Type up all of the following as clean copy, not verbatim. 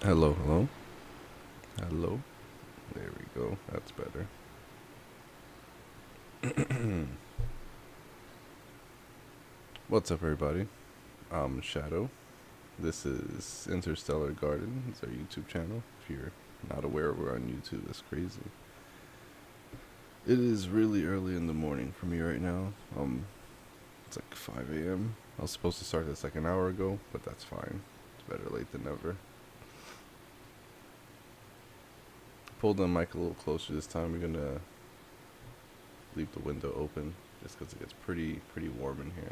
Hello, hello, hello. There we go. That's better. What's up, everybody? I'm Shadow. This is Interstellar Garden. It's our YouTube channel. If you're not aware, we're on YouTube. That's crazy. It is really early in the morning for me right now. It's like 5 a.m. I was supposed to start this like an hour ago, but that's fine. It's better late than never. Pulled the mic a little closer this time. We're gonna leave the window open just because it gets pretty warm in here.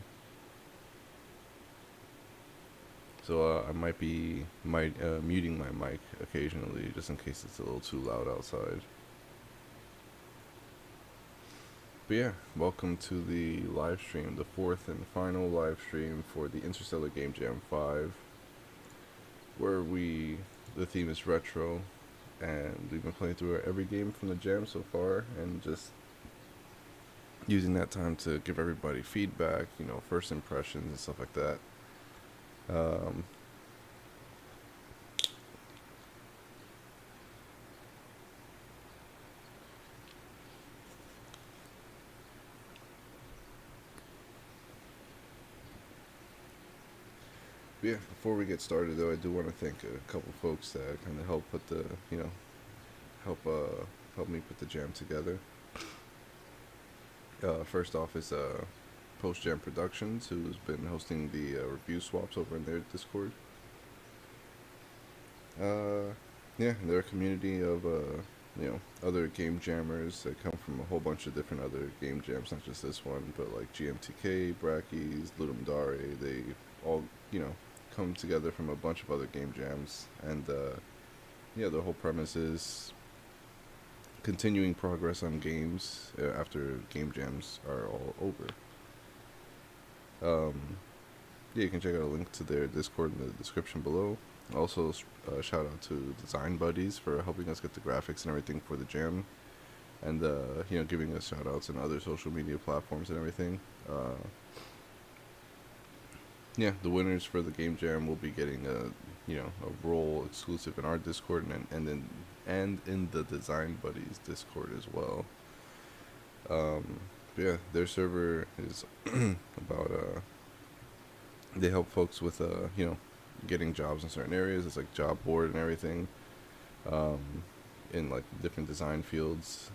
So I might be muting my mic occasionally just in case it's a little too loud outside. But yeah, welcome to the live stream, the fourth and final live stream for the Interstellar Game Jam 5, where the theme is retro, and we've been playing through every game from the jam so far, and just using that time to give everybody feedback, first impressions and stuff like that. Yeah, before we get started though, I do want to thank a couple folks that kind of helped put the, help me put the jam together. First off is Post Jam Productions, who's been hosting the review swaps over in their Discord. Yeah, they're a community of other game jammers that come from a whole bunch of different other game jams, not just this one, but like GMTK, Brackies, Ludum Dare. They all come together from a bunch of other game jams, and the whole premise is continuing progress on games after game jams are all over. Yeah, you can check out a link to their Discord in the description below. Also, shout out to Design Buddies for helping us get the graphics and everything for the jam, and giving us shout outs on other social media platforms and everything. Yeah, the winners for the game jam will be getting a role exclusive in our Discord and in the Design Buddies Discord as well. Yeah, their server is about they help folks with getting jobs in certain areas. It's like job board and everything, in like different design fields.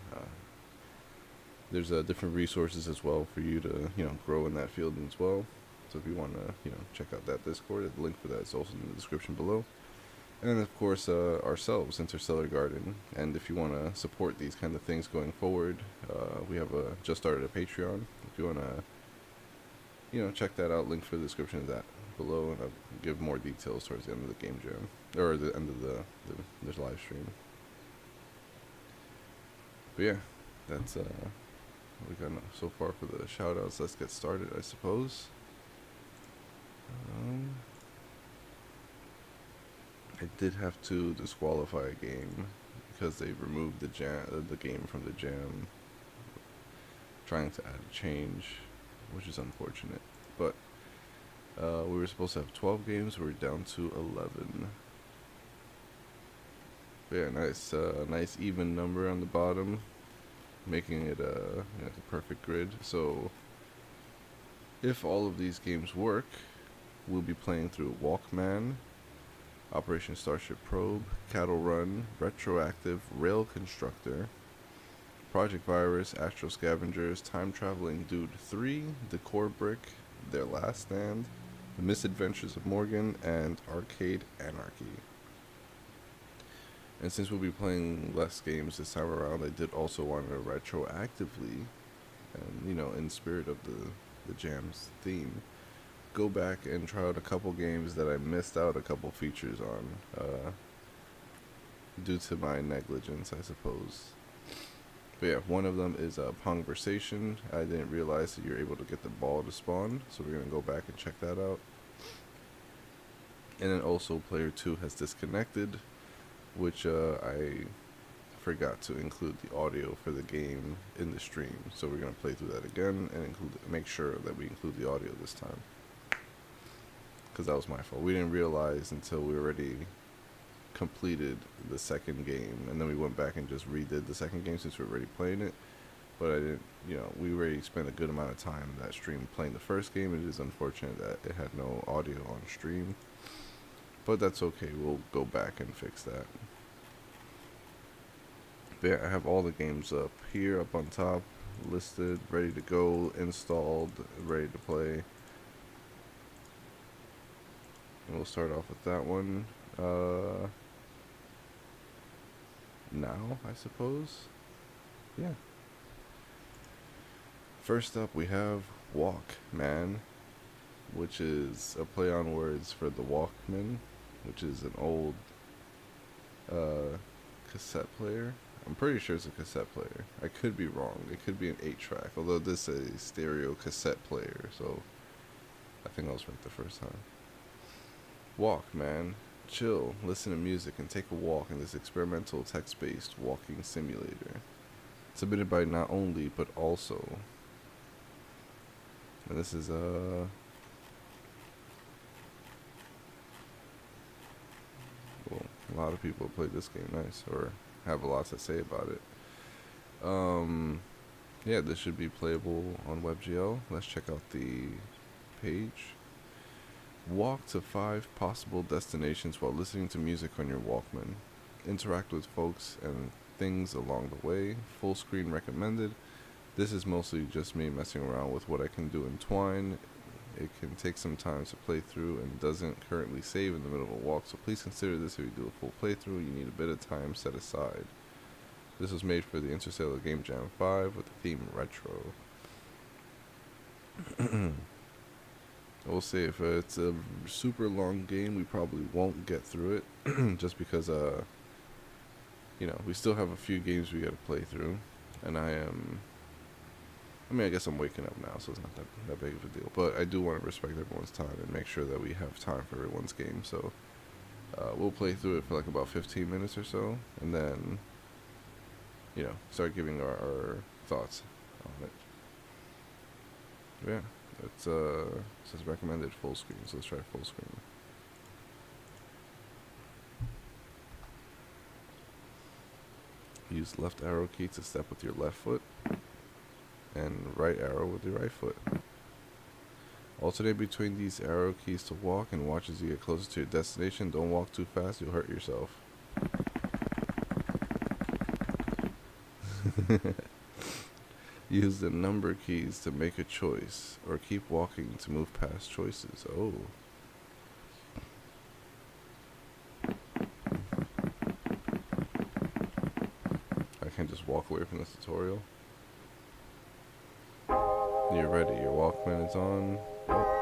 There's different resources as well for you to grow in that field as well. So if you want to check out that Discord, the link for that is also in the description below. And then of course ourselves, Interstellar Garden. And if you want to support these kind of things going forward, we have just started a Patreon. If you want to check that out, link for the description of that below, and I'll give more details towards the end of the game jam, or the end of the live stream. But yeah, that's what we got so far for the shout outs. Let's get started, I suppose. I did have to disqualify a game because they removed the game from the jam, trying to add a change, which is unfortunate. But we were supposed to have 12 games. We're down to 11. But yeah, nice even number on the bottom, making it the perfect grid. So if all of these games work, we'll be playing through Walkman, Operation Starship Probe, CattleRun, Retroactive, Rail Constructor, Project Virus, Astro Scavangers, Time Traveling Dude 3, Decor Brick, Their Last Stand, The Misadventures of Morgan, and Arcade Anarchy. And since we'll be playing less games this time around, I did also want to retroactively, and in spirit of the jam's theme, go back and try out a couple games that I missed out a couple features on, due to my negligence, I suppose. But yeah, one of them is Pong-versation. I didn't realize that you're able to get the ball to spawn, so we're going to go back and check that out. And then also Player 2 has disconnected, which I forgot to include the audio for the game in the stream. So we're going to play through that again and make sure that we include the audio this time, because that was my fault. We didn't realize until we were already completed the second game, and then we went back and just redid the second game since we were already playing it. But I didn't, we already spent a good amount of time that stream playing the first game. It is unfortunate that it had no audio on stream, but that's okay. We'll go back and fix that. But yeah, I have all the games up here, up on top, listed, ready to go, installed, ready to play. And we'll start off with that one. Now, I suppose. Yeah. First up, we have Walkman, which is a play on words for the Walkman, which is an old cassette player. I'm pretty sure it's a cassette player. I could be wrong. It could be an 8-track, although this is a stereo cassette player, so I think I was right the first time. Walkman. Chill, listen to music, and take a walk in this experimental text-based walking simulator. Submitted by Not Only, but Also. And this is well, a lot of people played this game nice, or have a lot to say about it. Yeah, this should be playable on WebGL. Let's check out the page. Walk to 5 possible destinations while listening to music on your Walkman. Interact with folks and things along the way. Full screen recommended. This is mostly just me messing around with what I can do in Twine. It can take some time to play through and doesn't currently save in the middle of a walk, so please consider this if you do a full playthrough. You need a bit of time set aside. This was made for the Interstellar Game Jam 5 with the theme Retro. I will say if it's a super long game, we probably won't get through it, just because, we still have a few games we gotta play through, and I guess I'm waking up now, so it's not that big of a deal, but I do want to respect everyone's time and make sure that we have time for everyone's game, so we'll play through it for like about 15 minutes or so, and then, start giving our thoughts on it. Yeah. It says recommended full screen, so let's try full screen. Use left arrow key to step with your left foot, and right arrow with your right foot. Alternate between these arrow keys to walk, and watch as you get closer to your destination. Don't walk too fast, you'll hurt yourself. Use the number keys to make a choice, or keep walking to move past choices. Oh. I can't just walk away from this tutorial. You're ready, your Walkman is on. Oh.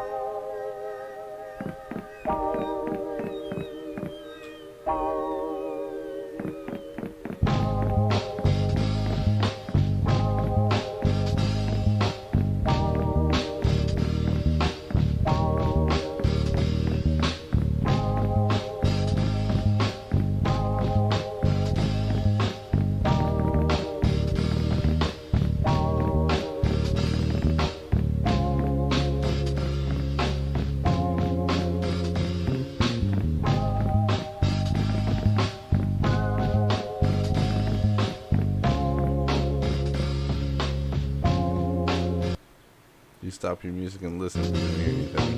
You stop your music and listen, you don't hear anything.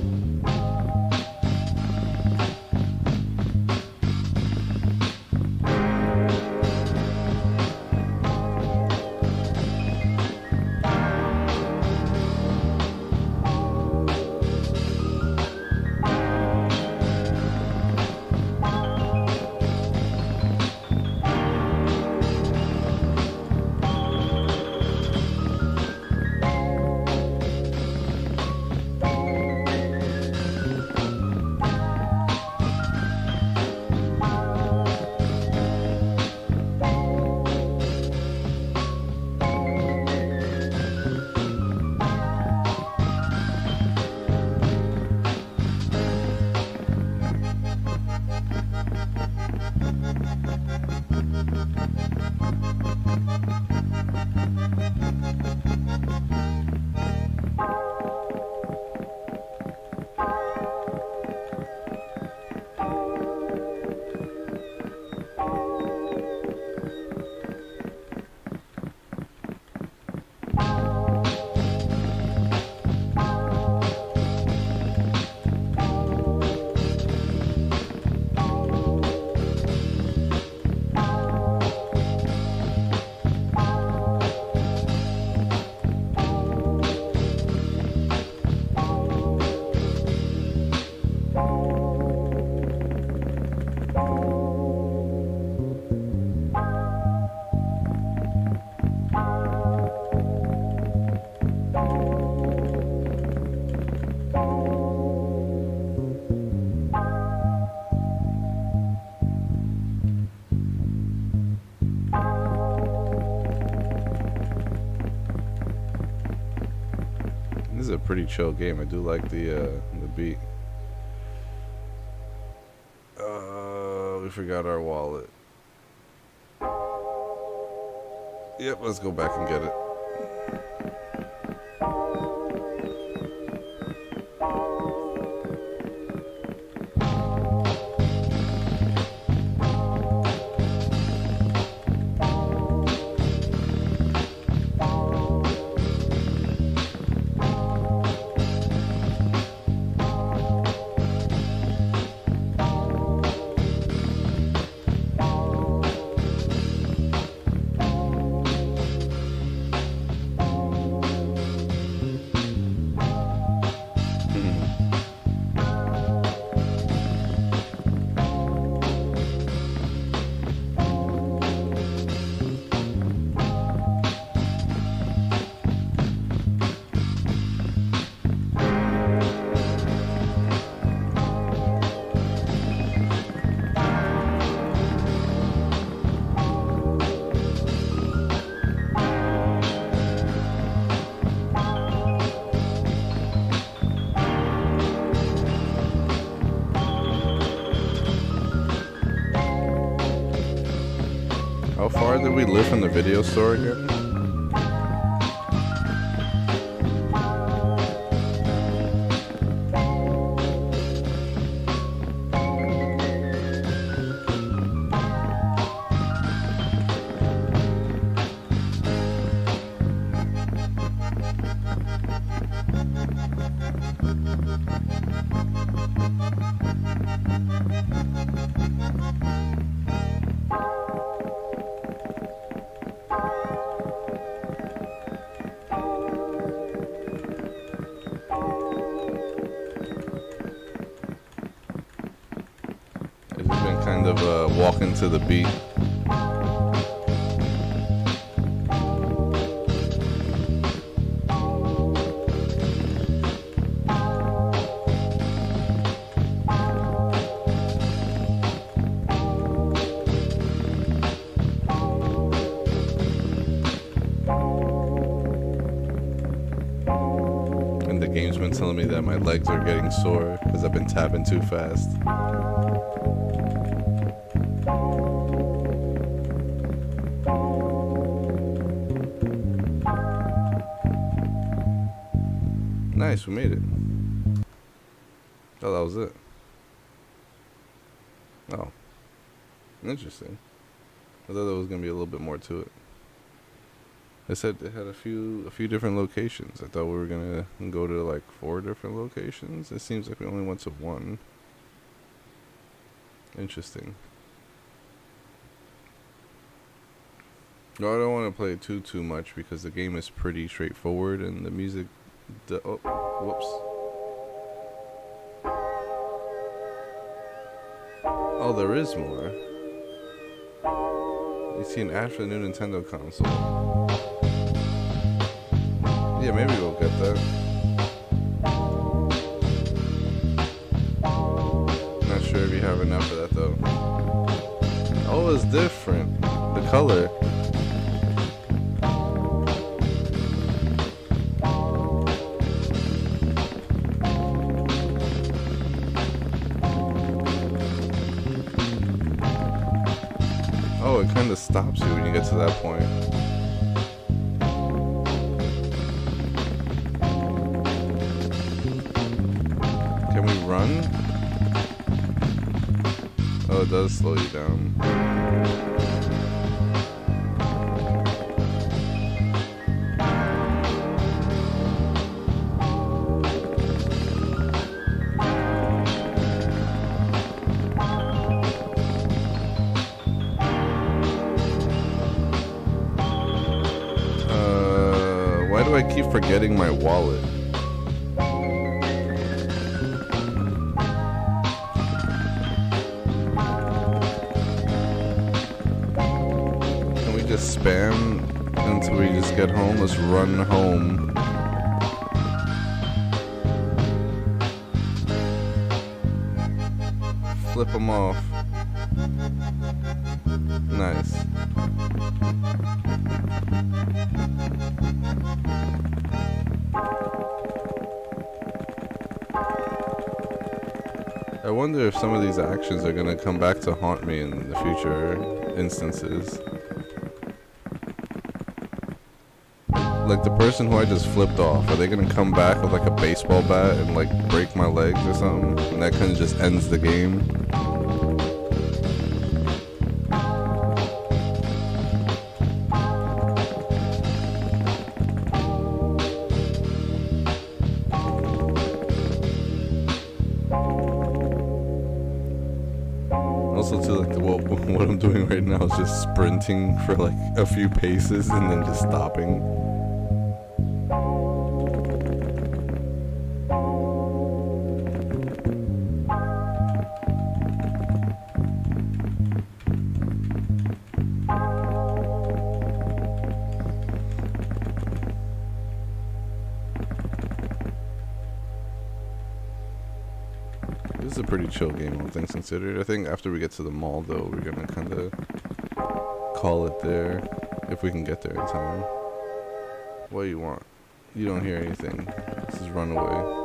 a pretty chill game. I do like the beat. We forgot our wallet. Yep, let's go back and get it. How far did we live from the video store again? Kind of walking to the beat. And the game's been telling me that my legs are getting sore because I've been tapping too fast. Nice, we made it. Oh, that was it. Oh, interesting. I thought there was gonna be a little bit more to it. They said they had a few different locations. I thought we were gonna go to like 4 different locations. It seems like we only went to 1. Interesting. No, I don't want to play it too much because the game is pretty straightforward and the music. Oh, whoops. Oh, there is more. You see an ad for the new Nintendo console. Yeah, maybe we'll get that. Not sure if you have enough of that though. Oh, it's different. The color. Oh, it kind of stops you when you get to that point. Can we run? Oh, it does slow you down. Why do I keep forgetting my wallet? Can we just spam until we just get home? Let's run home. Flip them off. Nice. wonder if some of these actions are gonna come back to haunt me in the future instances. Like the person who I just flipped off, are they gonna come back with like a baseball bat and like break my legs or something? And that kind of just ends the game. Also, too, like what I'm doing right now is just sprinting for like a few paces and then just stopping. This is a pretty chill game, all things considered. I think after we get to the mall, though, we're gonna kind of call it there, if we can get there in time. What do you want? You don't hear anything. This is Runaway.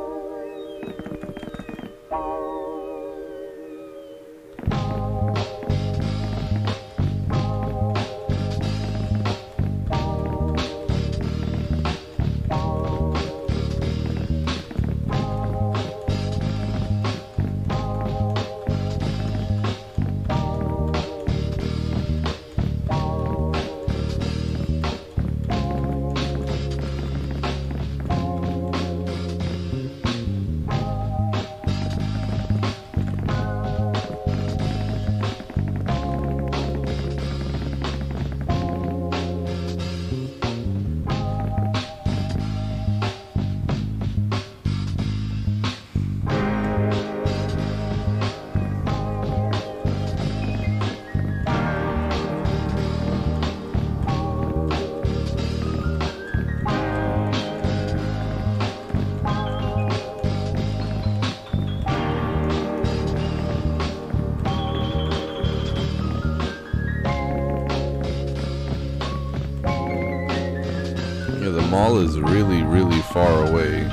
The mall is really, really far away.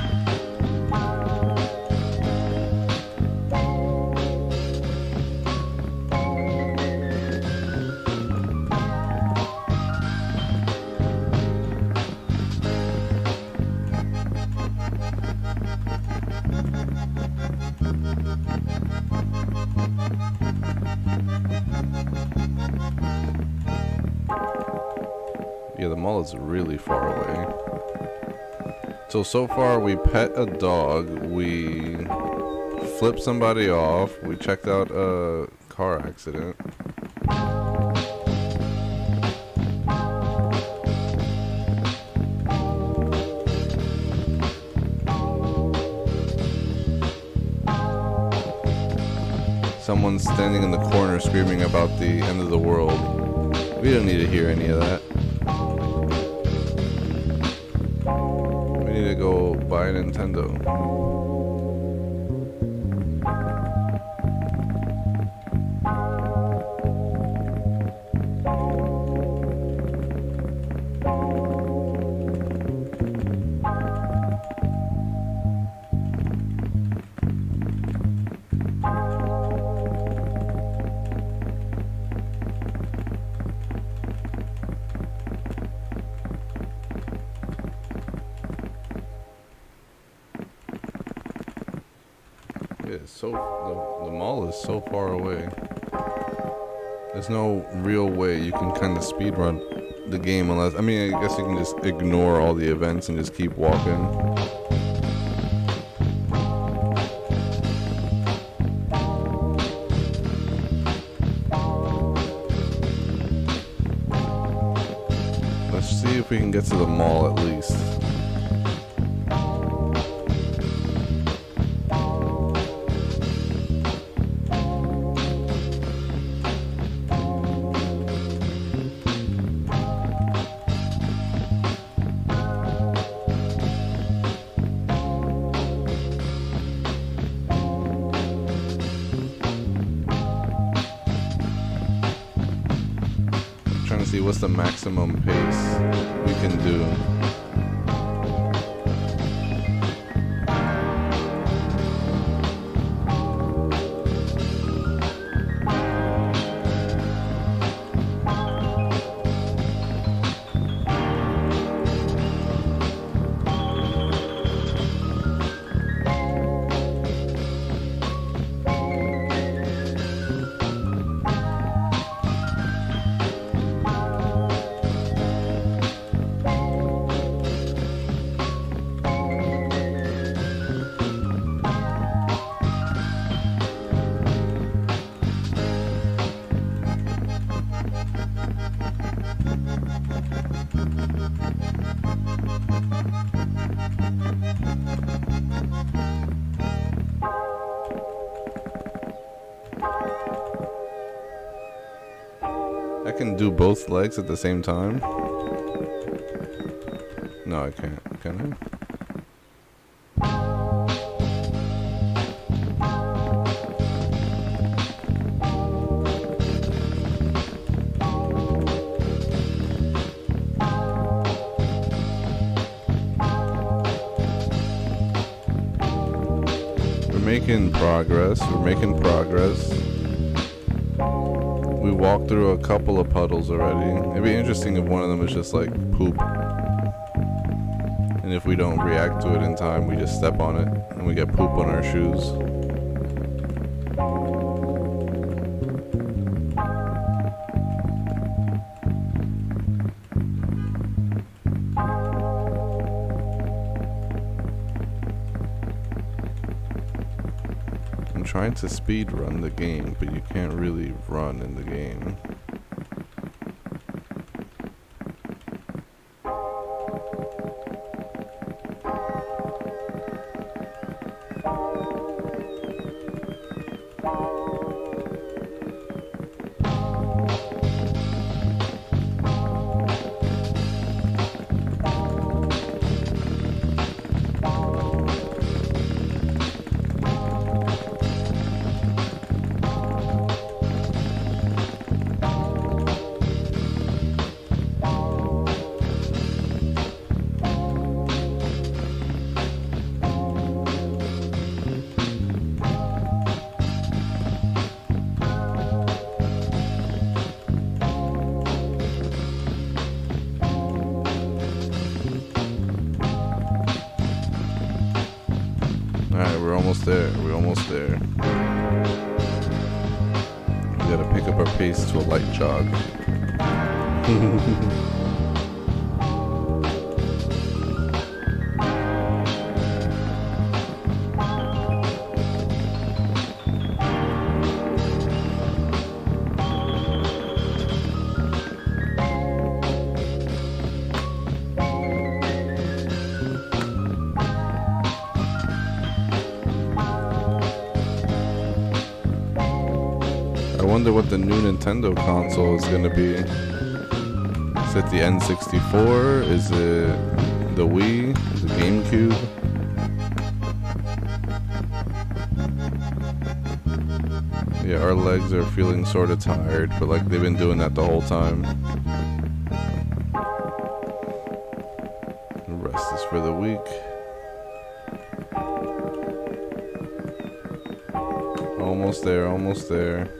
Yeah, the mall is really far away. So far we pet a dog, we flipped somebody off, we checked out a car accident. Someone's standing in the corner screaming about the end of the world. We don't need to hear any of that. We need to go buy a Nintendo. The mall is so far away. There's no real way you can kind of speedrun the game unless, I mean, I guess you can just ignore all the events and just keep walking. Let's see if we can get to the mall at least. See what's the maximum pace we can do. I can do both legs at the same time. No, I can't. Can I? We're making progress. We're making progress. We walked through a couple of puddles already. It'd be interesting if one of them is just like poop. And if we don't react to it in time, we just step on it and we get poop on our shoes. I'm trying to speed run the game, but you can't really run in the game. Alright, we're almost there. We're almost there. We gotta pick up our pace to a light jog. I wonder what the new Nintendo console is gonna be. Is it the N64? Is it the Wii? The GameCube? Yeah, our legs are feeling sort of tired, but like they've been doing that the whole time. The rest is for the week. Almost there, almost there.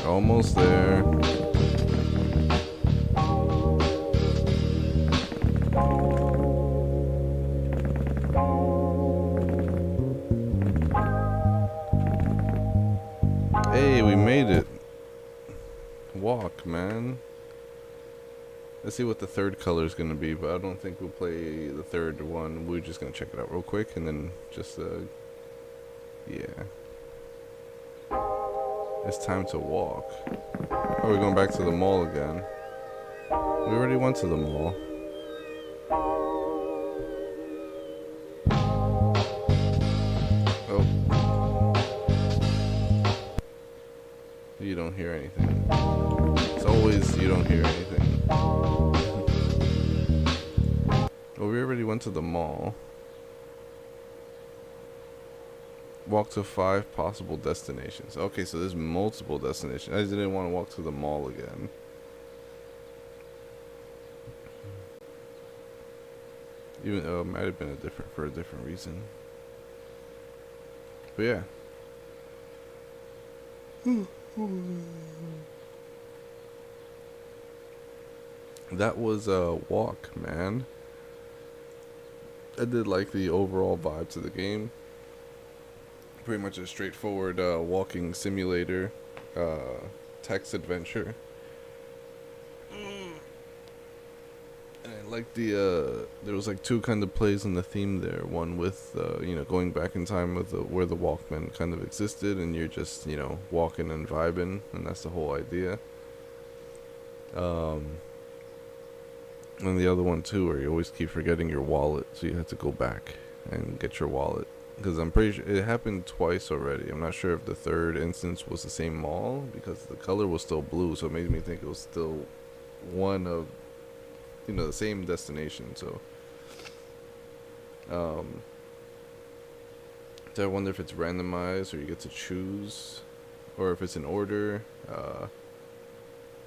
Almost there. Hey, we made it. Walk, man. Let's see what the third color is going to be, but I don't think we'll play the third one. We're just going to check it out real quick and then just, yeah. It's time to walk. Oh, we're going back to the mall again. We already went to the mall. Oh. You don't hear anything. It's always you don't hear anything. Well, we already went to the mall. Walk to 5 possible destinations. Okay, so there's multiple destinations. I just didn't want to walk to the mall again. Even though it might have been for a different reason. But yeah. That was a walk, man. I did like the overall vibe to the game. Pretty much a straightforward walking simulator, text adventure. And I like there was like two kind of plays in the theme there. One with going back in time with where the Walkman kind of existed, and you're just walking and vibing, and that's the whole idea. Um, and the other one too, where you always keep forgetting your wallet, so you have to go back and get your wallet. Because I'm pretty sure it happened twice already. I'm not sure if the third instance was the same mall, because the color was still blue, so it made me think it was still one of the same destination. So so I wonder if it's randomized or you get to choose, or if it's in order.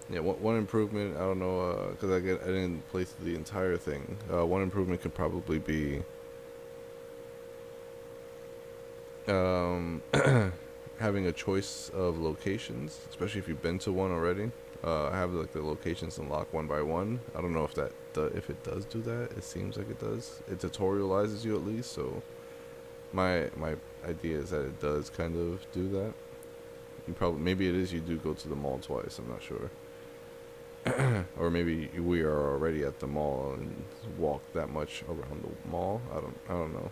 One improvement, I don't know, because I didn't play through the entire thing. One improvement could probably be having a choice of locations, especially if you've been to one already. Have like the locations unlocked one by one. I don't know if if it does do that. It seems like it does. It tutorializes you at least. So my idea is that it does kind of do that. Maybe it is you do go to the mall twice. I'm not sure. Or maybe we are already at the mall and walk that much around the mall. I don't know.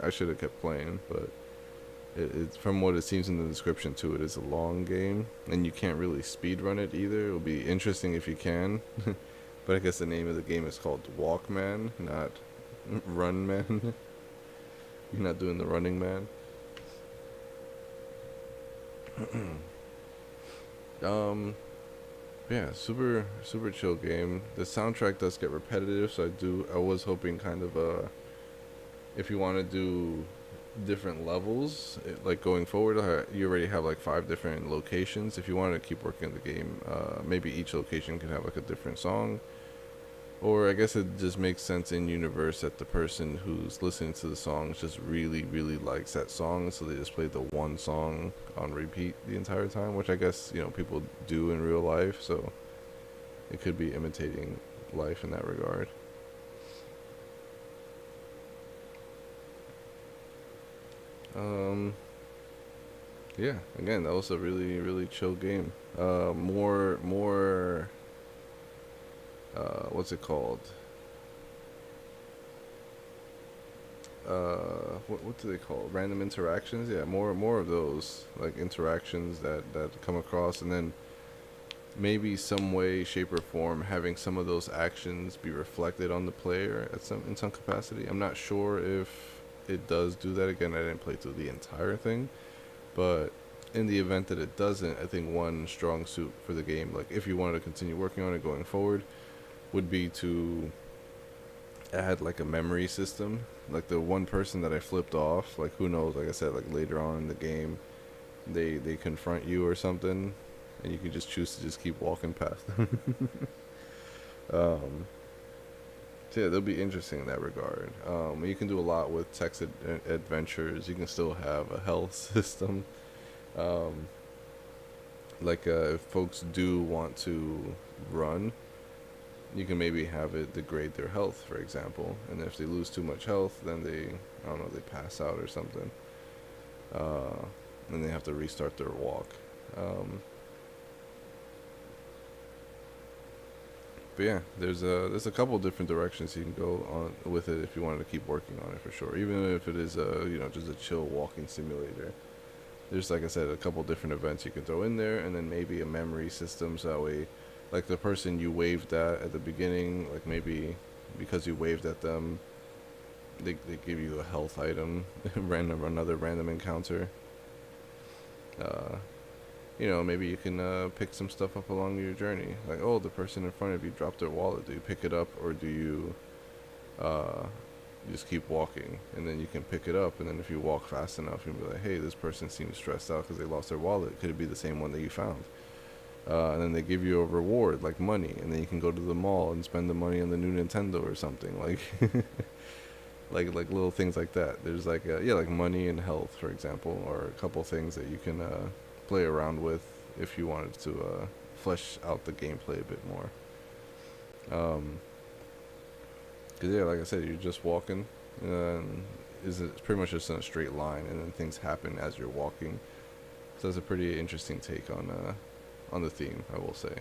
I should have kept playing, but it's from what it seems in the description too. It is a long game, and you can't really speed run it either. It'll be interesting if you can, but I guess the name of the game is called Walkman, not Run Man. You're not doing the running man. Yeah, super chill game. The soundtrack does get repetitive, so I was hoping kind of if you want to do different levels, like going forward, you already have like 5 different locations. If you want to keep working the game, maybe each location could have like a different song. Or I guess it just makes sense in universe that the person who's listening to the songs just really, really likes that song, so they just play the one song on repeat the entire time, which I guess, people do in real life, so it could be imitating life in that regard. Yeah, again, that was a really, really chill game. More what's it called? What do they call it? Random interactions? Yeah, more of those like interactions that come across, and then maybe some way, shape, or form having some of those actions be reflected on the player in some capacity. I'm not sure if it does do that. Again, I didn't play through the entire thing, but in the event that it doesn't, I think one strong suit for the game, like if you wanted to continue working on it going forward, would be to add like a memory system. Like the one person that I flipped off, like who knows, like I said, like later on in the game they confront you or something, and you can just choose to just keep walking past them. So yeah, they'll be interesting in that regard. You can do a lot with text adventures. You can still have a health system. If folks do want to run, you can maybe have it degrade their health, for example, and if they lose too much health, then they pass out or something, and they have to restart their walk. But yeah, there's a couple different directions you can go on with it if you wanted to keep working on it, for sure. Even if it is just a chill walking simulator. There's, like I said, a couple different events you can throw in there, and then maybe a memory system, so that way, like the person you waved at the beginning, like maybe because you waved at them, they give you a health item, another random encounter. Maybe you can pick some stuff up along your journey. Like, oh, the person in front of you dropped their wallet. Do you pick it up, or do you just keep walking? And then you can pick it up, and then if you walk fast enough, you'll be like, hey, this person seems stressed out because they lost their wallet. Could it be the same one that you found? And then they give you a reward, like money, and then you can go to the mall and spend the money on the new Nintendo or something, like like little things like that. There's like like money and health, for example, or a couple things that you can play around with if you wanted to flesh out the gameplay a bit more. Cause yeah, like I said, you're just walking, and it's pretty much just in a straight line, and then things happen as you're walking. So that's a pretty interesting take on the theme, I will say.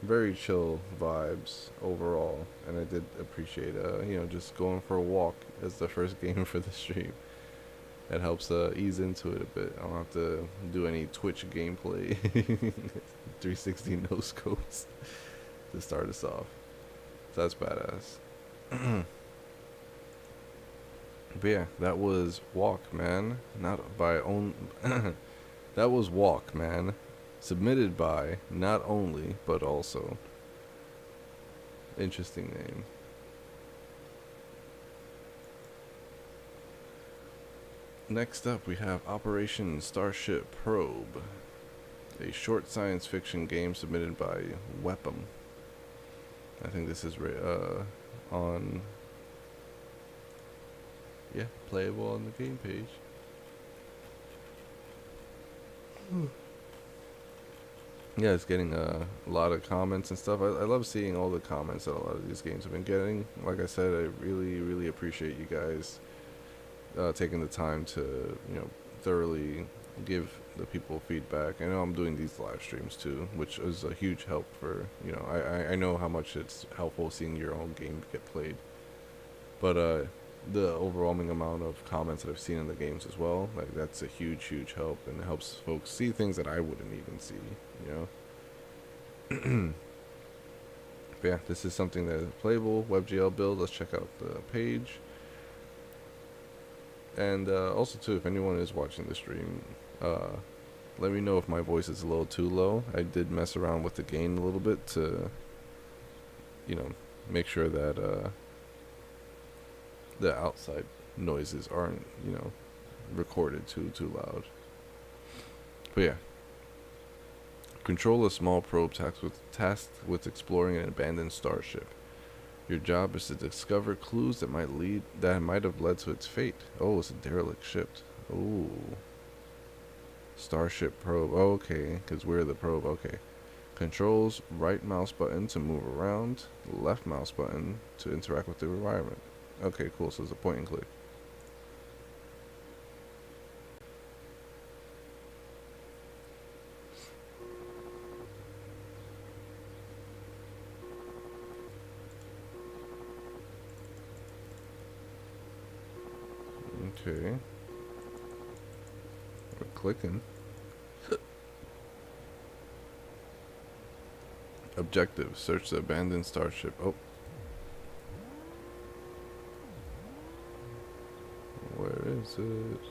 very chill vibes overall, and I did appreciate just going for a walk as the first game for the stream. It helps ease into it a bit. I don't have to do any Twitch gameplay, 360 no scopes to start us off. So that's badass. But yeah, that was Walk Man, not by own. That was Walk Man, submitted by not only but also. Interesting name. Next up, we have Operation Starship Probe, a short science fiction game submitted by Wepham. I think this is on. Yeah, playable on the game page. Yeah, it's getting a lot of comments and stuff. I love seeing all the comments that a lot of these games have been getting. Like I said, I really, really appreciate you guys taking the time to, thoroughly give the people feedback. I know I'm doing these live streams too, which is a huge help for, I know how much it's helpful seeing your own game get played. But the overwhelming amount of comments that I've seen in the games as well, like that's a huge, huge help, and it helps folks see things that I wouldn't even see, But yeah, this is something that is playable, WebGL build. Let's check out the page. And also too, if anyone is watching the stream, let me know if my voice is a little too low. I did mess around with the gain a little bit to, make sure that the outside noises aren't, recorded too loud. But yeah. Control a small probe tasked with exploring an abandoned starship. Your job is to discover clues that might have led to its fate. Oh, it's a derelict ship. Oh. Starship probe. Oh, okay, because we're the probe. Okay. Controls right mouse button to move around, left mouse button to interact with the environment. Okay, cool. So it's a point and click. Okay. We're clicking. Objective. Search the abandoned starship. Oh. Where is it?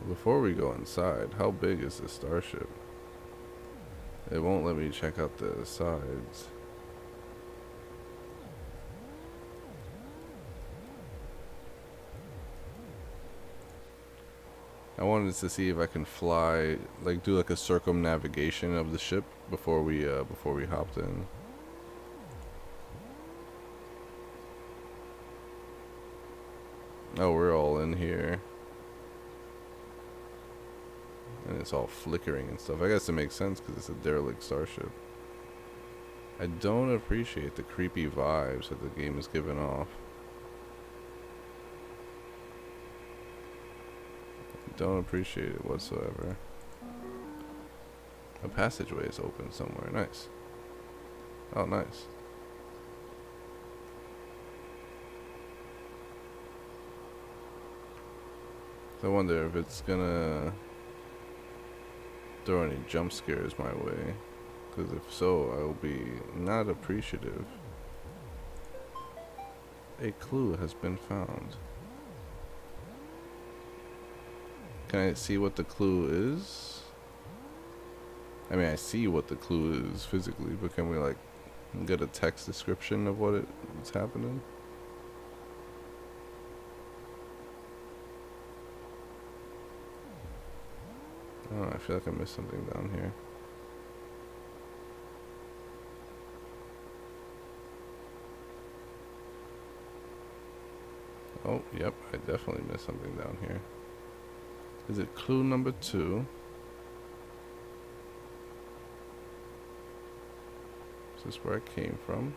Before we go inside, how big is the starship? It won't let me check out the sides. I wanted to see if I can fly, like do like a circumnavigation of the ship before we hopped in. Oh, we're all in here. And it's all flickering and stuff. I guess it makes sense because it's a derelict starship. I don't appreciate the creepy vibes that the game is giving off. Don't appreciate it whatsoever. A passageway is open somewhere. Nice. Oh, nice. So I wonder if it's gonna throw any jump scares my way. Because if so, I will be not appreciative. A clue has been found. Can I see what the clue is? I mean, I see what the clue is physically, but can we like get a text description of what's happening? Oh, I feel like I missed something down here. Oh, yep, I definitely missed something down here. Is it clue number 2? Is this where I came from?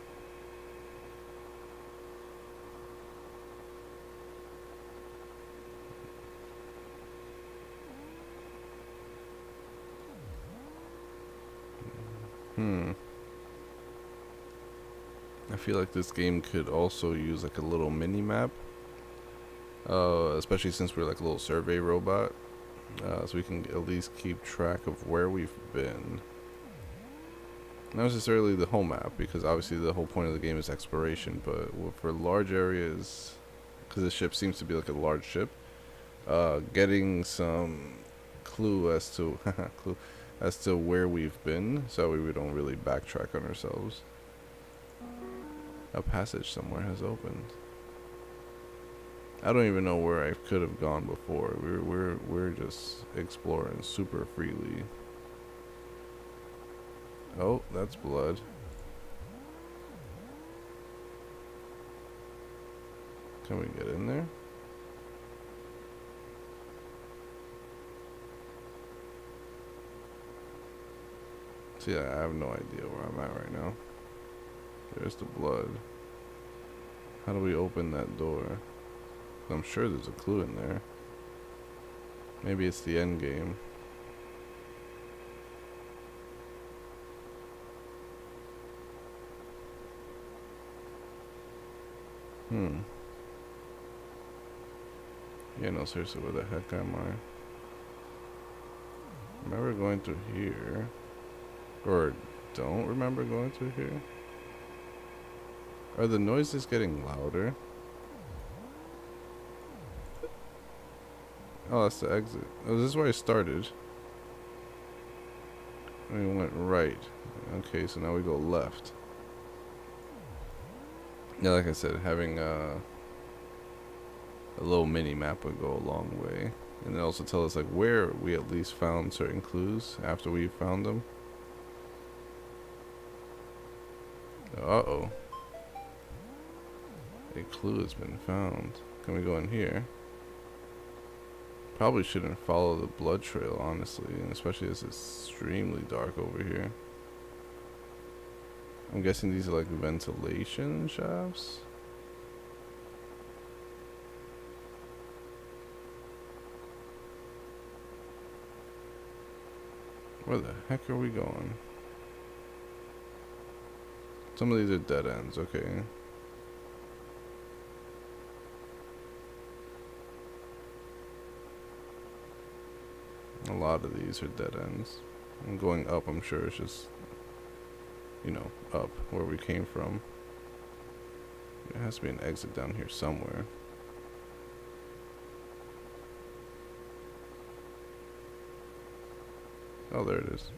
Hmm. I feel like this game could also use like a little mini map. Especially since we're like a little survey robot. So we can at least keep track of where we've been. Not necessarily the whole map, because obviously the whole point of the game is exploration, but for large areas, because the ship seems to be like a large ship, getting some clue as to clue as to where we've been, so we don't really backtrack on ourselves. A passage somewhere has opened. I don't even know where I could have gone before. We're just exploring super freely. Oh, that's blood. Can we get in there? See, I have no idea where I'm at right now. There's the blood. How do we open that door? I'm sure there's a clue in there. Maybe it's the end game. Yeah, no, seriously, where the heck am I? Remember going through here. Or don't remember going through here? Are the noises getting louder? Oh, that's the exit. Oh, this is where I started. We went right. Okay, so now we go left. Yeah, like I said, having a little mini map would go a long way. And it also tell us like where we at least found certain clues after we found them. Uh-oh. A clue has been found. Can we go in here? Probably shouldn't follow the blood trail, honestly, and especially as it's extremely dark over here. I'm guessing these are like ventilation shafts. Where the heck are we going? Some of these are dead ends, okay. A lot of these are dead ends. And going up, I'm sure it's just, you know, up where we came from. There has to be an exit down here somewhere. Oh, there it is.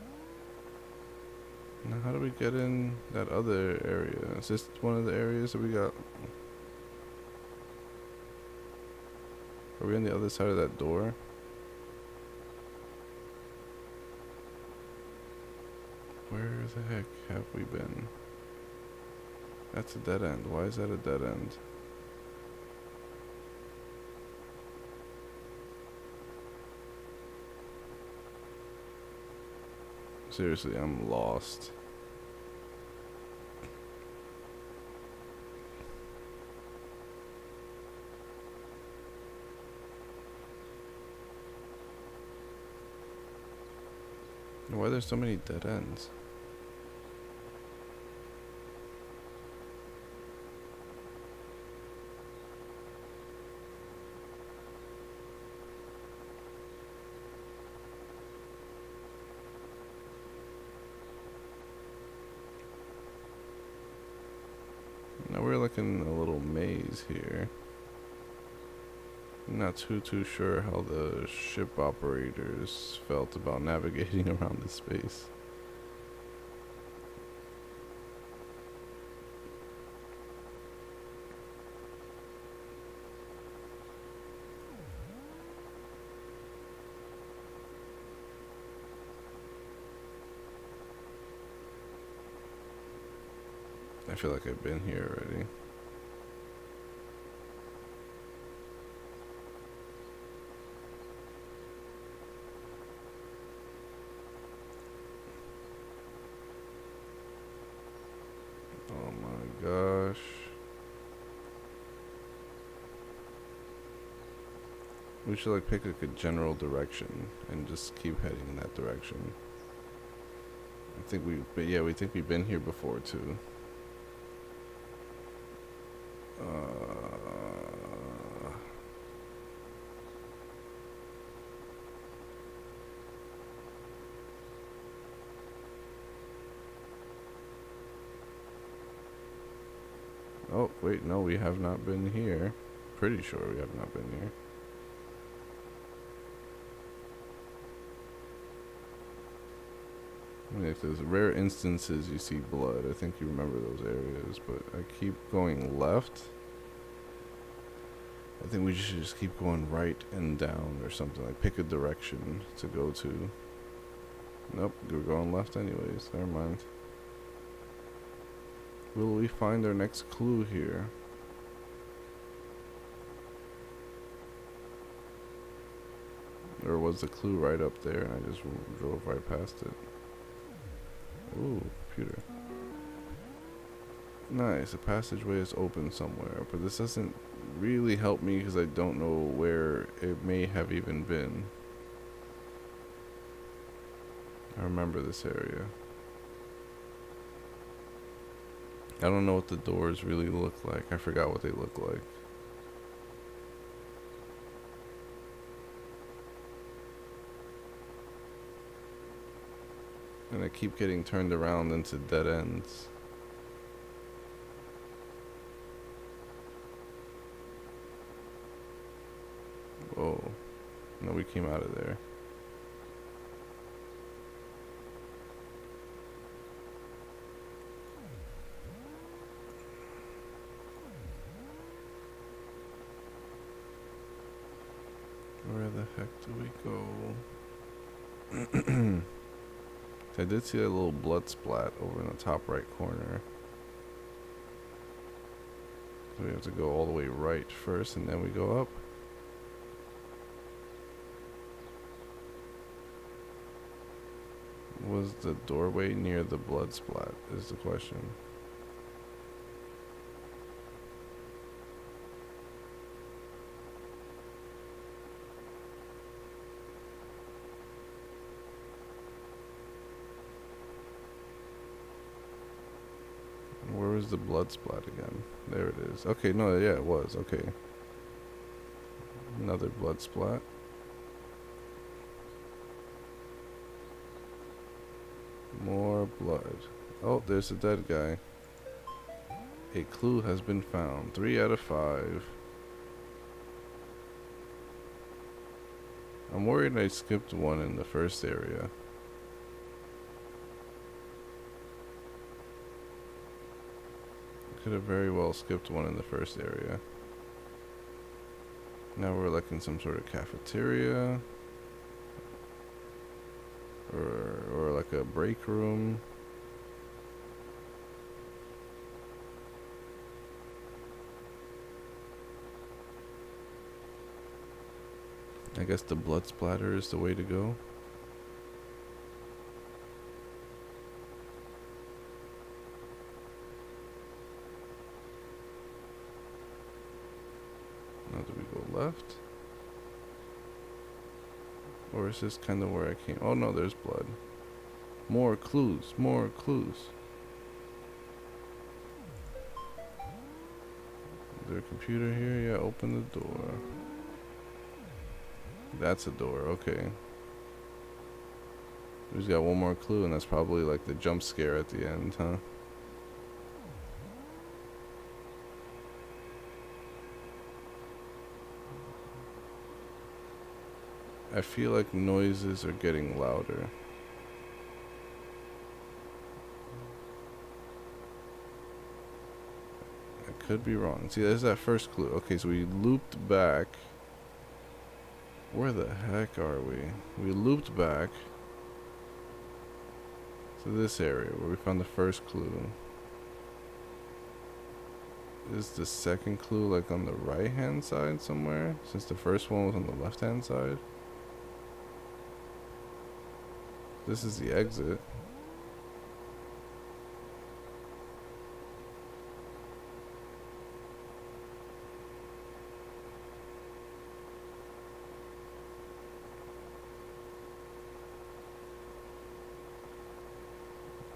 Now, how do we get in that other area? Is this one of the areas that we got? Are we on the other side of that door? Where the heck have we been? That's a dead end. Why is that a dead end? Seriously, I'm lost. Why are there so many dead ends? Now we're like in a little maze here. I'm not too sure how the ship operators felt about navigating around this space. I feel like I've been here already. Oh my gosh. We should like pick like a general direction and just keep heading in that direction. but yeah, we think we've been here before too. Oh, wait, no, we have not been here. Pretty sure we have not been here. I mean, if there's rare instances you see blood, I think you remember those areas, but I keep going left. I think we should just keep going right and down or something, like pick a direction to go to. Nope, we're going left anyways, never mind. Will we find our next clue here? Or was the clue right up there and I just drove right past it? Ooh, computer. Nice, a passageway is open somewhere, but this doesn't really help me because I don't know where it may have even been. I remember this area. I don't know what the doors really look like. I forgot what they look like. And I keep getting turned around into dead ends. Whoa. No, we came out of there. Where the heck do we go? I did see a little blood splat over in the top right corner. So we have to go all the way right first and then we go up. Was the doorway near the blood splat is the question. Where was the blood splat again? There it is. Okay, no, yeah, it was. Okay. Another blood splat. More blood. Oh, there's a dead guy. A clue has been found. 3 out of 5. I'm worried I skipped one in the first area. Could have very well skipped one in the first area. Now we're like in some sort of cafeteria. Or like a break room. I guess the blood splatter is the way to go. Now do we go left? Or is this kind of where I came? Oh no, there's blood. More clues, more clues. Is there a computer here? Yeah, open the door. That's a door, okay. We just got one more clue and that's probably like the jump scare at the end, huh? I feel like noises are getting louder. I could be wrong. See, there's that first clue. Okay, so we looped back. Where the heck are we? We looped back to this area where we found the first clue. Is the second clue like on the right hand side somewhere? Since the first one was on the left hand side? This is the exit.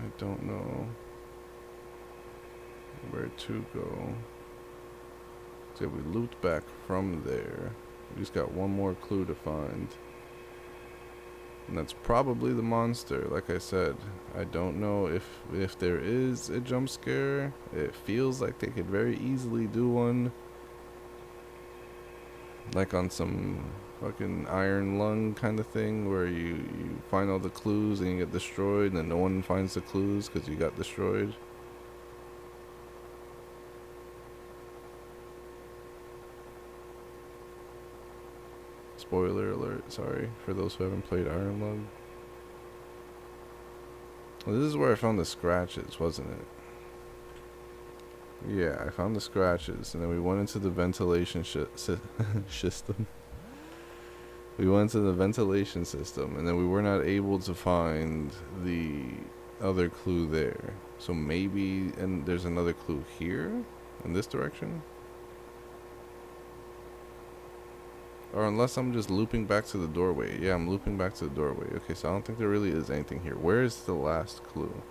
I don't know where to go. So we looped back from there. We just got one more clue to find. And that's probably the monster. Like I said, I don't know if there is a jump scare. It feels like they could very easily do one. Like on some fucking iron lung kind of thing where you find all the clues and you get destroyed and then no one finds the clues because you got destroyed. Spoiler alert, sorry, for those who haven't played Iron Lung. Well, this is where I found the scratches, wasn't it? Yeah, I found the scratches, and then we went into the ventilation system. We went to the ventilation system, and then we were not able to find the other clue there. So maybe, and there's another clue here, in this direction? Or unless I'm just looping back to the doorway. Yeah, I'm looping back to the doorway. Okay, so I don't think there really is anything here. Where is the last clue?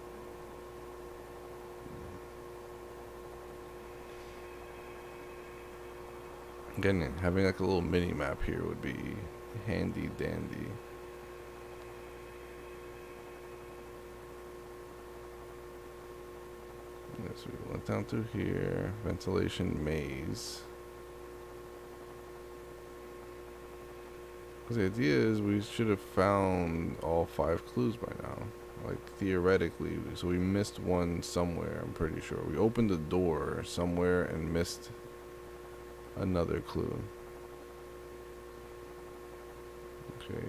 Again, having like a little mini map here would be handy dandy. So we went down through here. Ventilation maze. Because the idea is we should have found all 5 clues by now. Like, theoretically. So we missed one somewhere, I'm pretty sure. We opened the door somewhere and missed another clue. Okay.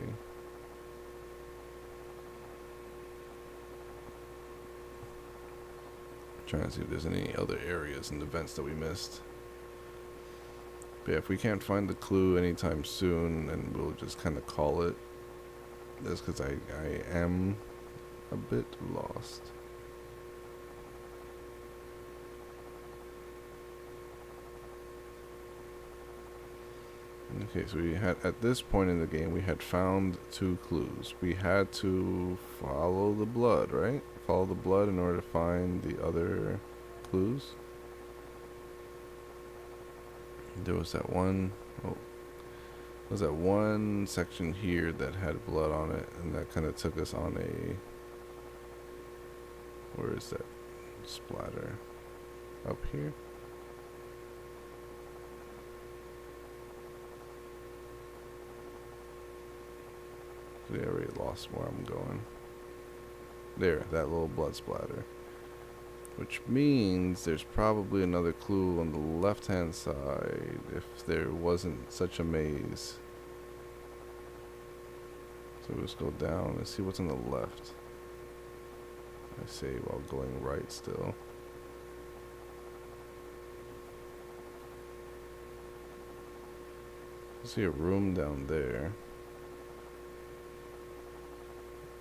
Trying to see if there's any other areas and events that we missed. But yeah, if we can't find the clue anytime soon, then we'll just kind of call it. That's because I am a bit lost. Okay, so we had, at this point in the game, we had found 2 clues. We had to follow the blood, right? Follow the blood in order to find the other clues. There was that one, there was that one section here that had blood on it, and that kind of took us on a, where is that splatter? Up here? I already lost where I'm going. There, that little blood splatter. Which means there's probably another clue on the left-hand side if there wasn't such a maze. So we'll just go down and see what's on the left. I say while going right still. I see a room down there.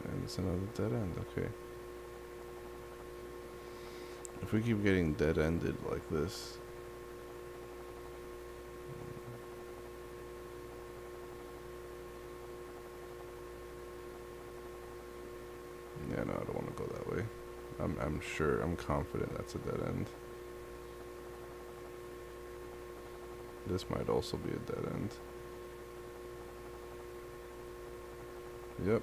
And it's another dead end, okay. If we keep getting dead-ended like this. Yeah, no, I don't want to go that way. I'm sure, I'm confident that's a dead end. This might also be a dead end. Yep.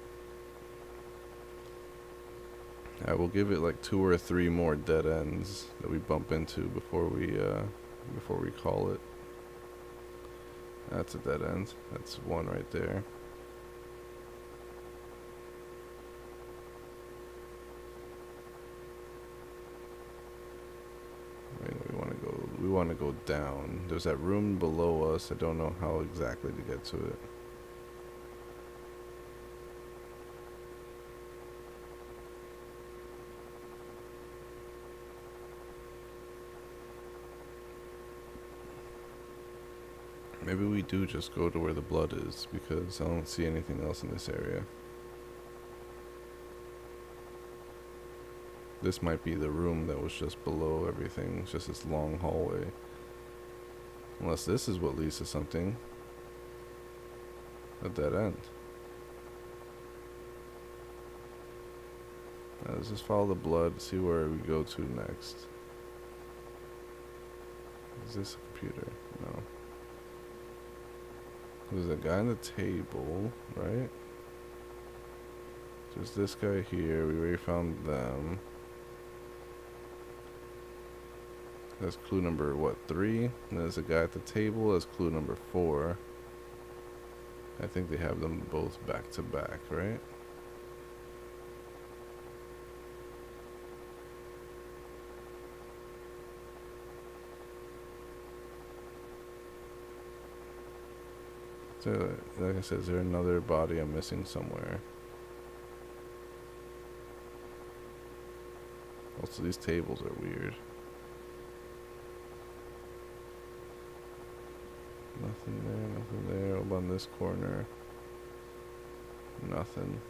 I will give it like 2 or 3 more dead ends that we bump into before we call it. That's a dead end. That's one right there. We want to go down. There's that room below us. I don't know how exactly to get to it. Maybe we do just go to where the blood is, because I don't see anything else in this area. This might be the room that was just below everything. It's just this long hallway. Unless this is what leads to something. A dead end. Let's just follow the blood, see where we go to next. Is this a computer? No. There's a guy on the table, right? Just this guy here. We already found them. That's clue number, what, 3? And there's a guy at the table. That's clue number 4. I think they have them both back to back, right? So, like I said, is there another body I'm missing somewhere? Also, these tables are weird. Nothing there, nothing there. Up on this corner. Nothing.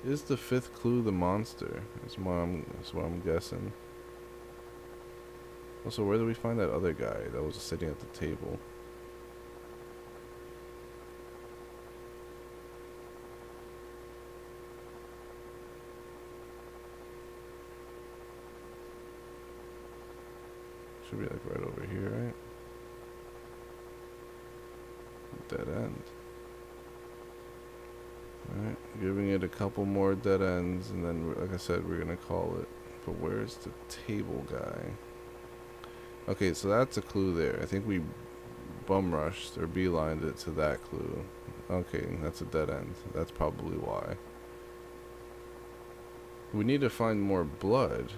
Is the 5th clue the monster? That's what I'm guessing. Also, where did we find that other guy that was sitting at the table? Should be like right over here, right? Dead end. Alright, giving it a couple more dead ends, and then, like I said, we're gonna call it. But where's the table guy? Okay, so that's a clue there. I think we bum rushed or beelined it to that clue. Okay, that's a dead end. That's probably why. We need to find more blood.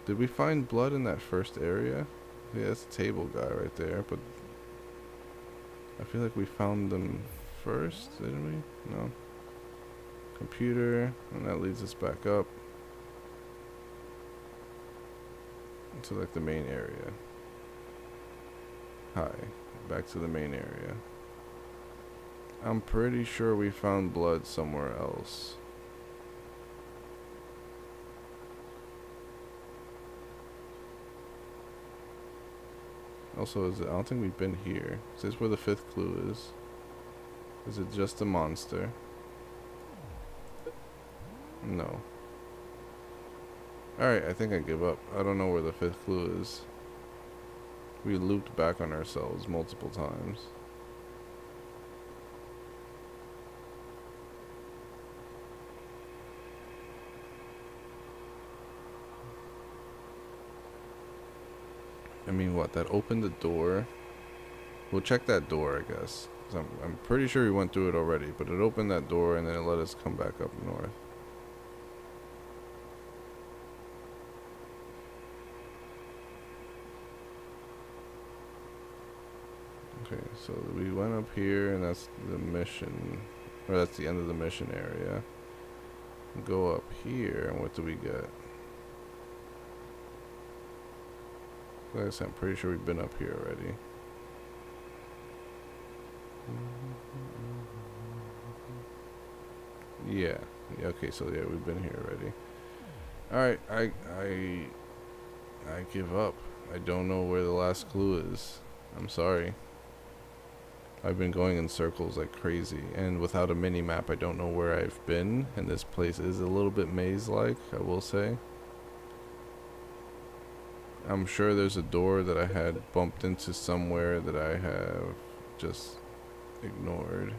Did we find blood in that first area? Yeah, that's a table guy right there, but I feel like we found them first, didn't we? No. Computer, and that leads us back up to like the main area. Hi, back to the main area. I'm pretty sure we found blood somewhere else. Also, I don't think we've been here. Is this where the 5th clue is? Is it just a monster? No. Alright, I think I give up. I don't know where the 5th clue is. We looped back on ourselves multiple times. I mean, what? That opened the door? We'll check that door, I guess. I'm pretty sure we went through it already, but it opened that door and then it let us come back up north. Okay, so we went up here and that's the mission, or that's the end of the mission area. Go up here and what do we get? Like I said, I'm pretty sure we've been up here already. Yeah. Okay, so yeah, we've been here already. Alright, I give up. I don't know where the last clue is. I'm sorry. I've been going in circles like crazy, and without a mini map I don't know where I've been, and this place is a little bit maze-like, I will say. I'm sure there's a door that I had bumped into somewhere that I have just ignored.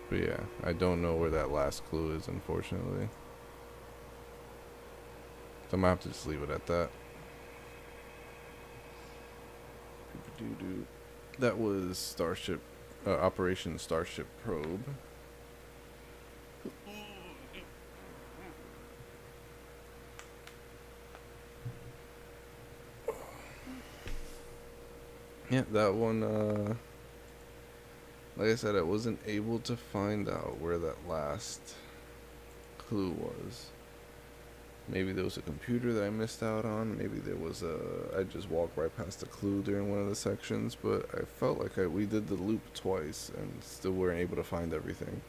But yeah, I don't know where that last clue is, unfortunately. So I'm gonna have to just leave it at that. That was Starship, Operation Starship Probe. Yeah, that one, like I said, I wasn't able to find out where that last clue was. Maybe there was a computer that I missed out on. Maybe there was I just walked right past a clue during one of the sections. But I felt like we did the loop twice and still weren't able to find everything.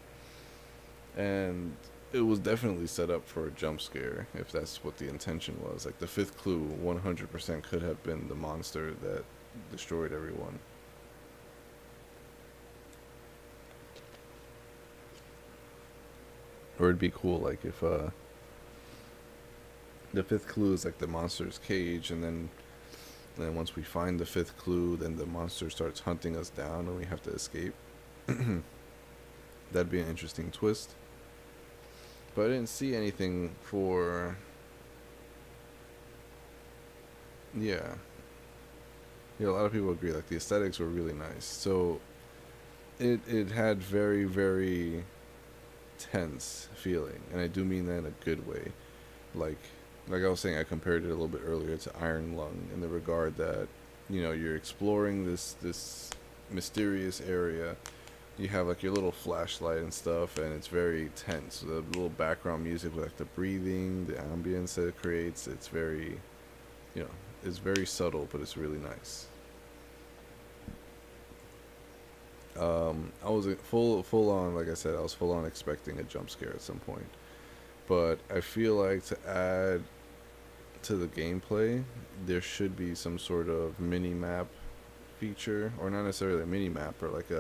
And it was definitely set up for a jump scare, if that's what the intention was. Like the 5th clue 100% could have been the monster that destroyed everyone. Or it'd be cool, like if the fifth clue is like the monster's cage, and then once we find the fifth clue, then the monster starts hunting us down, and we have to escape. That'd be an interesting twist. But I didn't see anything for. Yeah. Yeah, a lot of people agree. Like the aesthetics were really nice. So it had very, very tense feeling, and I do mean that in a good way. Like like I was saying, I compared it a little bit earlier to Iron Lung in the regard that you're exploring this mysterious area. You have like your little flashlight and stuff, and it's very tense. The little background music with like the breathing, the ambience that it creates. It's very, you know, it's very subtle, but it's really nice. I was full on, like I said, I was full on expecting a jump scare at some point, but I feel like to add to the gameplay, there should be some sort of mini map feature, or not necessarily a mini map, or like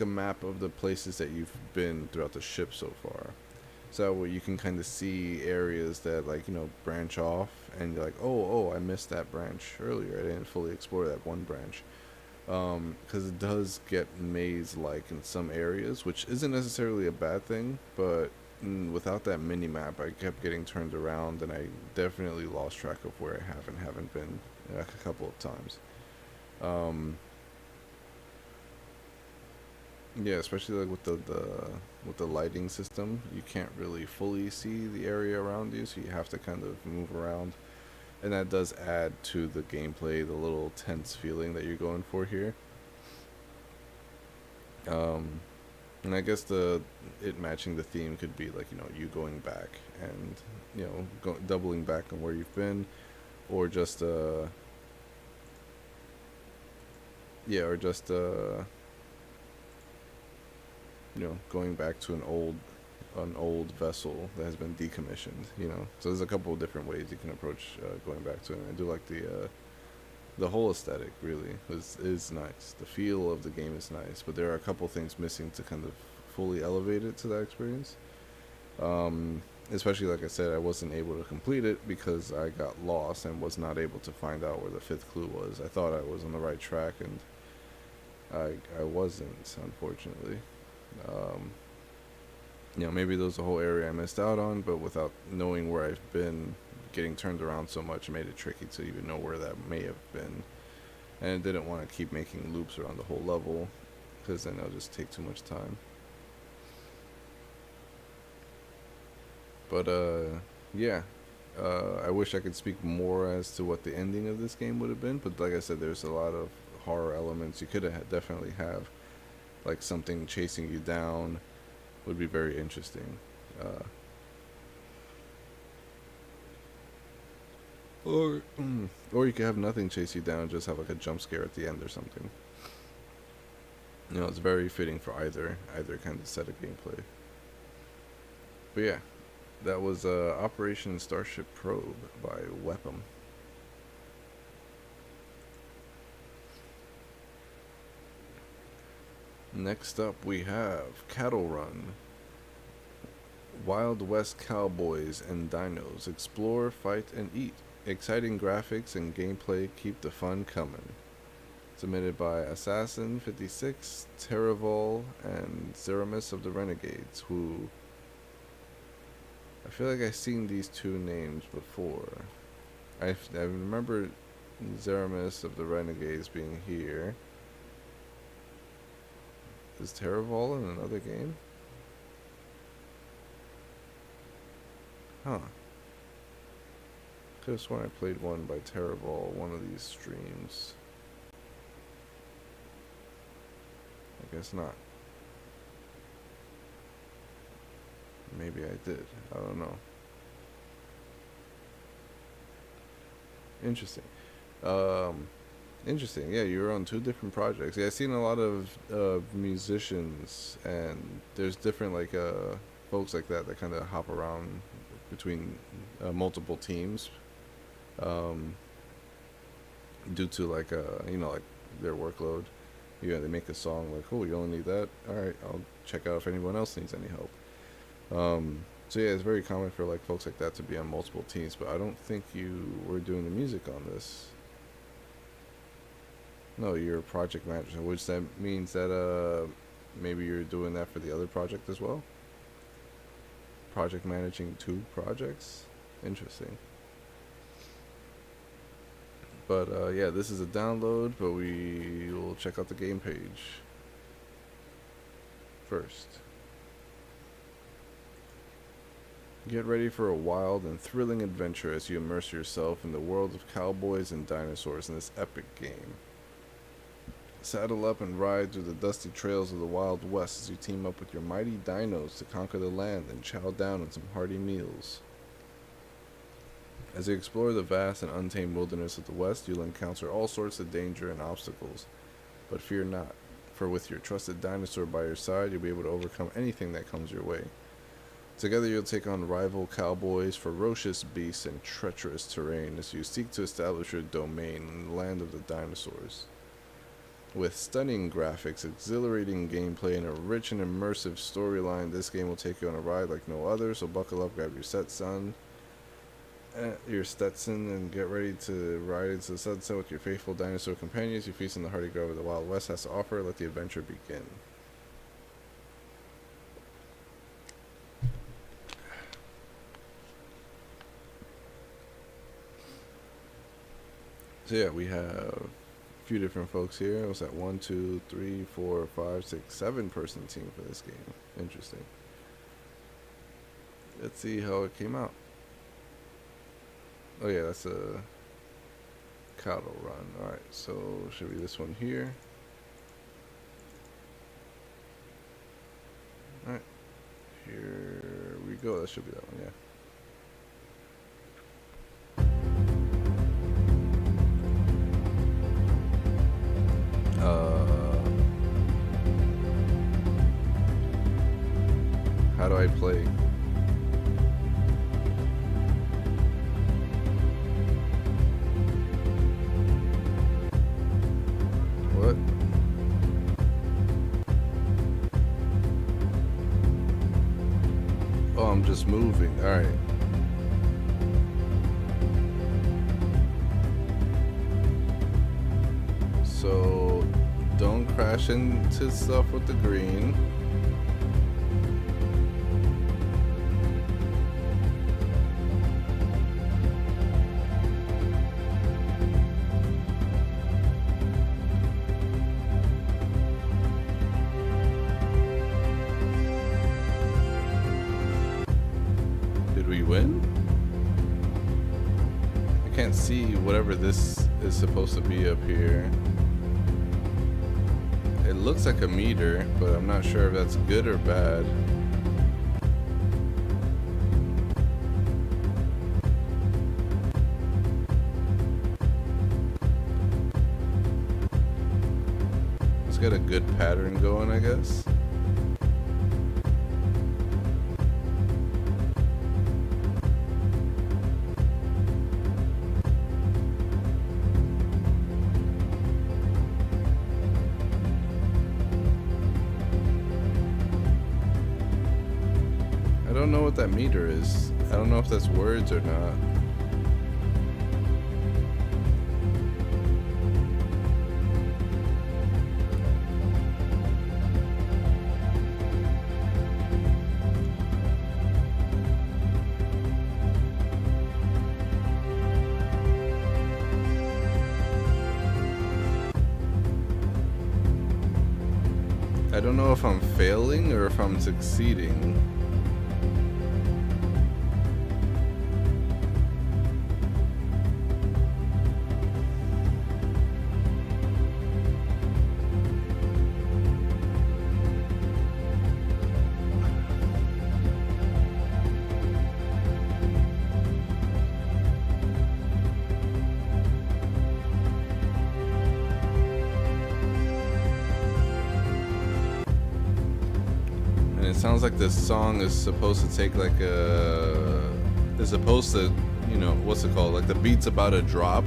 a map of the places that you've been throughout the ship so far. So where you can kind of see areas that like branch off, and you're like, oh, I missed that branch earlier. I didn't fully explore that one branch. Because it does get maze-like in some areas, which isn't necessarily a bad thing, but without that mini map, I kept getting turned around, and I definitely lost track of where I have and haven't been a couple of times. Um, yeah, especially like with the lighting system, you can't really fully see the area around you, so you have to kind of move around, and that does add to the gameplay, the little tense feeling that you're going for here. Um, and I guess the it matching the theme could be like you going back and doubling back on where you've been, or just yeah, or just going back to an old vessel that has been decommissioned. So there's a couple of different ways you can approach going back to it. And I do like the whole aesthetic. Really is nice. The feel of the game is nice, but there are a couple things missing to kind of fully elevate it to that experience. Especially, like I said, I wasn't able to complete it because I got lost and was not able to find out where the fifth clue was. I thought I was on the right track, and I wasn't, unfortunately. Um, maybe there was a whole area I missed out on, but without knowing where I've been, getting turned around so much made it tricky to even know where that may have been. And I didn't want to keep making loops around the whole level, because then it'll just take too much time. But, yeah. I wish I could speak more as to what the ending of this game would have been, but like I said, there's a lot of horror elements. You could have definitely have, like, something chasing you down would be very interesting. Uh, or you could have nothing chase you down, just have like a jump scare at the end or something. It's very fitting for either kind of set of gameplay. But yeah, that was Operation Starship Probe by Weapon. Next up, we have CattleRun. Wild West cowboys and dinos explore, fight, and eat. Exciting graphics and gameplay keep the fun coming. Submitted by Assassin56, Terravol, and Zeramis of the Renegades, who I feel like I've seen these two names before. I remember Zeramis of the Renegades being here. Is Terravol in another game? Huh. Could have sworn I played one by Terravol, one of these streams. I guess not. Maybe I did. I don't know. Interesting. Interesting. Yeah, you were on two different projects. Yeah, I've seen a lot of musicians, and there's different like folks like that kind of hop around between multiple teams, um, due to like like their workload. They make a song like, oh, you only need that. All right, I'll check out if anyone else needs any help. So yeah, it's very common for like folks like that to be on multiple teams, but I don't think you were doing the music on this. No, you're a project manager, which that means that maybe you're doing that for the other project as well. Project managing 2 projects. Interesting. But yeah, this is a download, but we will check out the game page first. Get ready for a wild and thrilling adventure as you immerse yourself in the world of cowboys and dinosaurs in this epic game. Saddle up and ride through the dusty trails of the Wild West as you team up with your mighty dinos to conquer the land and chow down on some hearty meals. As you explore the vast and untamed wilderness of the West, you'll encounter all sorts of danger and obstacles. But fear not, for with your trusted dinosaur by your side, you'll be able to overcome anything that comes your way. Together you'll take on rival cowboys, ferocious beasts, and treacherous terrain as you seek to establish your domain in the land of the dinosaurs. With stunning graphics, exhilarating gameplay, and a rich and immersive storyline, this game will take you on a ride like no other, so buckle up, grab your Stetson, and get ready to ride into the sunset with your faithful dinosaur companions. You feast on the hearty grove of the Wild West has to offer. Let the adventure begin. So yeah, we have few different folks here. It was at 1, 2, 3, 4, 5, 6, 7 person team for this game. Interesting. Let's see how it came out. Oh yeah, that's a CattleRun. Alright, so should be this one here. Alright, here we go. That should be that one, yeah. How do I play? What? Oh, I'm just moving. Alright. So, don't crash into stuff with the green. Win? I can't see whatever this is supposed to be up here. It looks like a meter, but I'm not sure if that's good or bad. It's got a good pattern going, I guess. I don't know what that meter is. I don't know if that's words or not. I don't know if I'm failing or if I'm succeeding. It sounds like this song is supposed to take like is supposed to, you know, what's it called? Like the beat's about to drop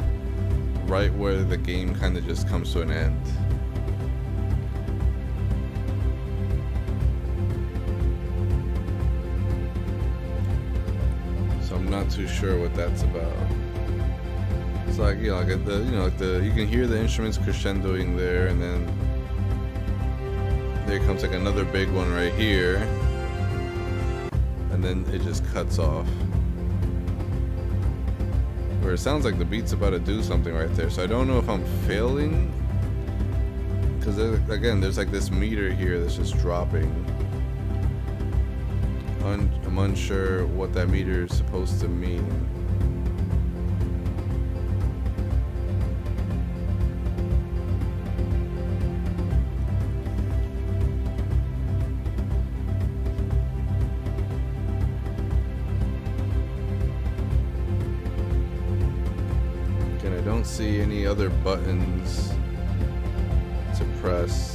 right where the game kind of just comes to an end. I'm not too sure what that's about. It's like, you know, like the, you know, like the, you can hear the instruments crescendoing there, and then there comes like another big one right here, and then it just cuts off. Where it sounds like the beat's about to do something right there. So I don't know if I'm failing, because again, there's like this meter here that's just dropping. I'm unsure what that meter is supposed to mean. Again, I don't see any other buttons to press.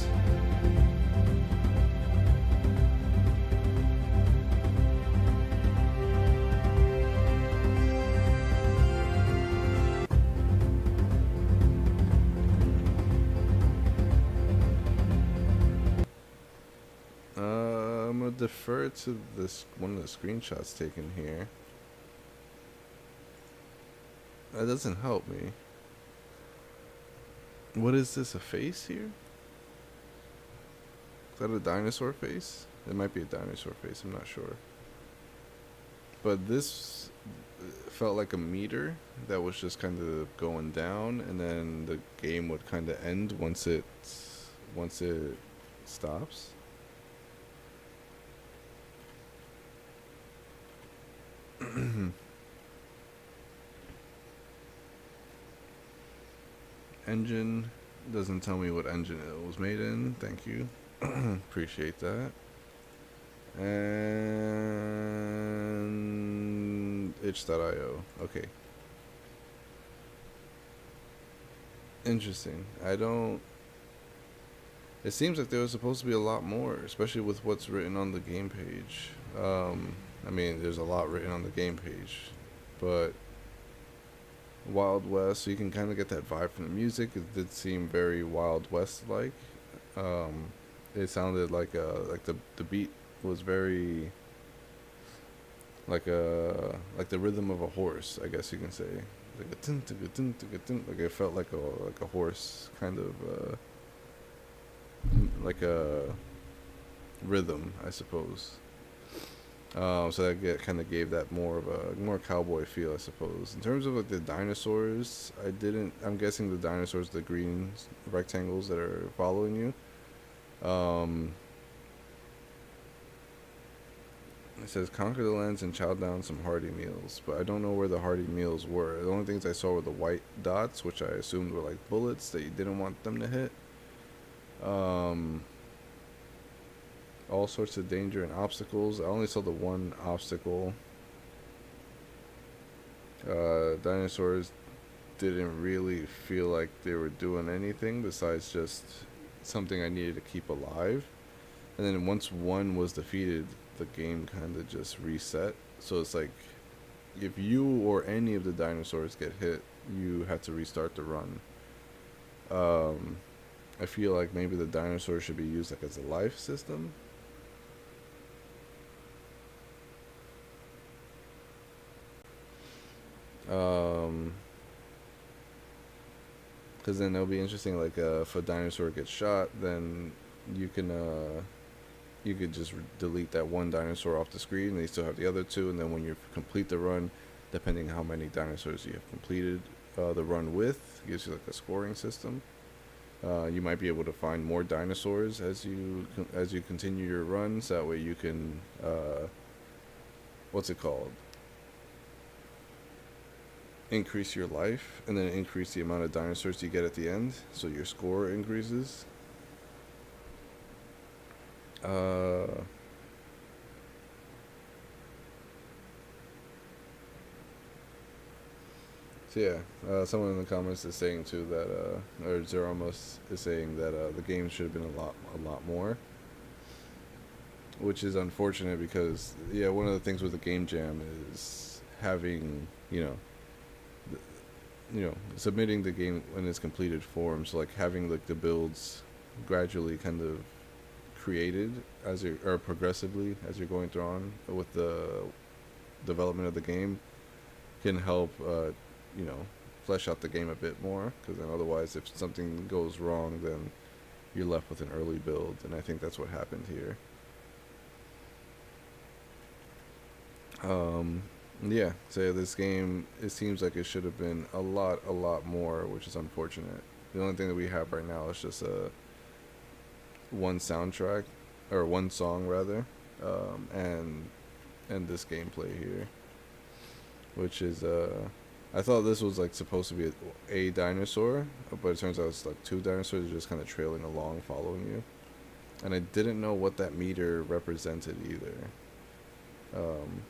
I'm gonna defer to this one of the screenshots taken here. That doesn't help me. What is this, a face here? Is that a dinosaur face? It might be a dinosaur face, I'm not sure. But this felt like a meter that was just kind of going down, and then the game would kind of end once it stops. Engine doesn't tell me what engine it was made in. Thank you. Appreciate that. And itch.io. Okay. Interesting. It seems like there was supposed to be a lot more, especially with what's written on the game page. I mean, there's a lot written on the game page, but Wild West, so you can kind of get that vibe from the music. It did seem very Wild West like. It sounded like the beat was very like the rhythm of a horse, I guess you can say. Like a tin, like it felt like a horse kind of like a rhythm, I suppose. So that kind of gave that more cowboy feel, I suppose. In terms of like the dinosaurs, I'm guessing the dinosaurs, the green rectangles that are following you. It says conquer the lands and chow down some hearty meals, but I don't know where the hearty meals were. The only things I saw were the white dots, which I assumed were like bullets that you didn't want them to hit. All sorts of danger and obstacles. I only saw the one obstacle. Dinosaurs didn't really feel like they were doing anything besides just something I needed to keep alive. And then once one was defeated, the game kind of just reset. So it's like if you or any of the dinosaurs get hit, you have to restart the run. I feel like maybe the dinosaurs should be used like as a life system. Because then it'll be interesting, like if a dinosaur gets shot, then you could just delete that one dinosaur off the screen, and they still have the other two, and then when you complete the run, depending how many dinosaurs you have completed the run with, gives you like a scoring system. You might be able to find more dinosaurs as you continue your runs. That way you can what's it called? Increase your life, and then increase the amount of dinosaurs you get at the end, so your score increases. So yeah, someone in the comments is saying too that, or Zeramos is saying that the game should have been a lot more, which is unfortunate because yeah, one of the things with the Game Jam is having submitting the game in its completed form. So like having like the builds gradually kind of created or progressively as you're going through on with the development of the game can help, you know, flesh out the game a bit more. Because then otherwise, if something goes wrong, then you're left with an early build, and I think that's what happened here. Yeah, so this game, it seems like it should have been a lot more, which is unfortunate. The only thing that we have right now is just one soundtrack, or one song rather, and this gameplay here, which is I thought this was like supposed to be a dinosaur, but it turns out it's like two dinosaurs just kind of trailing along, following you, and I didn't know what that meter represented either. Um,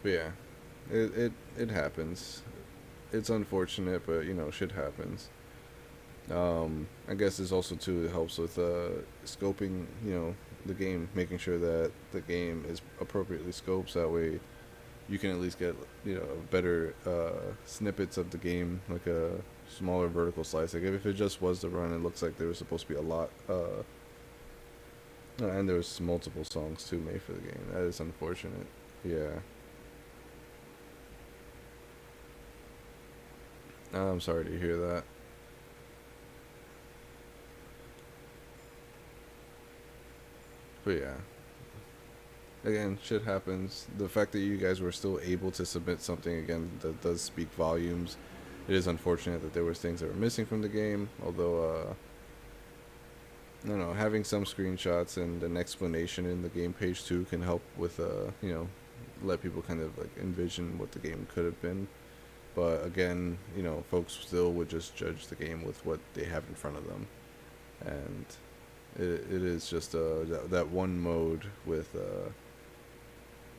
but yeah, it happens. It's unfortunate, but you know, shit happens. I guess it's also too, it helps with scoping, you know, the game, making sure that the game is appropriately scoped, so that way you can at least get, you know, better snippets of the game, like a smaller vertical slice. Like if it just was the run, it looks like there was supposed to be a lot, and there was multiple songs too made for the game. That is unfortunate. Yeah, I'm sorry to hear that. But yeah, again, shit happens. The fact that you guys were still able to submit something, again, that does speak volumes. It is unfortunate that there was things that were missing from the game, although I don't know, having some screenshots and an explanation in the game page too can help with you know, let people kind of like envision what the game could have been. But again, you know, folks still would just judge the game with what they have in front of them, and it is just that one mode with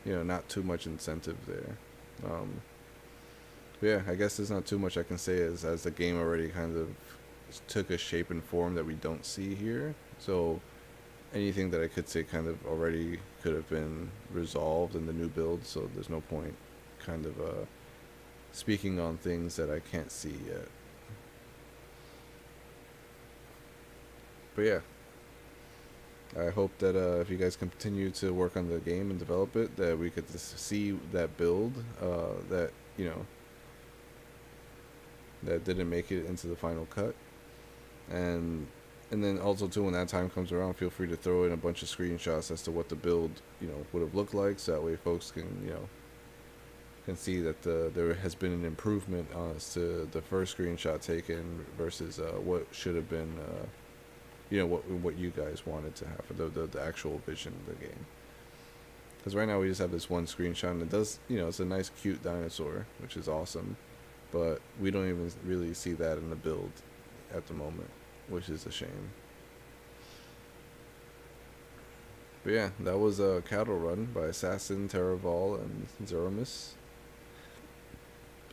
you know, not too much incentive there. Um, yeah, I guess there's not too much I can say as the game already kind of took a shape and form that we don't see here. So anything that I could say kind of already could have been resolved in the new build. So there's no point kind of speaking on things that I can't see yet. But yeah, I hope that if you guys continue to work on the game and develop it, that we could see that build that, you know, that didn't make it into the final cut, and then also too, when that time comes around, feel free to throw in a bunch of screenshots as to what the build, you know, would have looked like, so that way folks can, you know, can see that there has been an improvement as to the first screenshot taken versus what should have been, you know, what you guys wanted to have for the actual vision of the game. Because right now we just have this one screenshot, and it does, you know, it's a nice cute dinosaur, which is awesome, but we don't even really see that in the build at the moment, which is a shame. But yeah, that was a CattleRun by Assassin, Terraval, and Zeromus,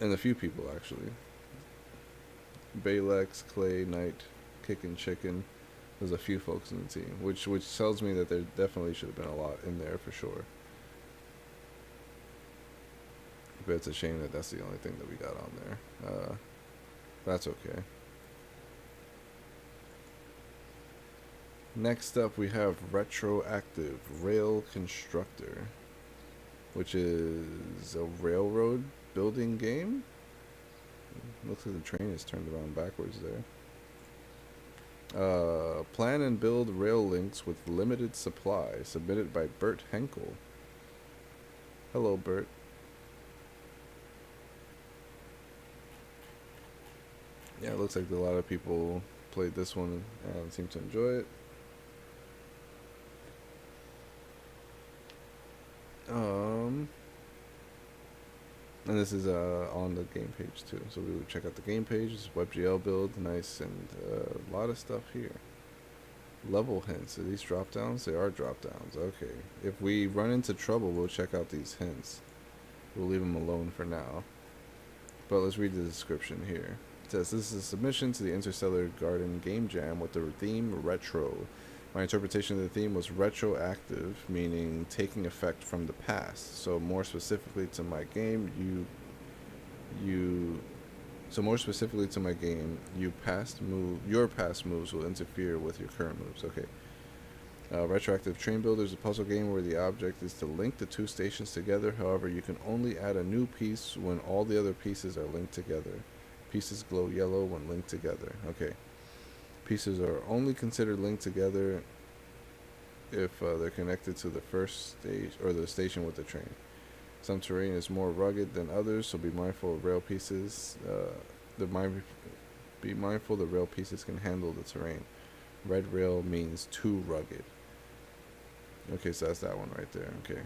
and a few people actually. Balex, Clay, Knight, Kickin' Chicken. There's a few folks in the team, which tells me that there definitely should have been a lot in there for sure. But it's a shame that that's the only thing that we got on there. That's okay. Next up, we have Retroactive Rail Constructor, which is a railroad building game. Looks like the train is turned around backwards there. Plan and build rail links with limited supply. Submitted by Bert Henkel. Hello, Bert. Yeah, it looks like a lot of people played this one and seem to enjoy it. And this is on the game page too, so we would check out the game page. It's WebGL build, nice, and a lot of stuff here. Level hints, are these drop downs? They are drop downs. Okay, if we run into trouble, we'll check out these hints. We'll leave them alone for now, but let's read the description here. It says, this is a submission to the Interstellar Game Jam with the theme Retro. My interpretation of the theme was retroactive, meaning taking effect from the past. So more specifically to my game, So more specifically to my game, your past moves will interfere with your current moves. Okay. Retroactive Train Builder is a puzzle game where the object is to link the two stations together. However, you can only add a new piece when all the other pieces are linked together. Pieces glow yellow when linked together. Okay. Pieces are only considered linked together if they're connected to the first stage or the station with the train. Some terrain is more rugged than others, so be mindful of rail pieces. Be mindful the rail pieces can handle the terrain. Red rail means too rugged. Okay, so that's that one right there. Okay.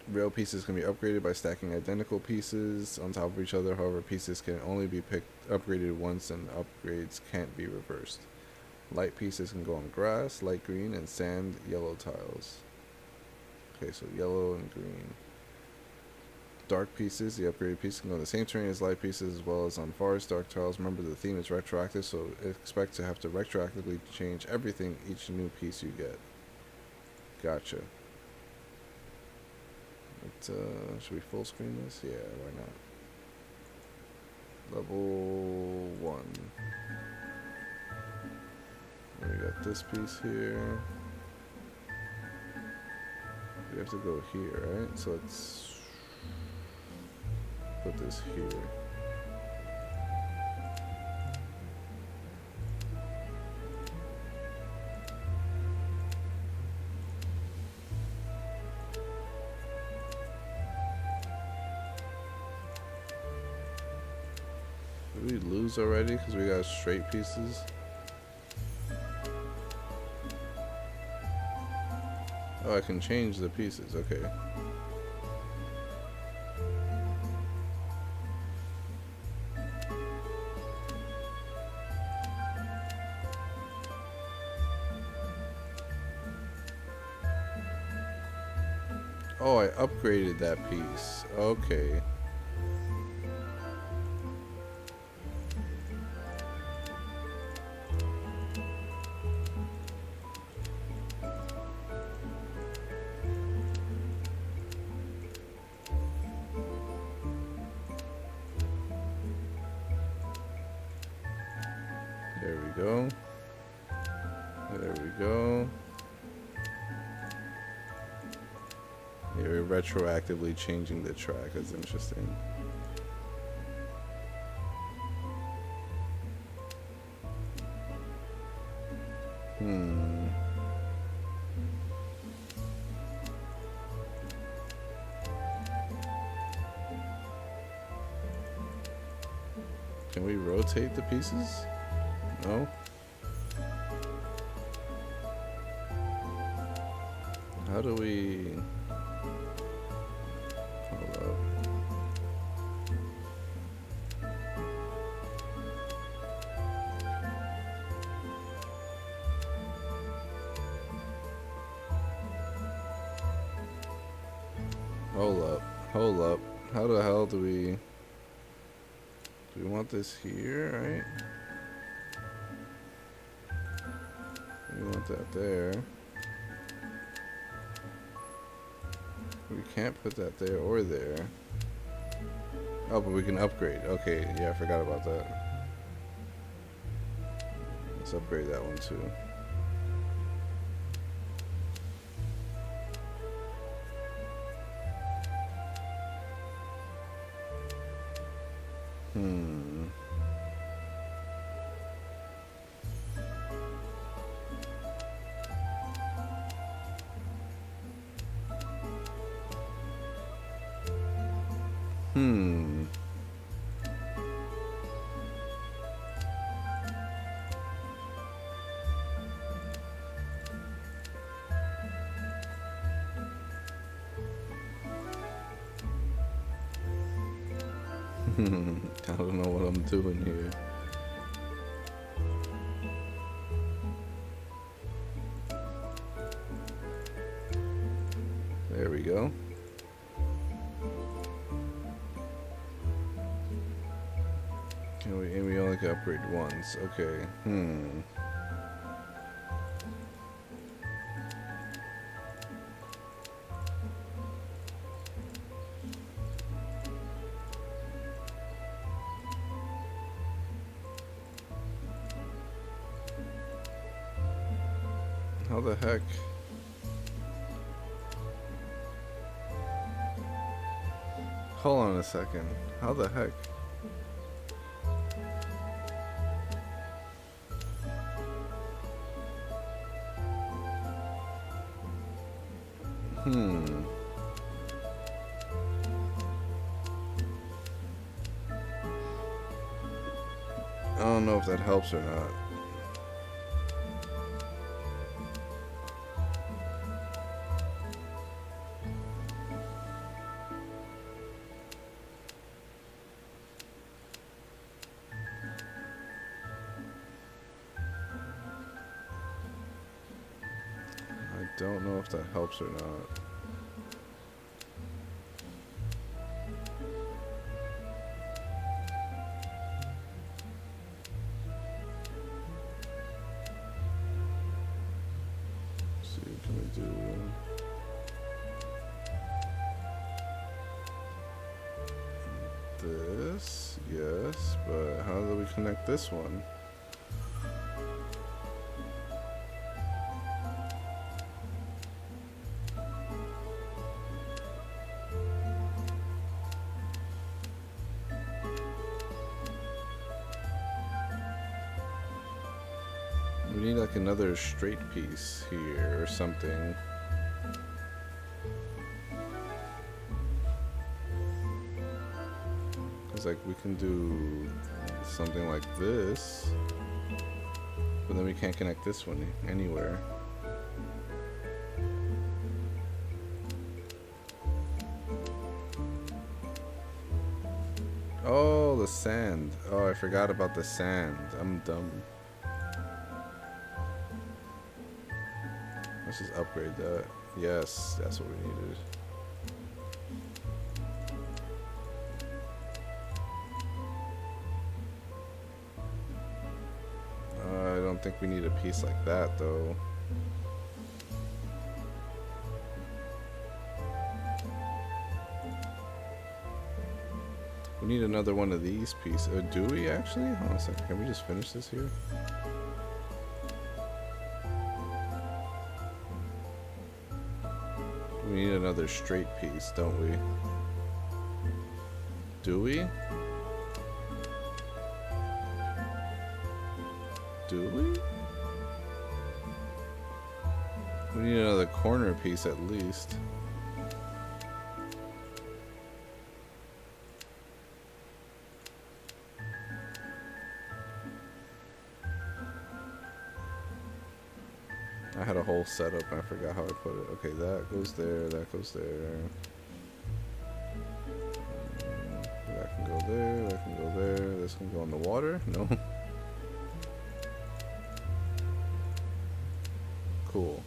Rail pieces can be upgraded by stacking identical pieces on top of each other. However, pieces can only be upgraded once, and upgrades can't be reversed. Light pieces can go on grass, light green, and sand, yellow tiles. Okay, so yellow and green. Dark pieces, the upgraded pieces can go on the same terrain as light pieces, as well as on forest dark tiles. Remember, the theme is retroactive, so expect to have to retroactively change everything each new piece you get. Gotcha. Should we full screen this? Yeah, why not? Level 1. We got this piece here. We have to go here, right? So let's put this here. Did we lose already because we got straight pieces? Oh, I can change the pieces, okay. Oh, I upgraded that piece. Okay. There we go. There we go. Yeah, we're retroactively changing the track. That's interesting. Can we rotate the pieces? No? How do we... Hold up. Hold up. Hold up. How the hell do we... Do we want this here, right? We want that there. We can't put that there or there. Oh, but we can upgrade. Okay, yeah, I forgot about that. Let's upgrade that one too. I don't know what I'm doing here. There we go. And we only can upgrade once. Okay. How the heck? Hold on a second. How the heck? I don't know if that helps or not. I don't know if that helps or not. This, yes, but how do we connect this one? We need like another straight piece here or something. Like we can do something like this, but then we can't connect this one anywhere. Oh, the sand. Oh, I forgot about the sand. I'm dumb. Let's just upgrade that. Yes, that's what we needed. I don't think we need a piece like that though. We need another one of these pieces. Do we actually? Hold on a second. Can we just finish this here? We need another straight piece, don't we? Do we? Do we? We need another corner piece at least. I had a whole setup and I forgot how I put it. Okay, that goes there, that goes there. That can go there, that can go there. This can go in the water? No. Cool.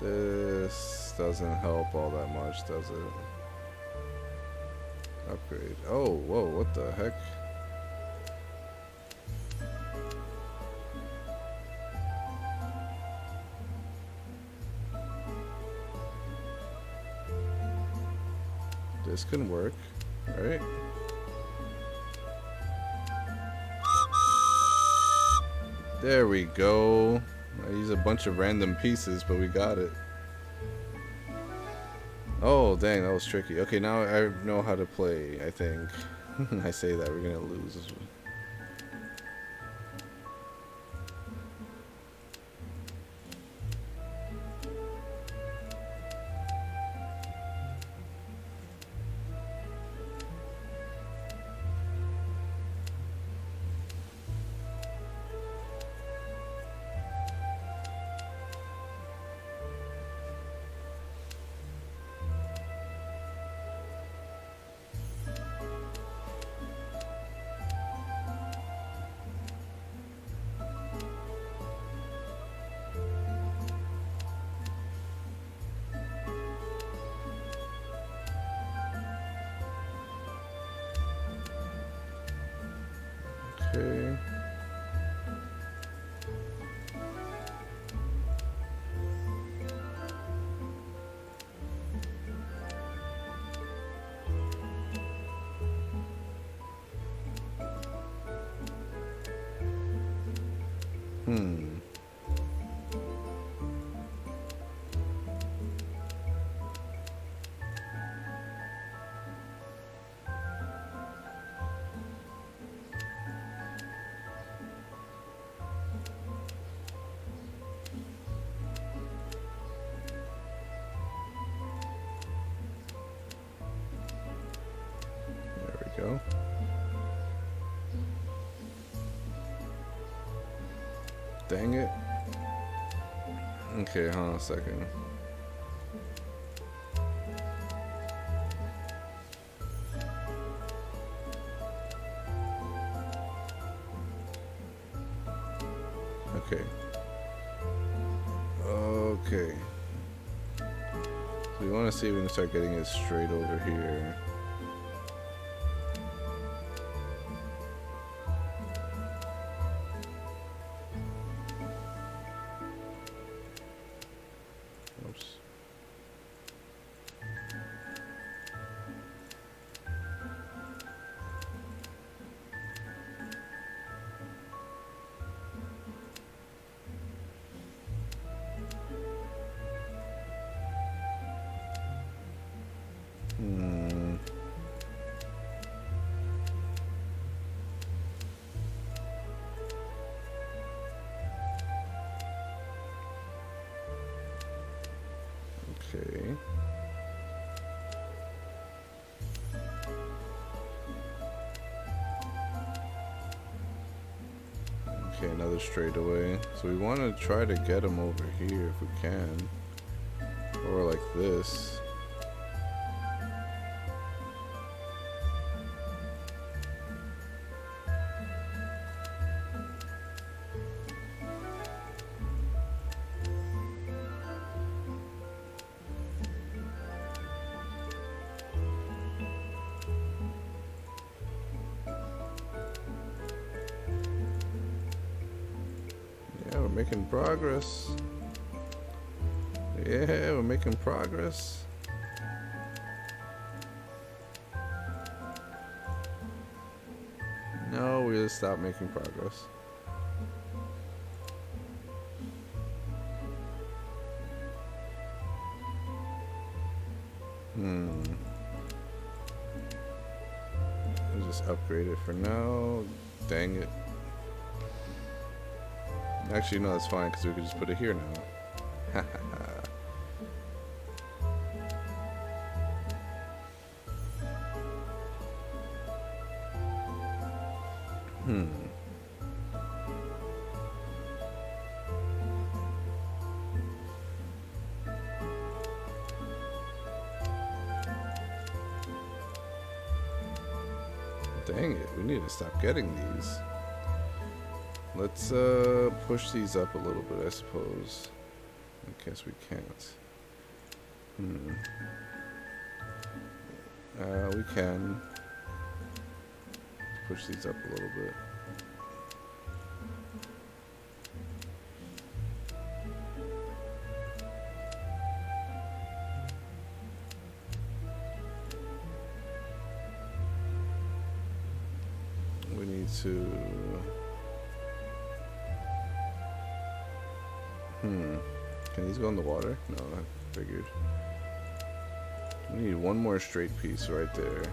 This doesn't help all that much, does it? Upgrade. Oh, whoa, what the heck? This can work, right? There we go. I use a bunch of random pieces, but we got it. Oh, dang, that was tricky. Okay, now I know how to play, I think. I say that, we're gonna lose. Okay. Dang it. Okay, hold on a second. Okay. Okay. So we want to see if we can start getting it straight over here. Oops. Okay. Okay, another straightaway. So we want to try to get them over here if we can. Or like this. We're making progress. Yeah, we're making progress. No, we just stopped making progress. We'll just upgrade it for now. Dang it. Actually, no, that's fine because we could just put it here now. Dang it, we need to stop getting these. Let's push these up a little bit, I suppose. I guess we can't. We can push these up a little bit. We need to... Can these go in the water? No, I figured. We need one more straight piece right there.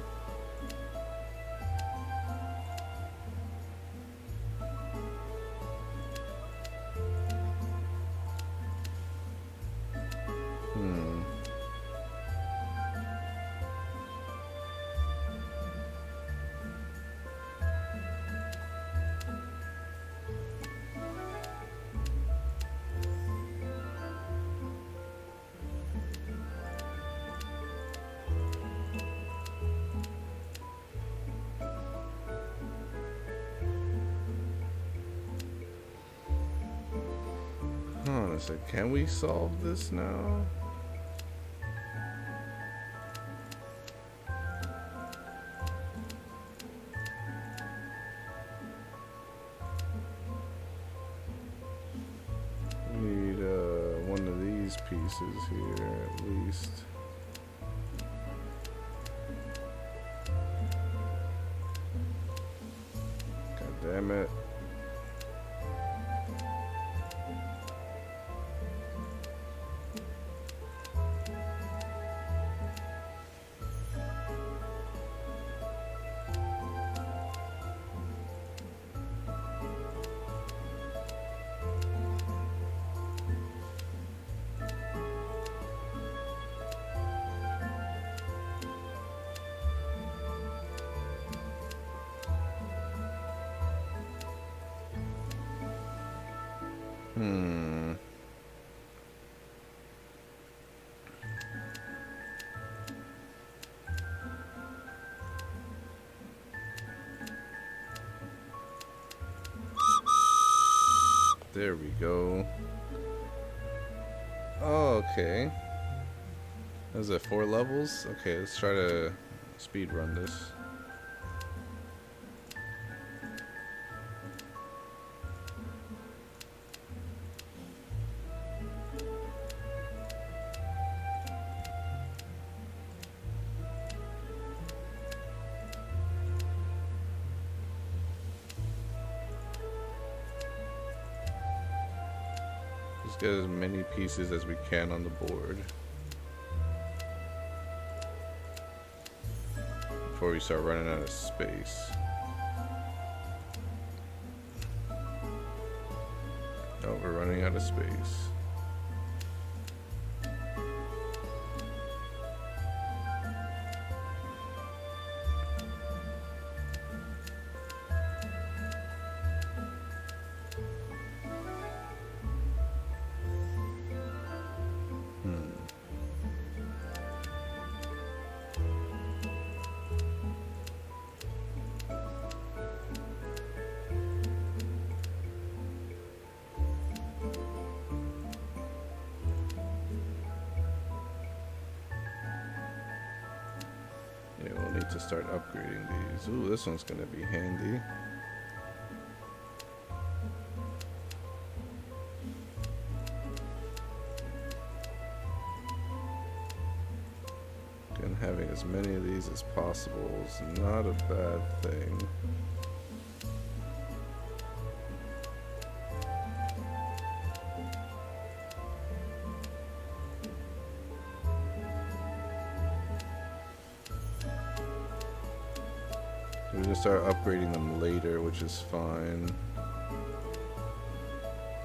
So can we solve this now? We need one of these pieces here at least. God damn it. Hmm. There we go. Oh, okay. Is it 4 levels? Okay, let's try to speed run this. Just get as many pieces as we can on the board before we start running out of space. Oh, we're running out of space. To start upgrading these. Ooh, this one's gonna be handy. And having as many of these as possible is not a bad thing. We just start upgrading them later, which is fine.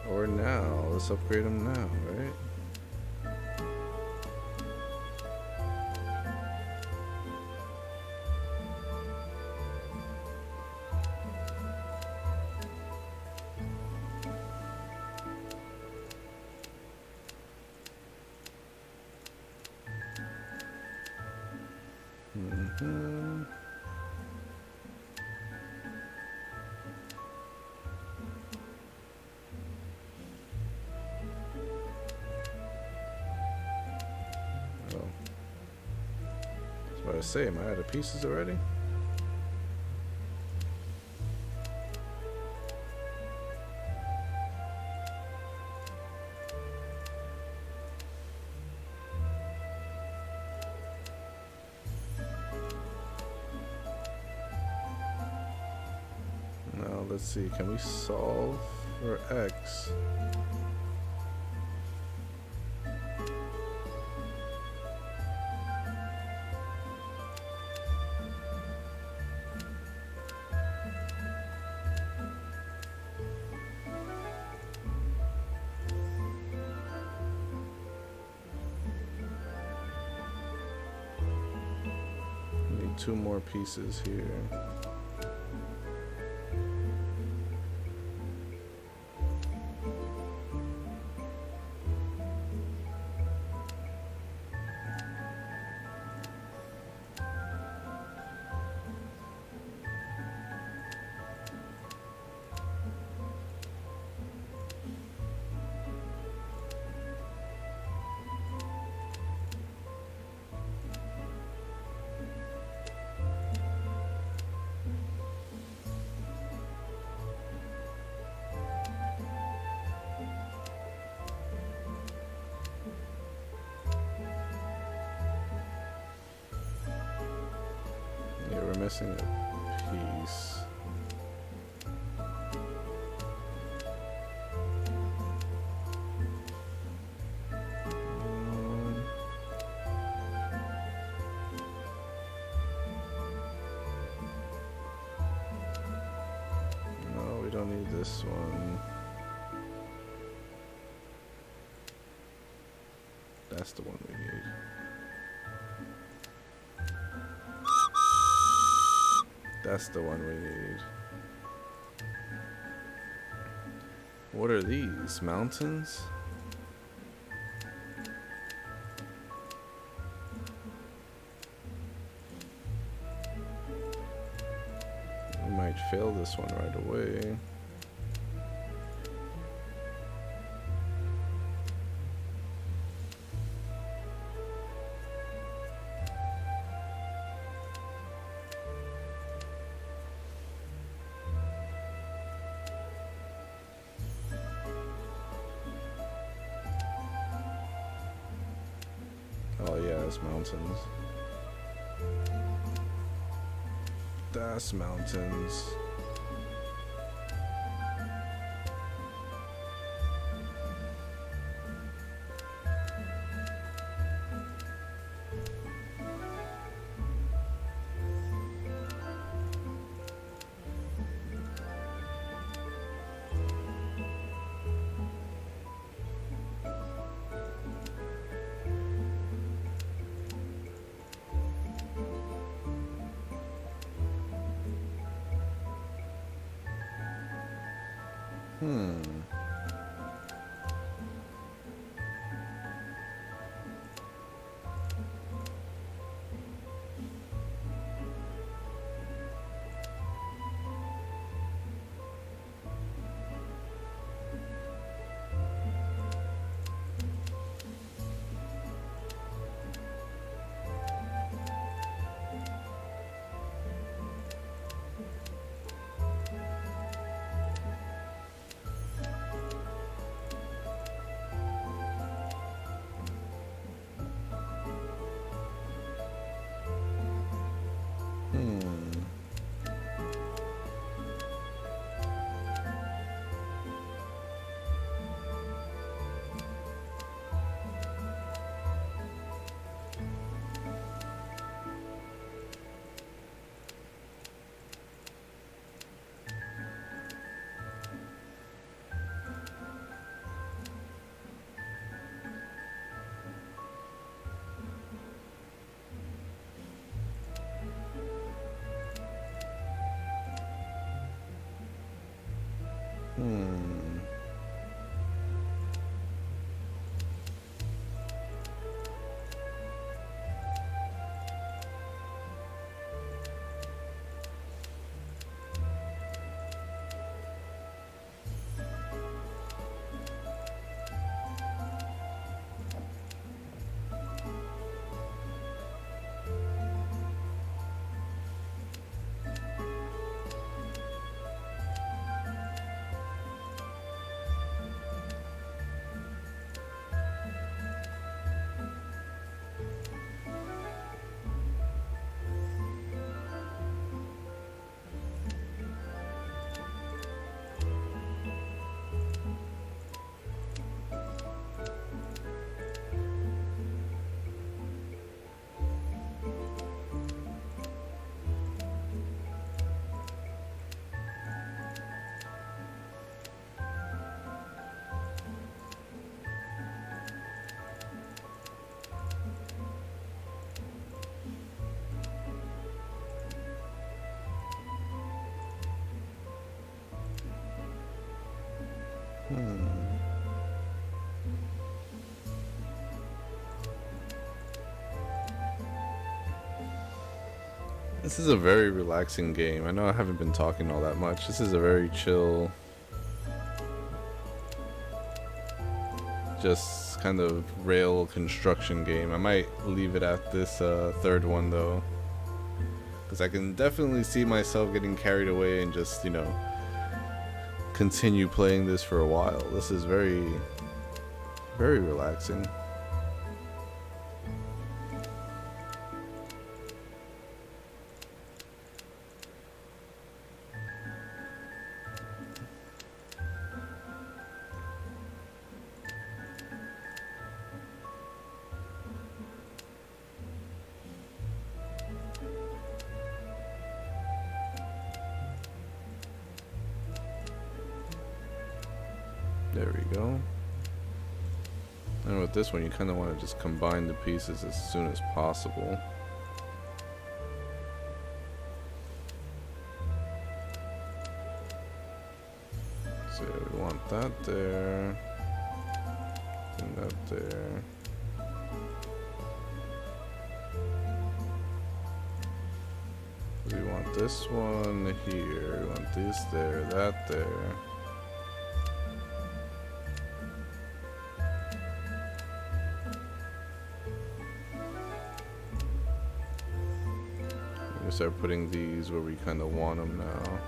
Or now. Let's upgrade them now, right? Mm-hmm. What I say, am I out of pieces already? Now let's see, can we solve for X? Two more pieces here. Missing a piece. No, we don't need this one. That's the one we need. That's the one we need. What are these? Mountains? We might fail this one right away. Oh yeah, it's mountains. That's mountains. This is a very relaxing game. I know I haven't been talking all that much. This is a very chill, just kind of rail construction game. I might leave it at this third one though, because I can definitely see myself getting carried away and just, you know, continue playing this for a while. This is very, very relaxing. There we go. And with this one, you kind of want to just combine the pieces as soon as possible. So we want that that there. And that there. We want this one here. We want this there, that there. We start putting these where we kind of want them now.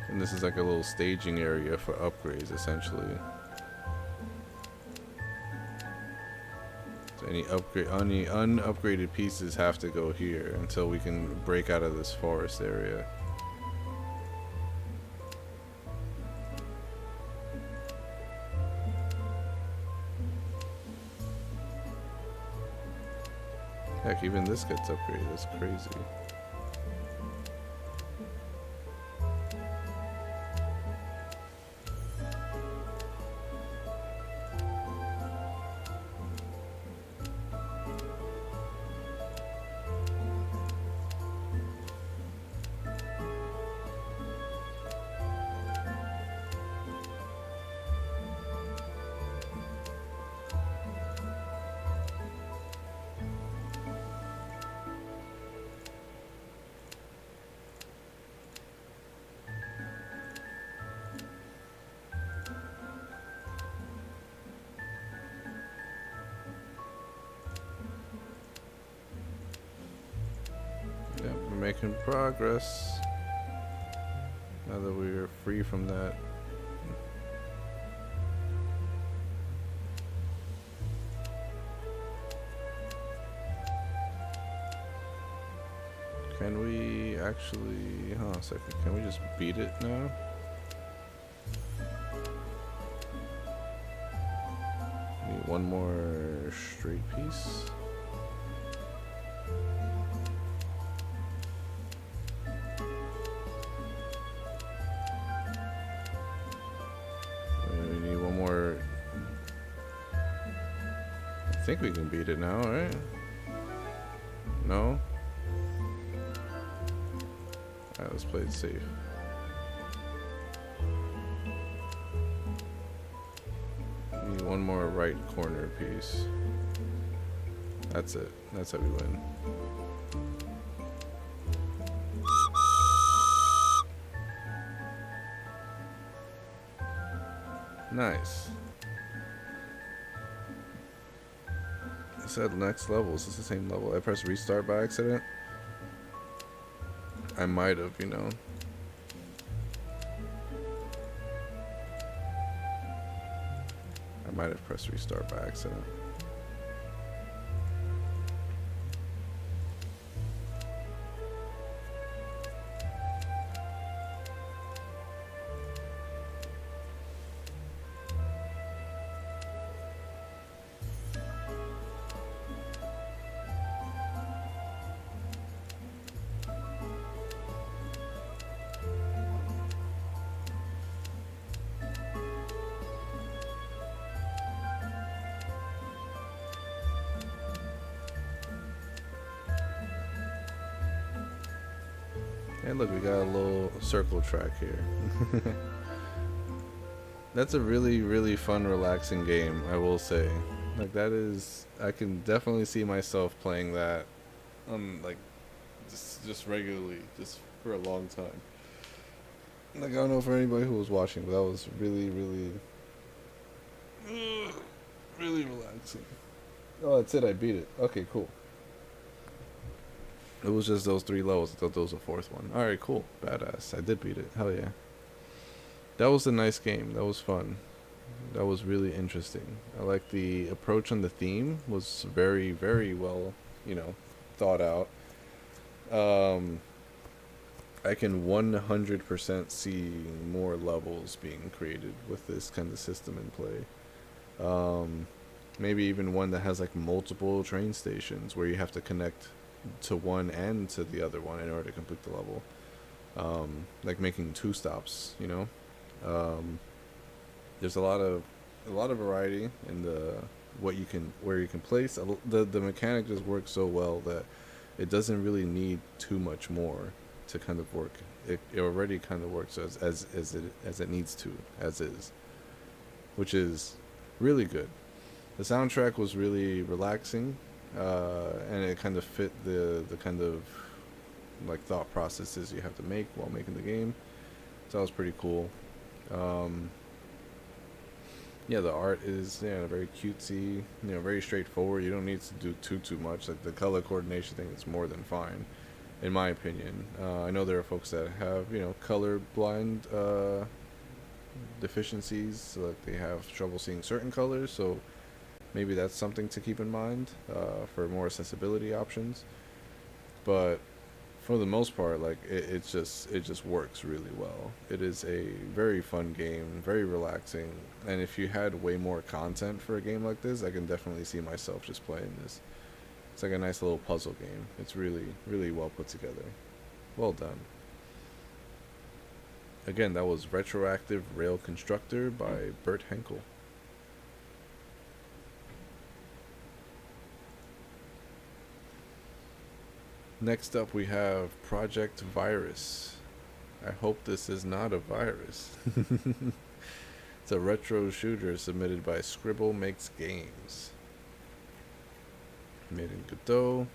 And this is like a little staging area for upgrades, essentially. So any unupgraded pieces have to go here until we can break out of this forest area. Heck, even this gets upgraded. That's crazy. Making progress now that we are free from that. Can we actually, hold on a second, can we just beat it now? Need one more straight piece. I think we can beat it now, right? No? Alright, let's play it safe. Need one more right corner piece. That's it. That's how we win. Nice. I said next level. Is this the same level? I pressed restart by accident? I might have, you know. I might have pressed restart by accident. Hey, look, we got a little circle track here. That's a really, really fun, relaxing game, I will say. Like, that is, I can definitely see myself playing that, like, just regularly, just for a long time. Like, I don't know for anybody who was watching, but that was really, really, really relaxing. Oh, that's it, I beat it. Okay, cool. It was just those 3 levels. I thought there was a 4th one. Alright, cool. Badass. I did beat it. Hell yeah. That was a nice game. That was fun. That was really interesting. I like the approach on the theme. Was very, very well, you know, thought out. I can 100% see more levels being created with this kind of system in play. Maybe even one that has like multiple train stations where you have to connect to one and to the other one in order to complete the level. Like making 2 stops, you know. There's a lot of a lot of variety in the what you can where you can place. The mechanic just works so well that it doesn't really need too much more to kind of work. It already kind of works as it needs to, as is, which is really good. The soundtrack was really relaxing, and it kind of fit the kind of like thought processes you have to make while making the game. So that was pretty cool. Um, yeah, the art is very cutesy, very straightforward. You don't need to do too much. Like the color coordination thing is more than fine, in my opinion. I know there are folks that have color blind deficiencies, so like they have trouble seeing certain colors. So maybe that's something to keep in mind for more accessibility options. But for the most part, like it just works really well. It is a very fun game, very relaxing, and if you had way more content for a game like this, I can definitely see myself just playing this. It's like a nice little puzzle game. It's really well put together. Well done. Again, that was Retroactive Rail Constructor by Bert Henkel. Next up, we have Project Virus. I hope this is not a virus. It's a retro shooter submitted by Scribble Makes Games. Made in Godot.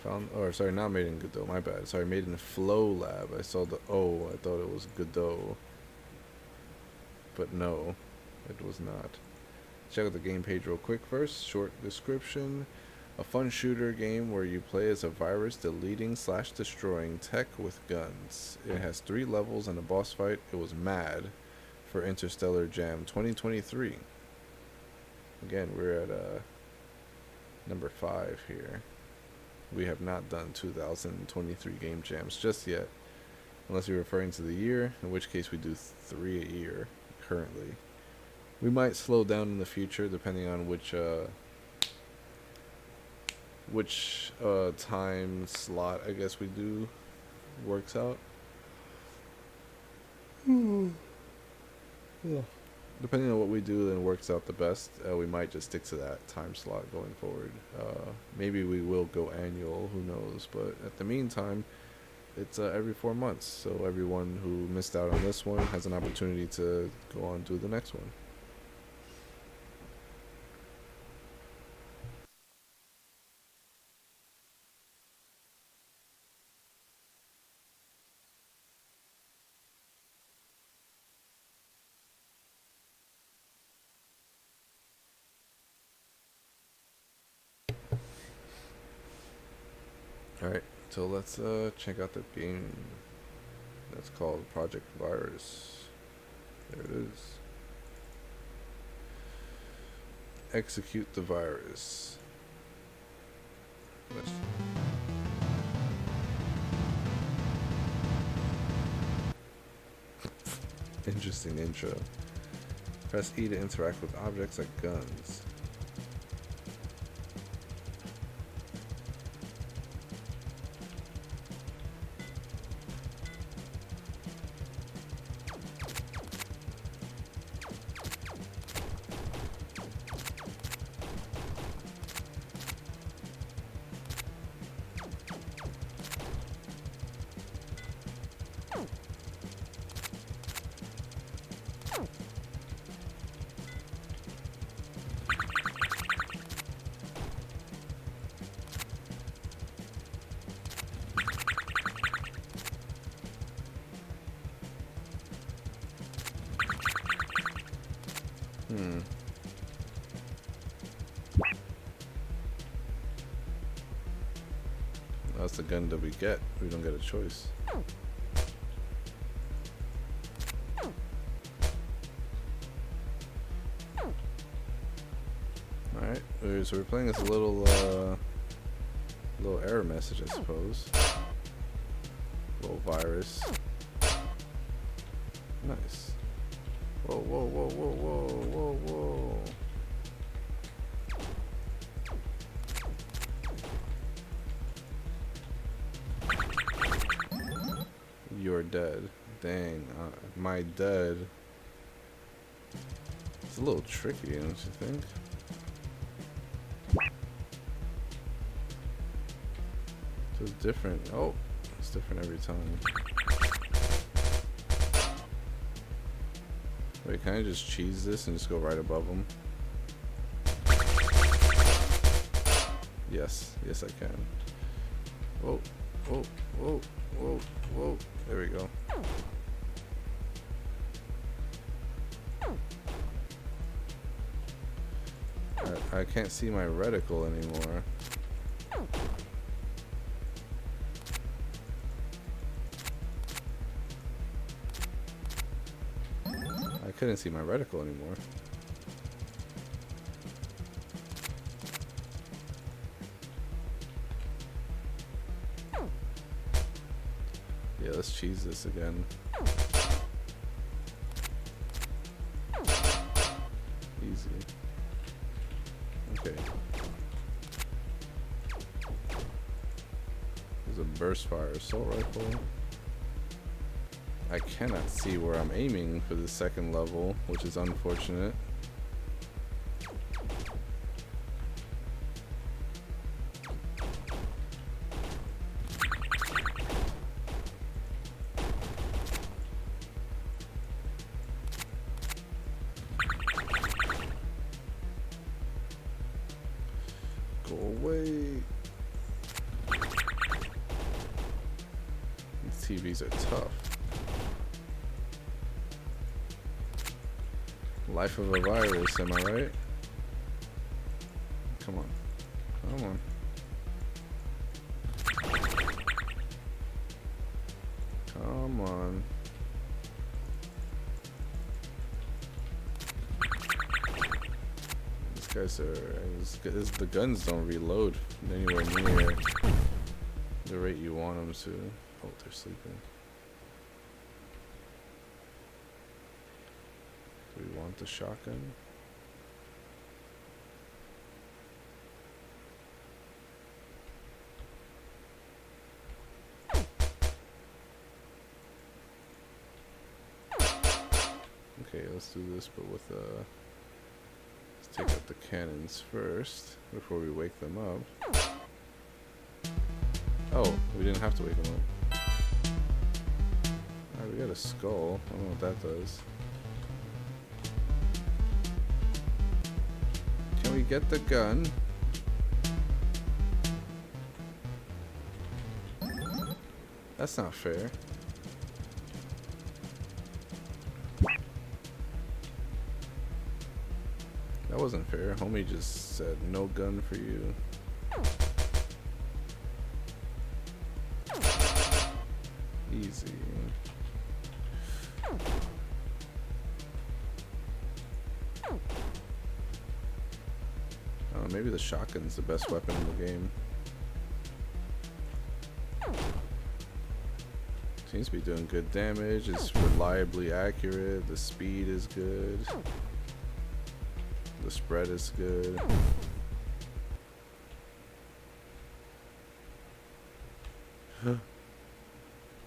Not made in Godot, my bad. Sorry, made in Flow Lab. I saw the O, I thought it was Godot. But no, it was not. Check out the game page real quick first. Short description. A fun shooter game where you play as a virus deleting/destroying tech with guns. It has 3 levels and a boss fight. It was mad for Interstellar Jam 2023. Again, we're at number 5 here. We have not done 2023 game jams just yet, unless you're referring to the year, in which case we do 3 a year currently. We might slow down in the future depending on which time slot I guess we do works out. Yeah. Depending on what we do, then works out the best. We might just stick to that time slot going forward. Maybe we will go annual, who knows? But at the meantime, it's every 4 months. So everyone who missed out on this one has an opportunity to go on to the next one. Alright, so let's check out the game that's called Project Virus. There it is. Execute the virus. Let's Interesting intro. Press E to interact with objects like guns. That's the gun that we get. We don't get a choice. Alright, so we're playing this little error message, I suppose. Little virus. Nice. Whoa, whoa, whoa, whoa, whoa, whoa, whoa. You're dead. Dang, my dead. It's a a little tricky, don't you think? So it's different. Oh, it's different every time. Wait, can I just cheese this and just go right above them? Yes, yes I can. Whoa, whoa, whoa, whoa, whoa. There we go. I can't see my reticle anymore. I couldn't see my reticle anymore. Yeah, let's cheese this again. Easy. Okay. There's a burst fire assault rifle. I cannot see where I'm aiming for the second level, which is unfortunate. Go away. These TVs are tough. Life of a virus, am I right? Come on. Come on. Come on. These guys are... the guns don't reload anywhere near the rate you want them to. Oh, they're sleeping. Do we want the shotgun? Okay, let's do this, but with let's take out the cannons first before we wake them up. Oh, we didn't have to wake them up. Alright, we got a skull. I don't know what that does. Can we get the gun? That's not fair. That wasn't fair. Homie just said no gun for you. Easy. Maybe the shotgun's the best weapon in the game. Seems to be doing good damage. It's reliably accurate. The speed is good. The spread is good.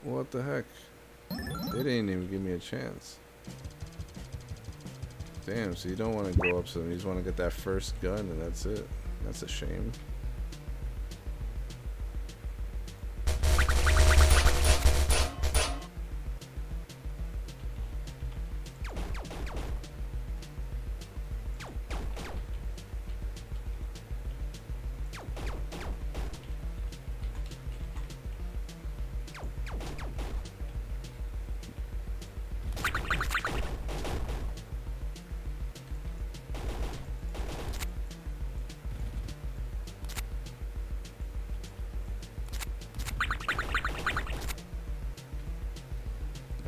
What the heck? They didn't even give me a chance. Damn, so you don't want to go up to them, you just want to get that first gun and that's it. That's a shame.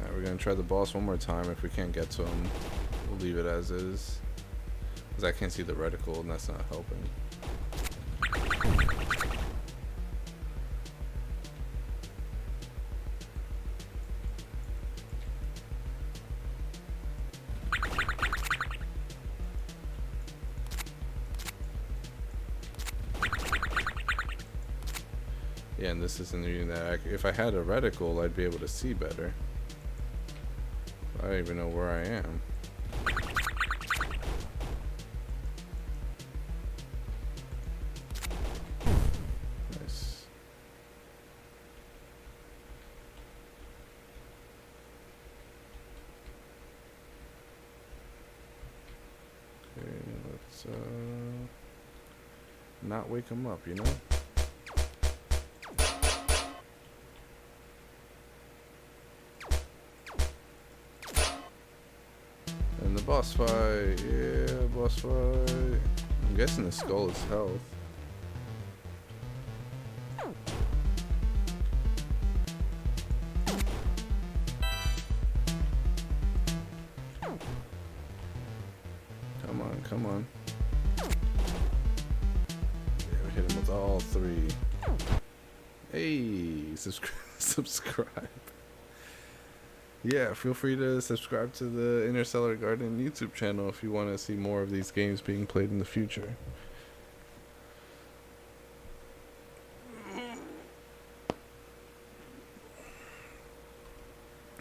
We're gonna try the boss one more time. If we can't get to him, we'll leave it as is. Because I can't see the reticle and that's not helping. Yeah, and this isn't even that accurate. If I had a reticle, I'd be able to see better. I don't even know where I am. Okay, let's not wake him up, you know? And the boss fight, yeah, boss fight. I'm guessing the skull is health. Come on, come on. Yeah, we hit him with all three. Hey, subscribe. Yeah, feel free to subscribe to the Interstellar Garden YouTube channel if you want to see more of these games being played in the future.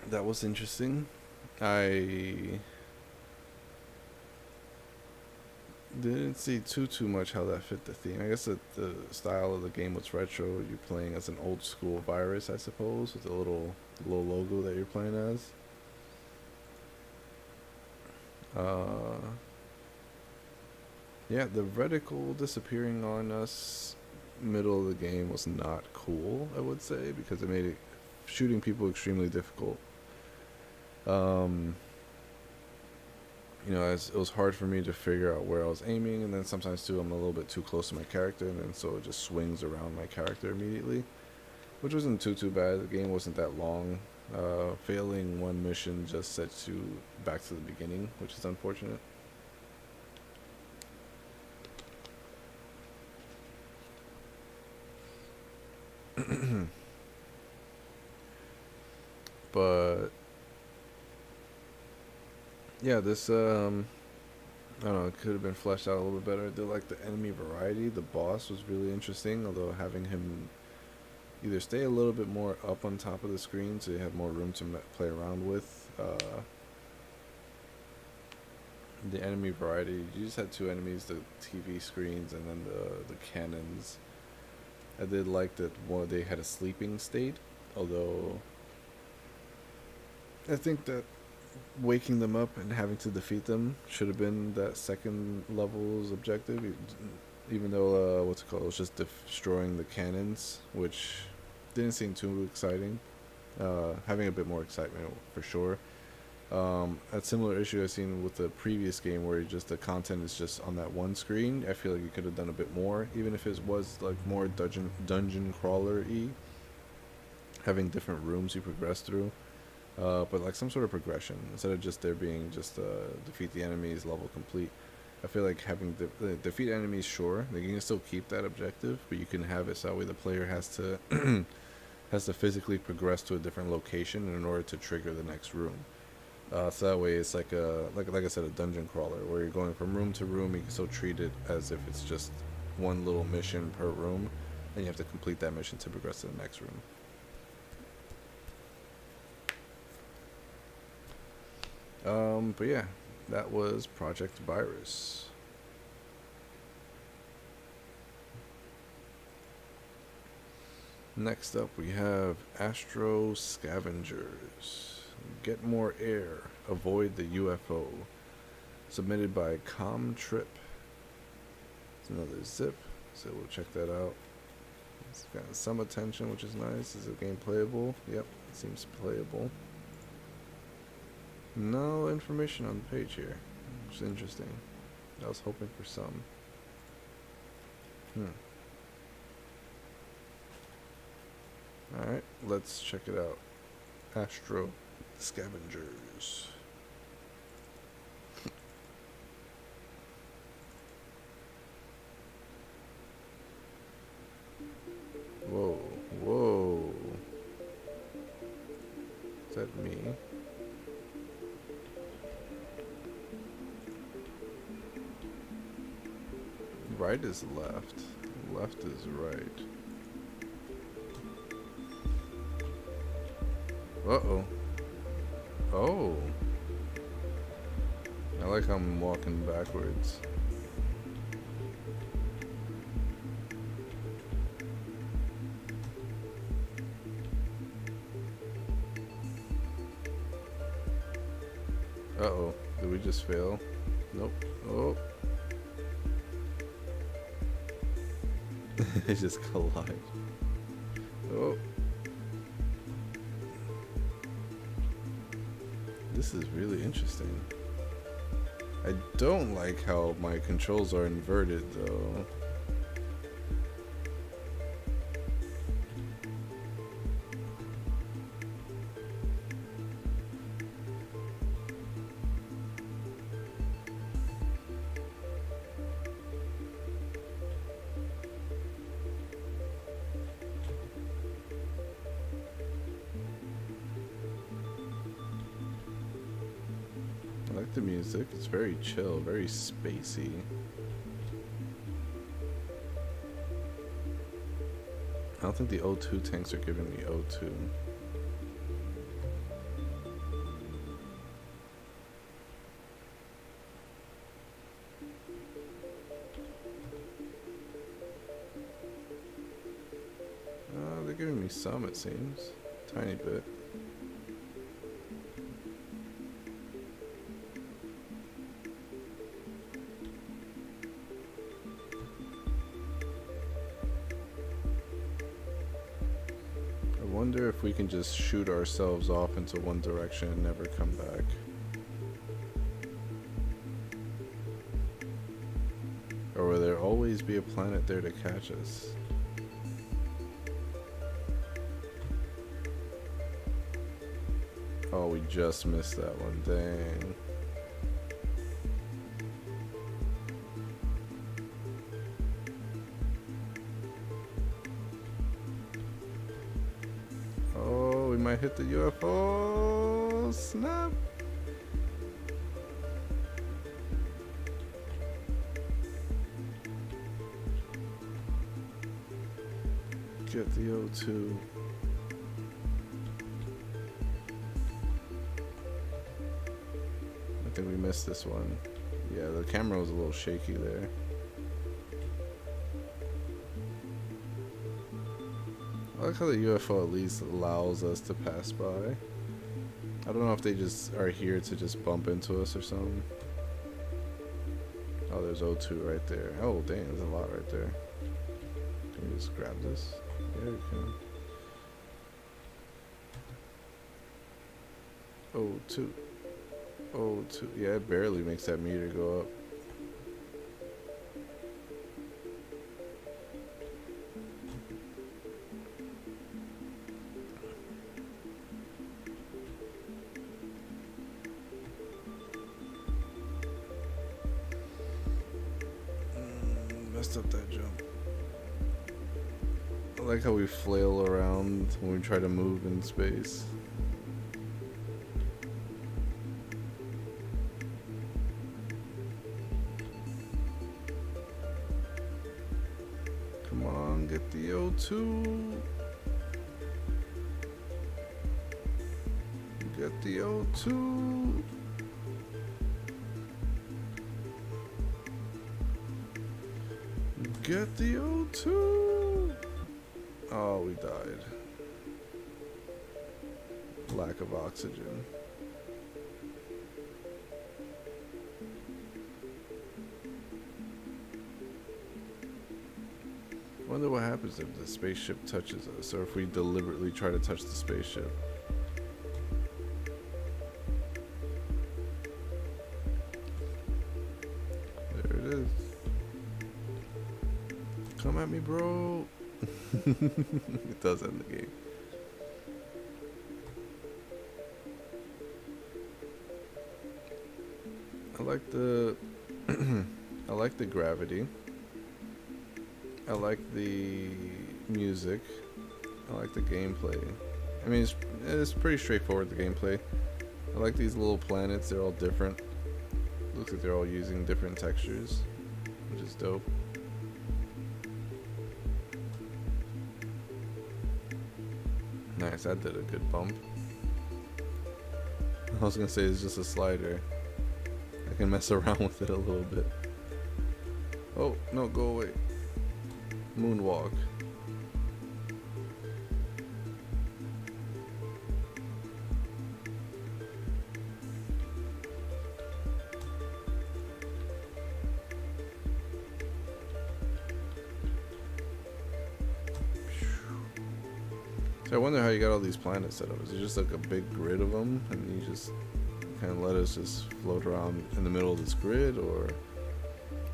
That was interesting. I didn't see too much how that fit the theme. I guess that the style of the game was retro. You're playing as an old school virus, I suppose, with a little logo that you're playing as. Yeah, the reticle disappearing on us middle of the game was not cool, I would say, because it made it shooting people extremely difficult. You know, it was hard for me to figure out where I was aiming, and then sometimes too I'm a little bit too close to my character, and then so it just swings around my character immediately, which wasn't too bad. The game wasn't that long. Failing one mission just sets you back to the beginning, which is unfortunate. But yeah, this I don't know, it could have been fleshed out a little bit better. I did like the enemy variety. The boss was really interesting, although having him either stay a little bit more up on top of the screen so you have more room to play around with. The enemy variety, you just had two enemies, the TV screens and then the cannons. I did like that one, they had a sleeping state, although I think that waking them up and having to defeat them should have been that second level's objective, even though what's it called, it was just destroying the cannons, which didn't seem too exciting. Having a bit more excitement for sure. A similar issue I've seen with the previous game where just the content is just on that one screen. I feel like you could have done a bit more, even if it was like more dungeon crawler-y, having different rooms you progress through. But like some sort of progression instead of just there being just defeat the enemies, level complete. I feel like having defeat enemies, sure, like you can still keep that objective, but you can have it so that way the player has to has to physically progress to a different location in order to trigger the next room. So that way it's like like I said, a dungeon crawler where you're going from room to room. You can still treat it as if it's just one little mission per room, and you have to complete that mission to progress to the next room. But yeah, that was Project Virus. Next up, we have Astro Scavangers. Get more air. Avoid the UFO. Submitted by Trip. It's another zip, so we'll check that out. It's got some attention, which is nice. Is the game playable? Yep, it seems playable. No information on the page here, which is interesting. I was hoping for some. Alright, let's check it out. Astro Scavangers. Whoa, whoa. Is that me? Right is left. Left is right. Uh-oh. Oh. I like how I'm walking backwards. Uh-oh. Did we just fail? Nope. Oh. It just collide. Oh. This is really interesting. I don't like how my controls are inverted though. I like the music. It's very chill, very spacey. I don't think the O2 tanks are giving me O2. They're giving me some, it seems. Tiny bit. I wonder if we can just shoot ourselves off into one direction and never come back. Or will there always be a planet there to catch us? Oh, we just missed that one. Dang. Oh, we might hit the UFO. Snap. Get the O2. I think we missed this one. Yeah, the camera was a little shaky there. I like how the UFO at least allows us to pass by. I don't know if they just are here to just bump into us or something. Oh, there's O2 right there. Oh, dang, there's a lot right there. Can we just grab this? Yeah, we can. O2. O2. Yeah, it barely makes that meter go up. Messed up that jump. I like how we flail around when we try to move in space. Come on, get the O2. Get the O2. Get the O2. Oh, we died. Lack of oxygen. Wonder what happens if the spaceship touches us, or if we deliberately try to touch the spaceship. There it is. Come at me, bro. It does end the game. I like the I like the gravity. I like the music. I like the gameplay. I mean, it's pretty straightforward, the gameplay. I like these little planets. They're all different. Looks like they're all using different textures, which is dope. Nice, that did a good bump. I was gonna say it's just a slider. I can mess around with it a little bit. Oh, no, go away. Moonwalk. So I wonder how you got all these planets set up. Is it just like a big grid of them, and you just kind of let us just float around in the middle of this grid, or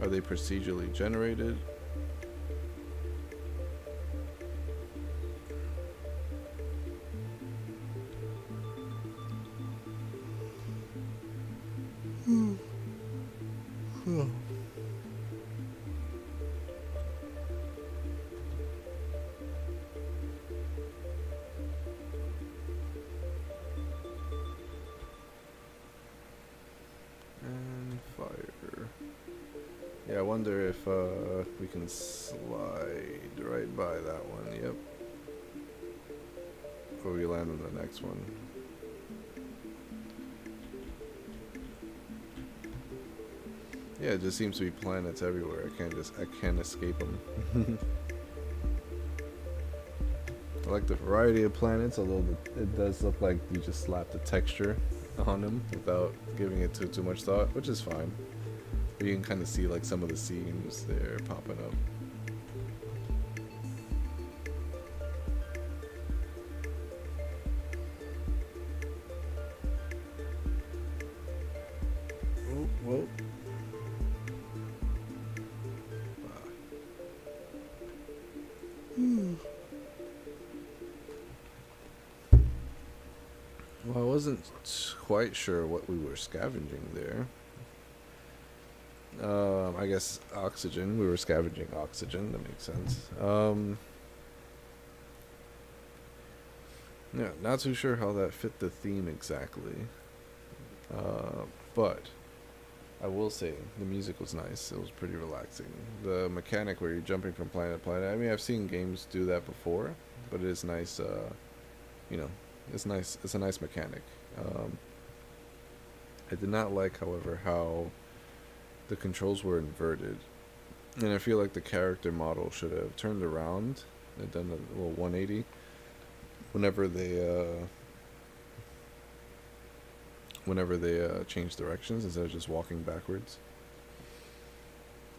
are they procedurally generated? And fire. Yeah, I wonder if we can slide right by that one. Yep. Or we land on the next one. Yeah, it just seems to be planets everywhere. I can't escape them. I like the variety of planets, although it does look like you just slapped the texture on them without giving it too much thought, which is fine. But you can kind of see like some of the seams there popping up. Oh, whoa. Well, I wasn't quite sure what we were scavenging there. I guess oxygen. We were scavenging oxygen. That makes sense. Yeah, not too sure how that fit the theme exactly. But I will say the music was nice. It was pretty relaxing. The mechanic where you're jumping from planet to planet. I mean, I've seen games do that before, but it is nice. You know, it's nice. It's a nice mechanic. I did not like, however, how the controls were inverted, and I feel like the character model should have turned around and done a little 180 whenever they change directions instead of just walking backwards.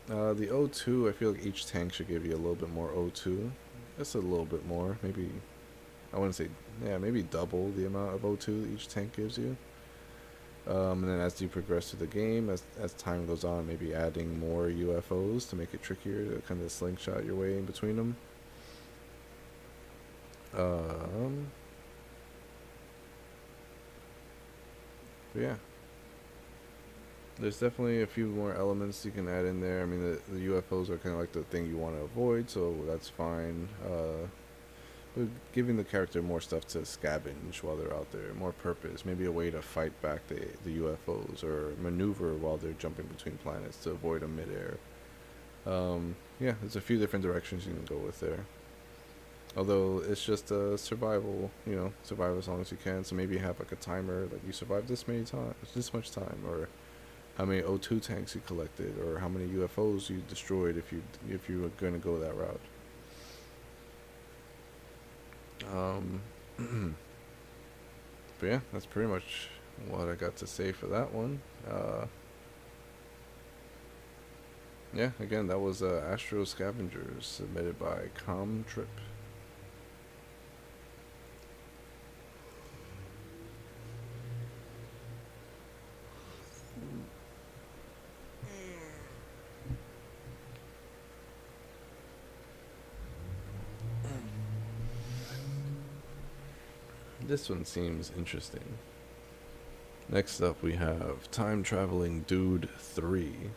The O2, I feel like each tank should give you a little bit more O2. Just a little bit more, maybe. I wouldn't say, yeah, maybe double the amount of O2 each tank gives you. And then as you progress through the game, as time goes on, maybe adding more UFOs to make it trickier to kind of slingshot your way in between them. But yeah, there's definitely a few more elements you can add in there. I mean, the UFOs are kind of like the thing you want to avoid, so that's fine. But giving the character more stuff to scavenge while they're out there, more purpose, maybe a way to fight back the UFOs or maneuver while they're jumping between planets to avoid them midair. Yeah, there's a few different directions you can go with there. Although it's just a survival, survive as long as you can. So maybe you have like a timer, like you survived this many times, this much time, or how many O2 tanks you collected, or how many UFOs you destroyed if you were going to go that route. But yeah, that's pretty much what I got to say for that one. Yeah, again, that was Astro Scavangers, submitted by Trip. This one seems interesting. Next up we have Time Traveling Dude 3.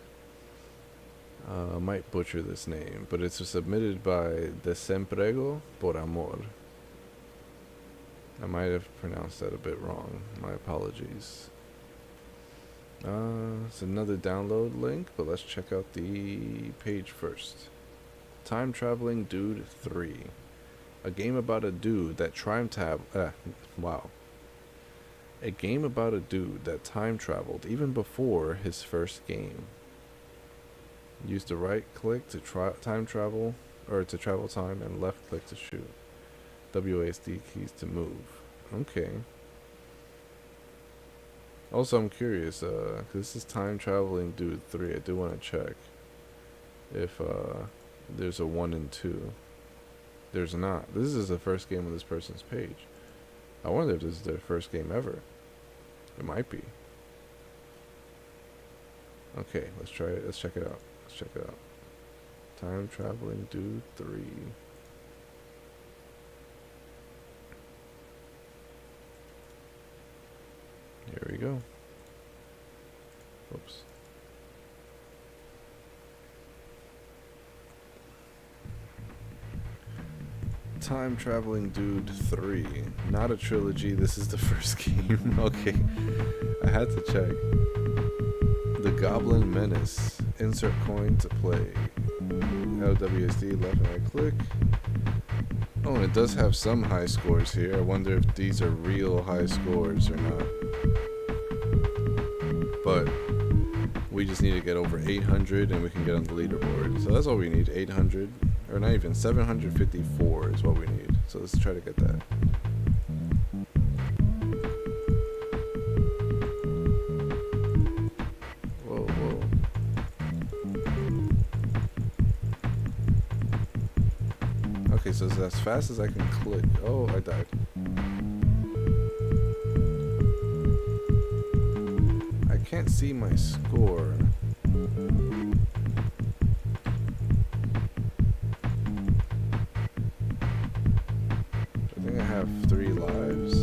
I might butcher this name, but it's submitted by Desemprego por Amor. I might have pronounced that a bit wrong. My apologies. It's another download link, but let's check out the page first. Time Traveling Dude 3. A game about a dude that A game about a dude that time traveled even before his first game. Use the right click to time travel, or to travel time, and left click to shoot. WASD keys to move. Okay. Also, I'm curious, cause this is Time Traveling Dude 3. I do want to check if there's a 1 and 2. There's not. This is the first game on this person's page. I wonder if this is their first game ever. It might be. Okay, let's try it. Let's check it out. Let's check it out. Time Traveling Dude 3. Here we go. Oops. Time Traveling Dude 3. Not a trilogy, this is the first game. Okay. I had to check. The Goblin Menace. Insert coin to play. LWSD, left and right click. Oh, and it does have some high scores here. I wonder if these are real high scores or not. But we just need to get over 800 and we can get on the leaderboard. So that's all we need, 800. Or not even, 754 is what we need. So let's try to get that. Whoa, whoa. Okay, so it's as fast as I can click. Oh, I died. I can't see my score. I think I have 3 lives.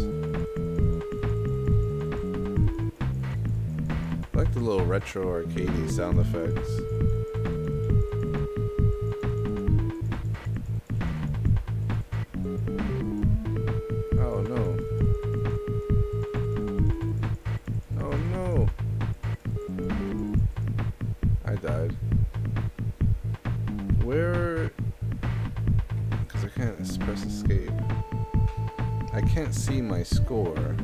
I like the little retro arcadey sound effects. Oh no. Oh no. I died. Where? Because I can't press escape. I can't see my score.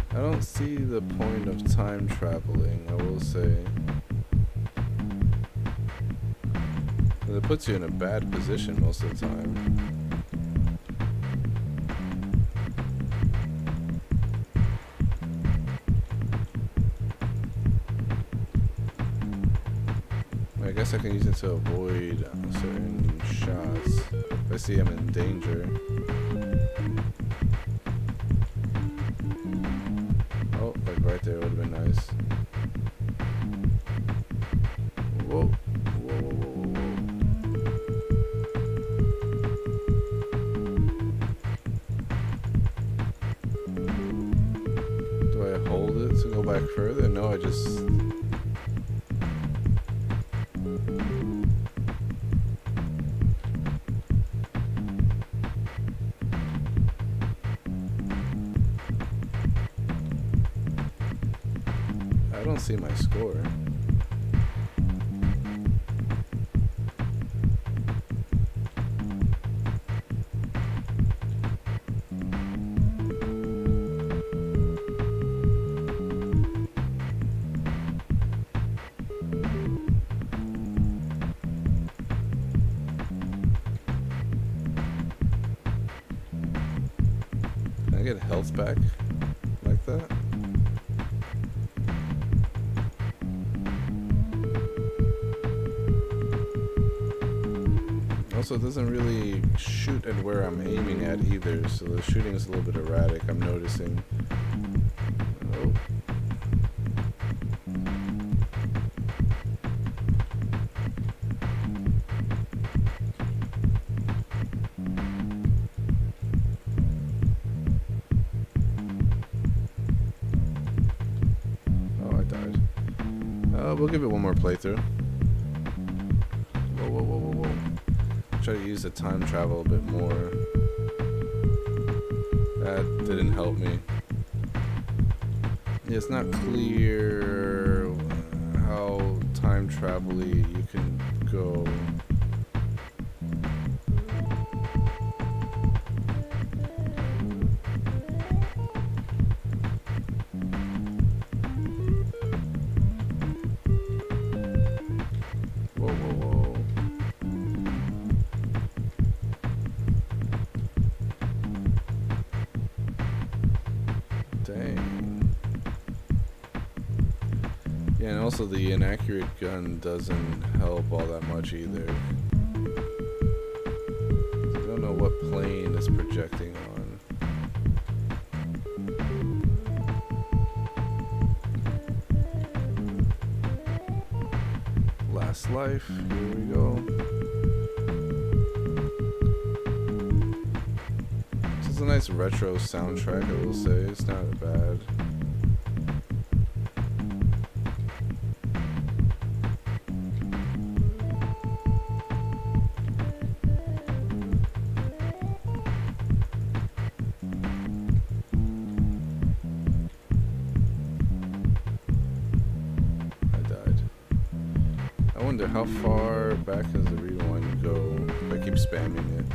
I don't see the point of time traveling, I will say. It puts you in a bad position most of the time. I guess I can use it to avoid certain shots. If I see I'm in danger. Oh, like right there would have been nice. Whoa. Whoa, whoa, whoa, whoa. Do I hold it to go back further? No, I just... I don't see my score. Can I get health back like that? Also, it doesn't really shoot at where I'm aiming at either, so the shooting is a little bit erratic, I'm noticing. Oh. Oh, I died. We'll give it one more playthrough. Whoa, whoa, whoa, whoa, whoa. Try to use the time travel a bit more. That didn't help me. Yeah, it's not clear how time travel-y you can go. Whoa, whoa, whoa. Dang. Yeah, and also the inaccurate gun doesn't help all that much either. I don't know what plane it's projecting on. Last life, here we go. This is a nice retro soundtrack, I will say. It's not bad. I wonder how far back does the rewind go if I keep spamming it.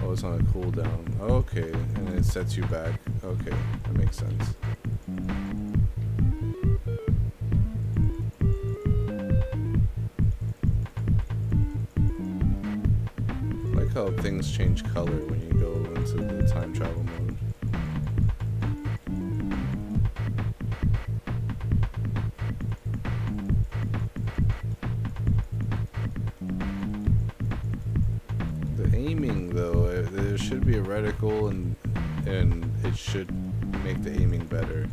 Oh, it's on a cooldown. Okay, and then it sets you back. Okay, that makes sense. I like how things change color when you go into the time travel mode. Aiming though, there should be a reticle and it should make the aiming better.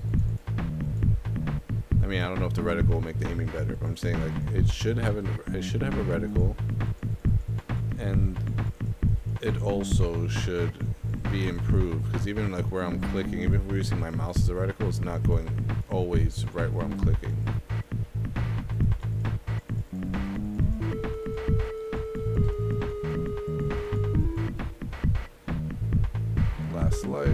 I mean, I don't know if the reticle will make the aiming better, but I'm saying like it should have a reticle, and it also should be improved, because even like where I'm clicking, even if we're using my mouse as a reticle, it's not going always right where I'm clicking. Last life.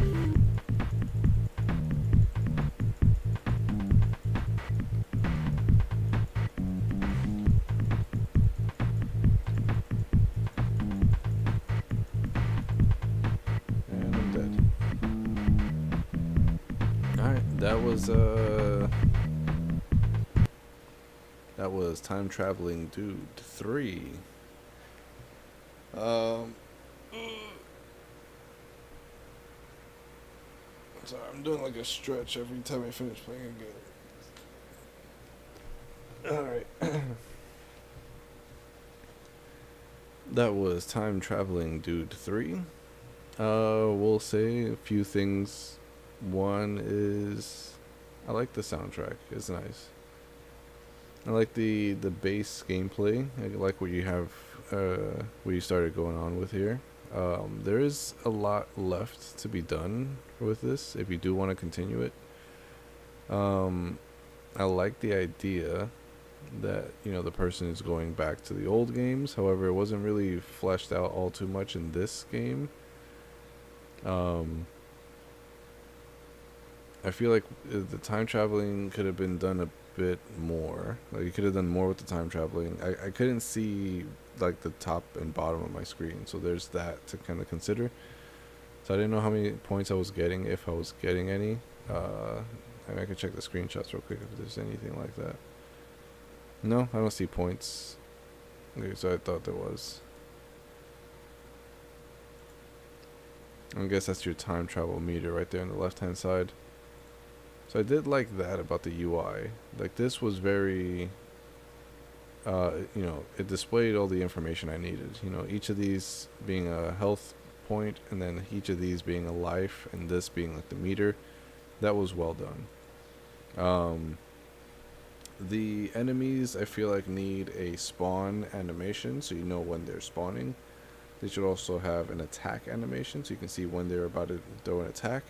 And I'm dead. Alright, that was Time Traveling Dude 3. Sorry, I'm doing like a stretch every time I finish playing a game. Alright. That was Time Traveling Dude 3. We'll say a few things. One is, I like the soundtrack. It's nice. I like the base gameplay. I like what you have, what you started going on with here. There is a lot left to be done with this if you do want to continue it. I like the idea that, you know, the person is going back to the old games. However, it wasn't really fleshed out all too much in this game. I feel like the time traveling could have been done a bit more. Like, you could have done more with the time traveling. I couldn't see like the top and bottom of my screen, so there's that to kind of consider. So I didn't know how many points I was getting, if I was getting any. I mean, I can check the screenshots real quick if there's anything like that. No, I don't see points. Okay, so I thought there was. I guess that's your time travel meter right there on the left hand side. So I did like that about the UI. Like, this was very, you know, it displayed all the information I needed. You know, each of these being a health point, and then each of these being a life, and this being like the meter. That was well done. The enemies, I feel like, need a spawn animation, so you know when they're spawning. They should also have an attack animation, so you can see when they're about to throw an attack.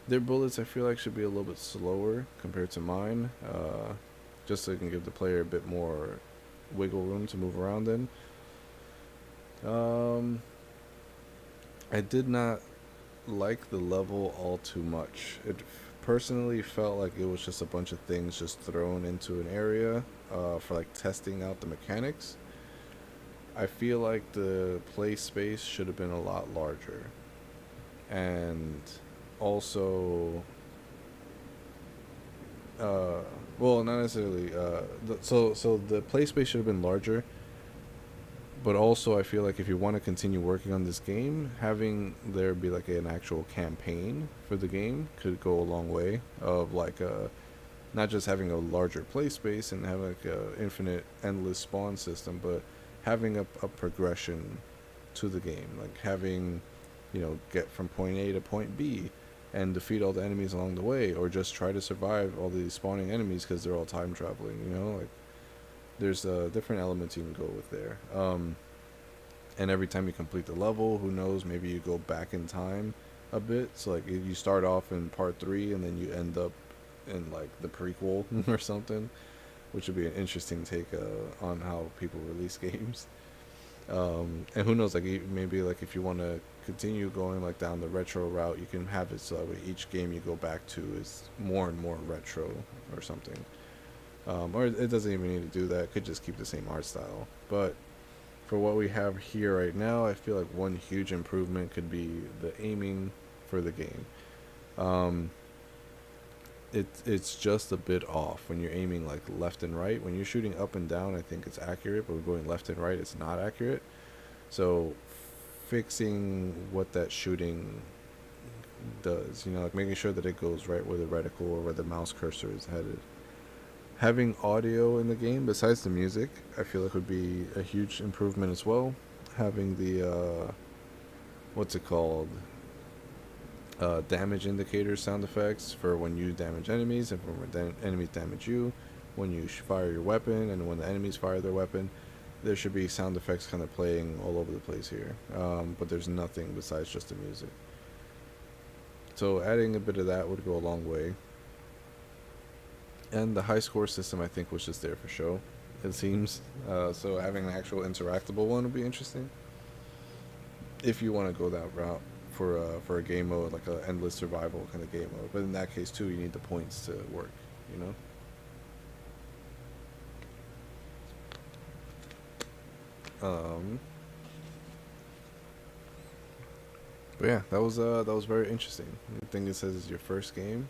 Their bullets, I feel like, should be a little bit slower compared to mine, just so it can give the player a bit more wiggle room to move around in. I did not like the level all too much. personally felt like it was just a bunch of things just thrown into an area for like testing out the mechanics. I feel like the play space should have been a lot larger, and also, uh, well, not necessarily. So the play space should have been larger, but also I feel like if you want to continue working on this game, having there be like an actual campaign for the game could go a long way. Of like not just having a larger play space and having like a infinite, endless spawn system, but having a progression to the game, like having, get from point A to point B and defeat all the enemies along the way, or just try to survive all these spawning enemies because they're all time traveling. Like there's different elements you can go with there. And every time you complete the level, who knows, maybe you go back in time a bit. So like you start off in part 3 and then you end up in like the prequel or something, which would be an interesting take on how people release games. And who knows, like maybe like if you want to continue going like down the retro route, you can have it so that way each game you go back to is more and more retro or something. Or it doesn't even need to do that. It could just keep the same art style. But for what we have here right now, I feel like one huge improvement could be the aiming for the game. It's just a bit off when you're aiming like left and right. When you're shooting up and down, I think it's accurate, but going left and right, it's not accurate. So fixing what that shooting does, like making sure that it goes right where the reticle or where the mouse cursor is headed. Having audio in the game besides the music, I feel like would be a huge improvement as well. Having the what's it called? Damage indicator sound effects for when you damage enemies and for when enemies damage you, when you fire your weapon and when the enemies fire their weapon. There should be sound effects kind of playing all over the place here, but there's nothing besides just the music. So adding a bit of that would go a long way. And the high score system, I think, was just there for show, it seems. So having an actual interactable one would be interesting, if you want to go that route for a game mode, like a endless survival kind of game mode. But in that case too, you need the points to work, But yeah, that was very interesting. The thing it says is your first game.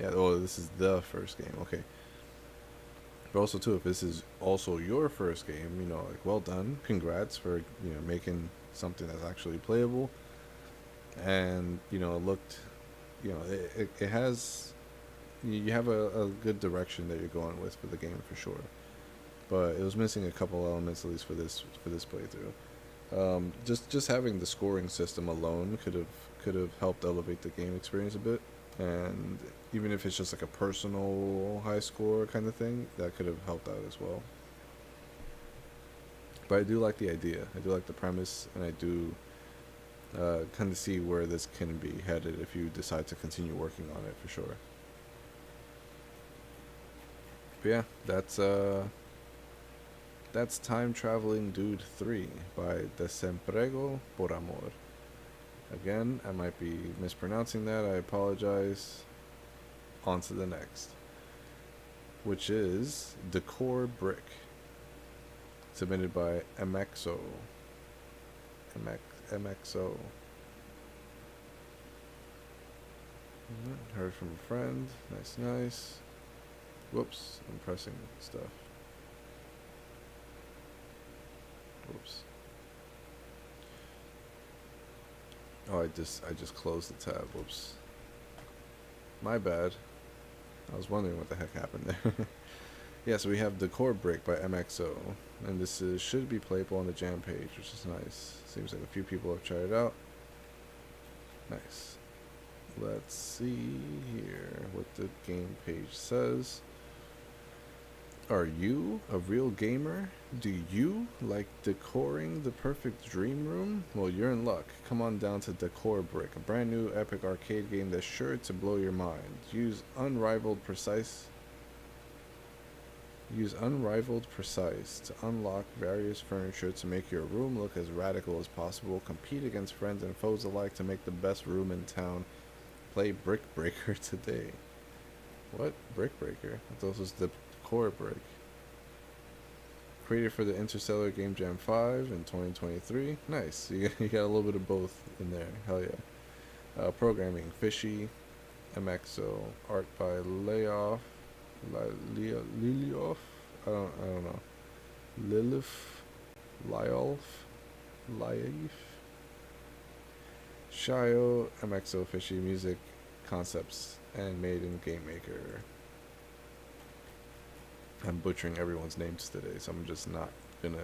Yeah, this is the first game. Okay. But also too, if this is also your first game, like well done, congrats for making something that's actually playable. And it looked, it has, you have a good direction that you're going with for the game for sure. But it was missing a couple elements, at least for this playthrough. Just having the scoring system alone could have helped elevate the game experience a bit. And even if it's just like a personal high score kind of thing, that could have helped out as well. But I do like the idea. I do like the premise, and I do kind of see where this can be headed if you decide to continue working on it for sure. But yeah, that's Time Traveling Dude 3 by Desemprego por Amor. Again, I might be mispronouncing that. I apologize. On to the next, which is Decor Brick, submitted by MXO. MXO. Heard from a friend. Nice. Whoops, I'm pressing stuff. Whoops. Oh, I just closed the tab. Whoops. My bad. I was wondering what the heck happened there. Yeah, so we have Decor Brick by MXO, and this should be playable on the Jam page, which is nice. Seems like a few people have tried it out. Nice. Let's see here what the game page says. Are you a real gamer? Do you like decoring the perfect dream room? Well, you're in luck. Come on down to Decor Brick, a brand new epic arcade game that's sure to blow your mind. Use unrivaled precise to unlock various furniture to make your room look as radical as possible. Compete against friends and foes alike to make the best room in town. Play Brick Breaker today. What? Brick Breaker? I thought this was Decor Brick. Created for the Interstellar Game Jam 5 in 2023. Nice. You got a little bit of both in there. Hell yeah. Programming Fishy, MXO, art by Lilioff. I don't know. Liolf. Shio, MXO, Fishy, music, concepts, and made in Game Maker. I'm butchering everyone's names today, so I'm just not gonna.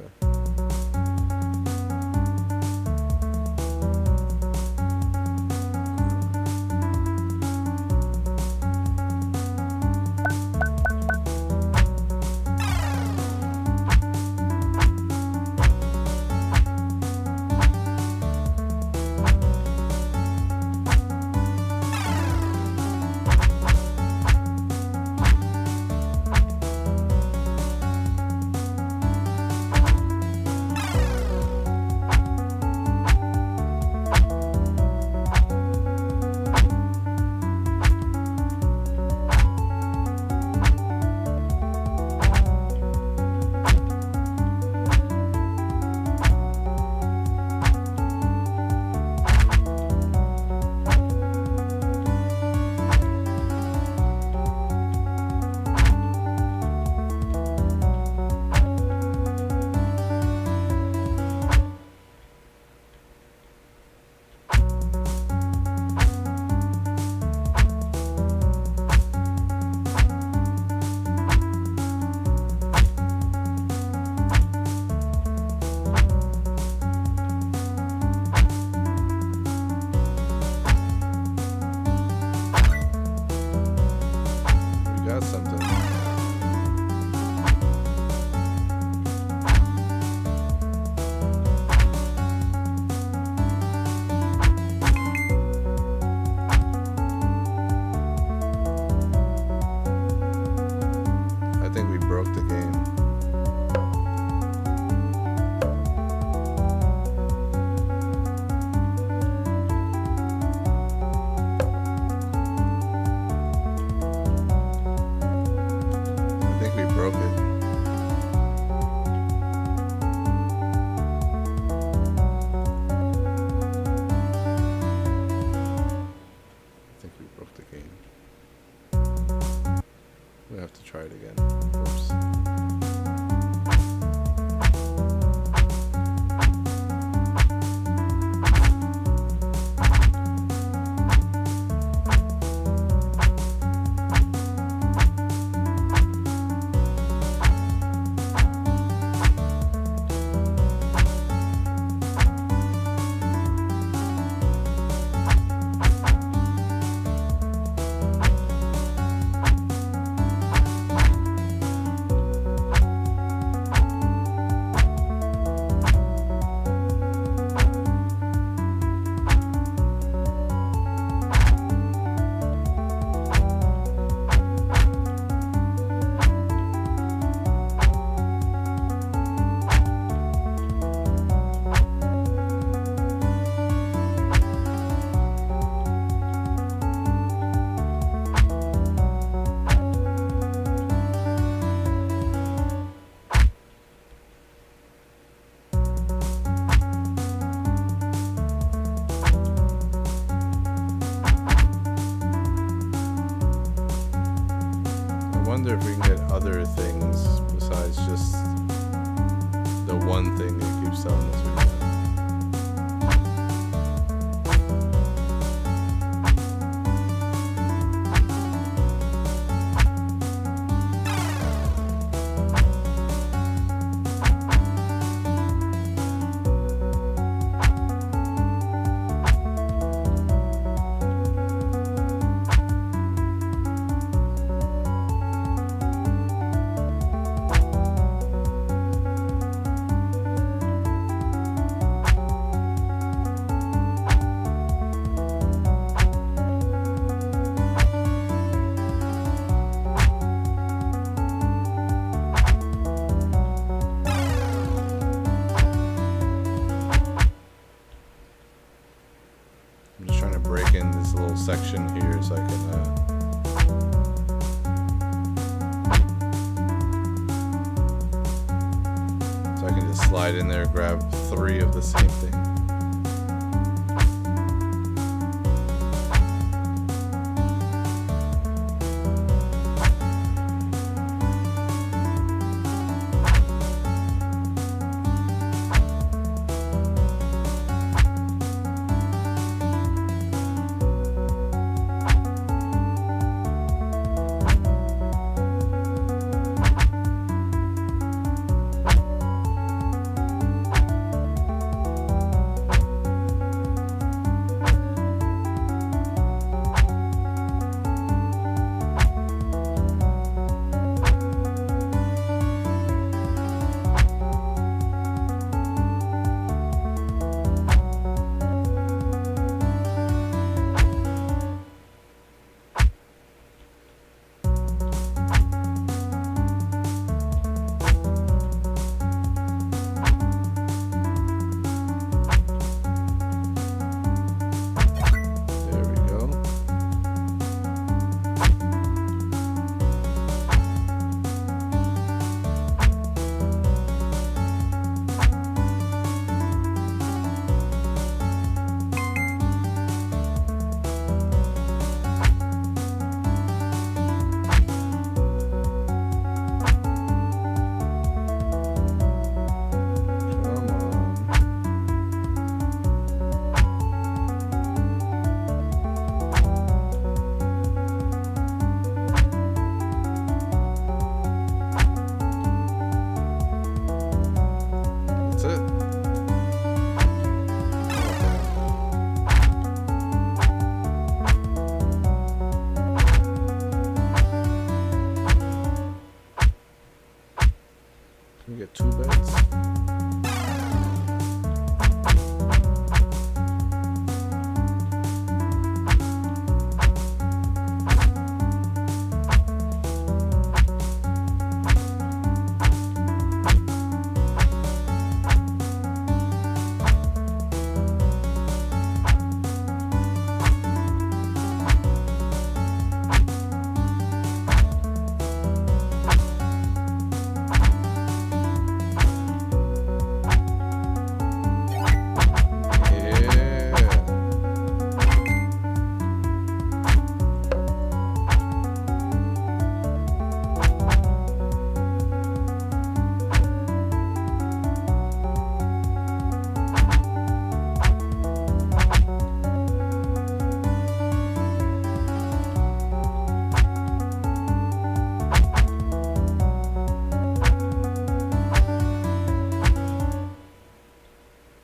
wonder if we can get other things besides just the one thing that keeps telling us we have. gonna break in this little section here so I can just slide in there, grab 3 of the same thing.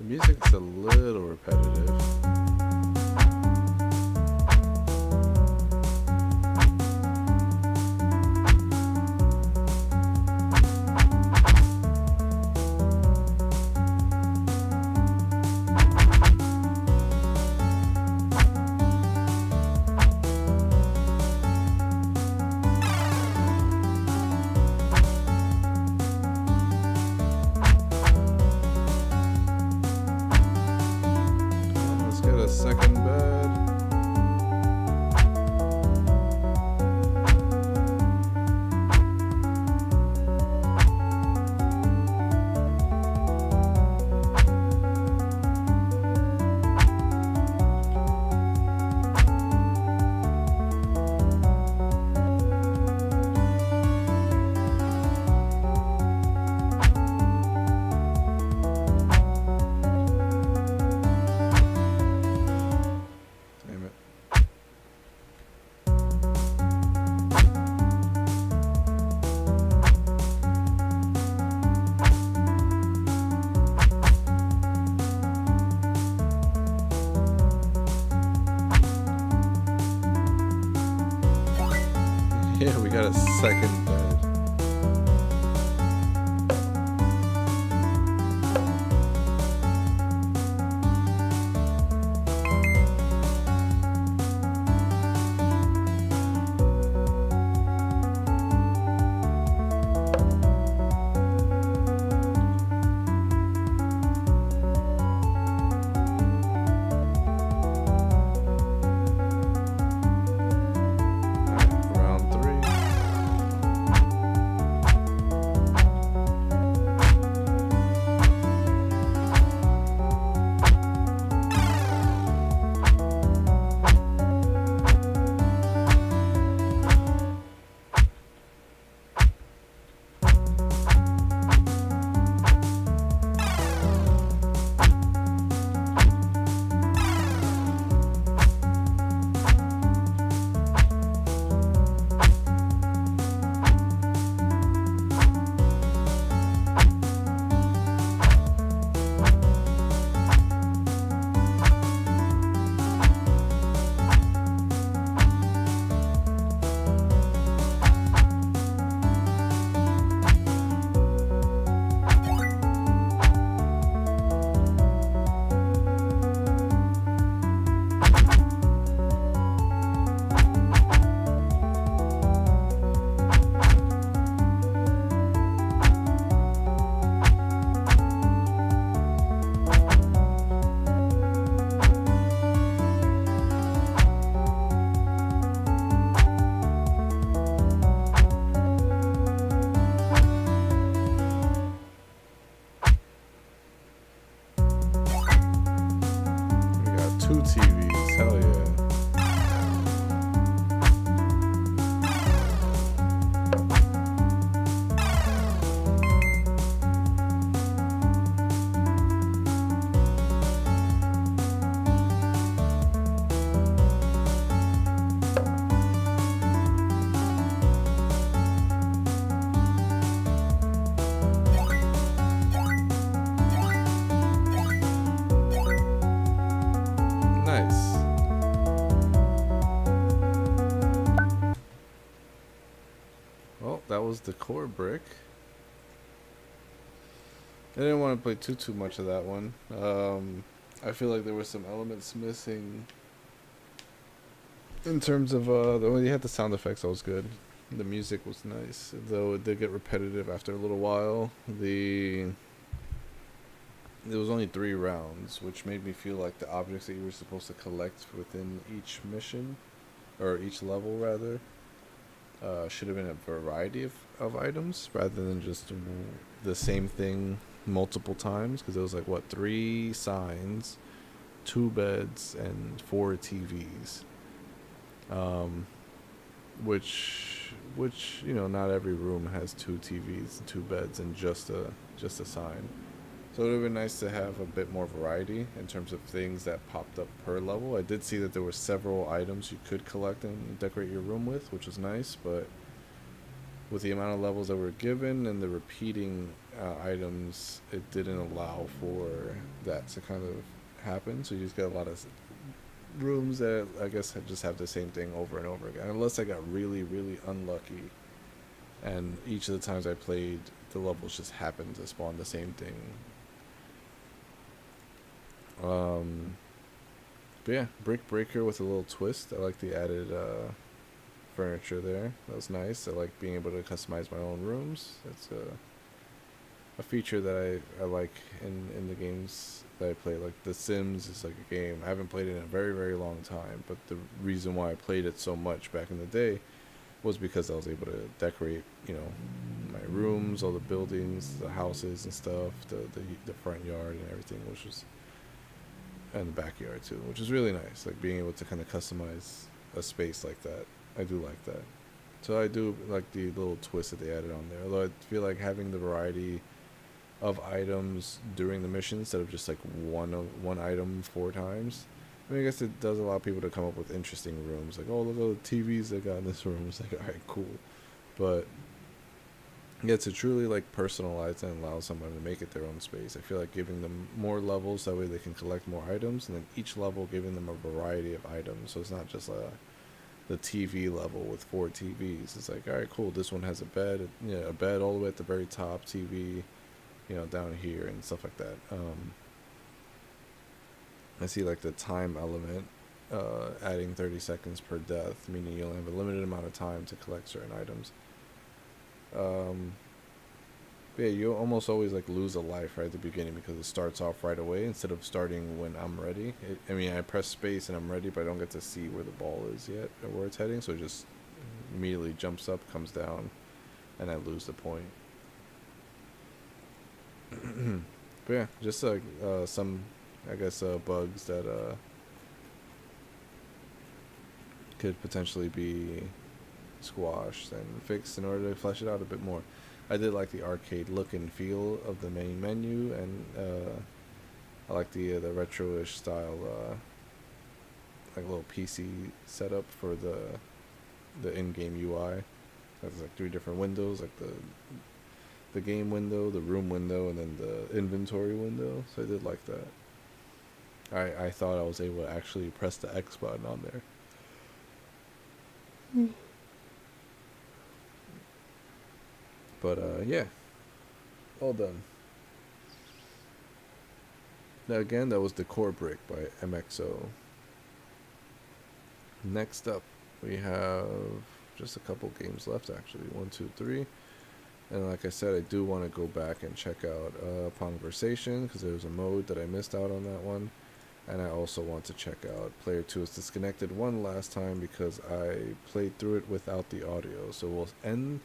music's a little repetitive. Second bed. Yeah, we got a second bed. Hell yeah. Well, that was Decor Brick. I didn't want to play too much of that one. I feel like there were some elements missing in terms of when you had the sound effects, that was good. The music was nice, though it did get repetitive after a little while. There was only 3 rounds, which made me feel like the objects that you were supposed to collect within each mission, or each level rather, should have been a variety of items rather than just the same thing multiple times, because it was like, what, 3 signs, 2 beds, and 4 TVs. Which not every room has 2 TVs, 2 beds, and just a sign. So it would have been nice to have a bit more variety in terms of things that popped up per level. I did see that there were several items you could collect and decorate your room with, which was nice, but with the amount of levels that were given and the repeating items, it didn't allow for that to kind of happen. So you just get a lot of rooms that I guess just have the same thing over and over again, unless I got really, really unlucky, and each of the times I played, the levels just happened to spawn the same thing. But yeah, Brick Breaker with a little twist. I like the added furniture there. That was nice. I like being able to customize my own rooms. That's a feature that I like in the games that I play. Like The Sims is like a game I haven't played in a very, very long time, but the reason why I played it so much back in the day was because I was able to decorate, my rooms, all the buildings, the houses and stuff, the front yard and everything, which was, and the backyard too, which is really nice. Like being able to kind of customize a space like that. I do like that. So I do like the little twist that they added on there. Although I feel like having the variety of items during the mission instead of just like one item 4 times. I guess it does allow people to come up with interesting rooms. Like, oh, look at all the TVs they got in this room. It's like, all right, cool. But yeah, to truly like personalize and allow someone to make it their own space. I feel like giving them more levels, that way they can collect more items, and then each level giving them a variety of items. So it's not just the TV level with 4 TVs. It's like, all right, cool. This one has a bed, a bed all the way at the very top, TV, down here and stuff like that. I see like the time element, adding 30 seconds per death, meaning you only have a limited amount of time to collect certain items. Yeah, you almost always like lose a life right at the beginning because it starts off right away instead of starting when I'm ready. I press space and I'm ready, but I don't get to see where the ball is yet or where it's heading, so it just immediately jumps up, comes down, and I lose the point. But yeah, just like some, I guess, bugs that could potentially be squashed and fixed in order to flesh it out a bit more. I did like the arcade look and feel of the main menu, and I like the retro-ish style, like little PC setup for the in-game UI. There's like 3 different windows, like the game window, the room window, and then the inventory window. So I did like that. I thought I was able to actually press the X button on there. But yeah, all done. Now again, that was Decor Brick by MXO. Next up, we have just a couple games left actually. 1, 2, 3. And like I said, I do want to go back and check out Pong-versation, because there was a mode that I missed out on that one. And I also want to check out Player 2 is Disconnected one last time, because I played through it without the audio. So we'll end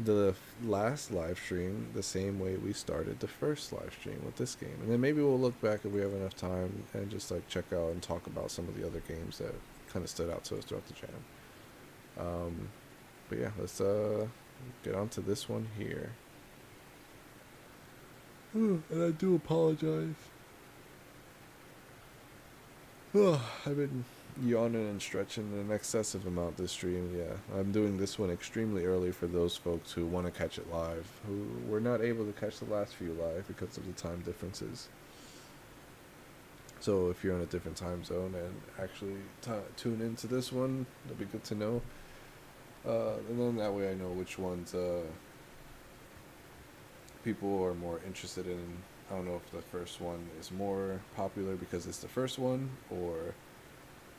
the last live stream the same way we started the first live stream with this game, and then maybe we'll look back if we have enough time and just like check out and talk about some of the other games that kind of stood out to us throughout the jam. But yeah, let's get on to this one here. And I do apologize. I've been yawning and stretching an excessive amount this stream. Yeah, I'm doing this one extremely early for those folks who want to catch it live, who were not able to catch the last few live because of the time differences. So if you're in a different time zone and actually tune into this one, that'll be good to know. And then that way I know which ones people are more interested in. I don't know if the first one is more popular because it's the first one or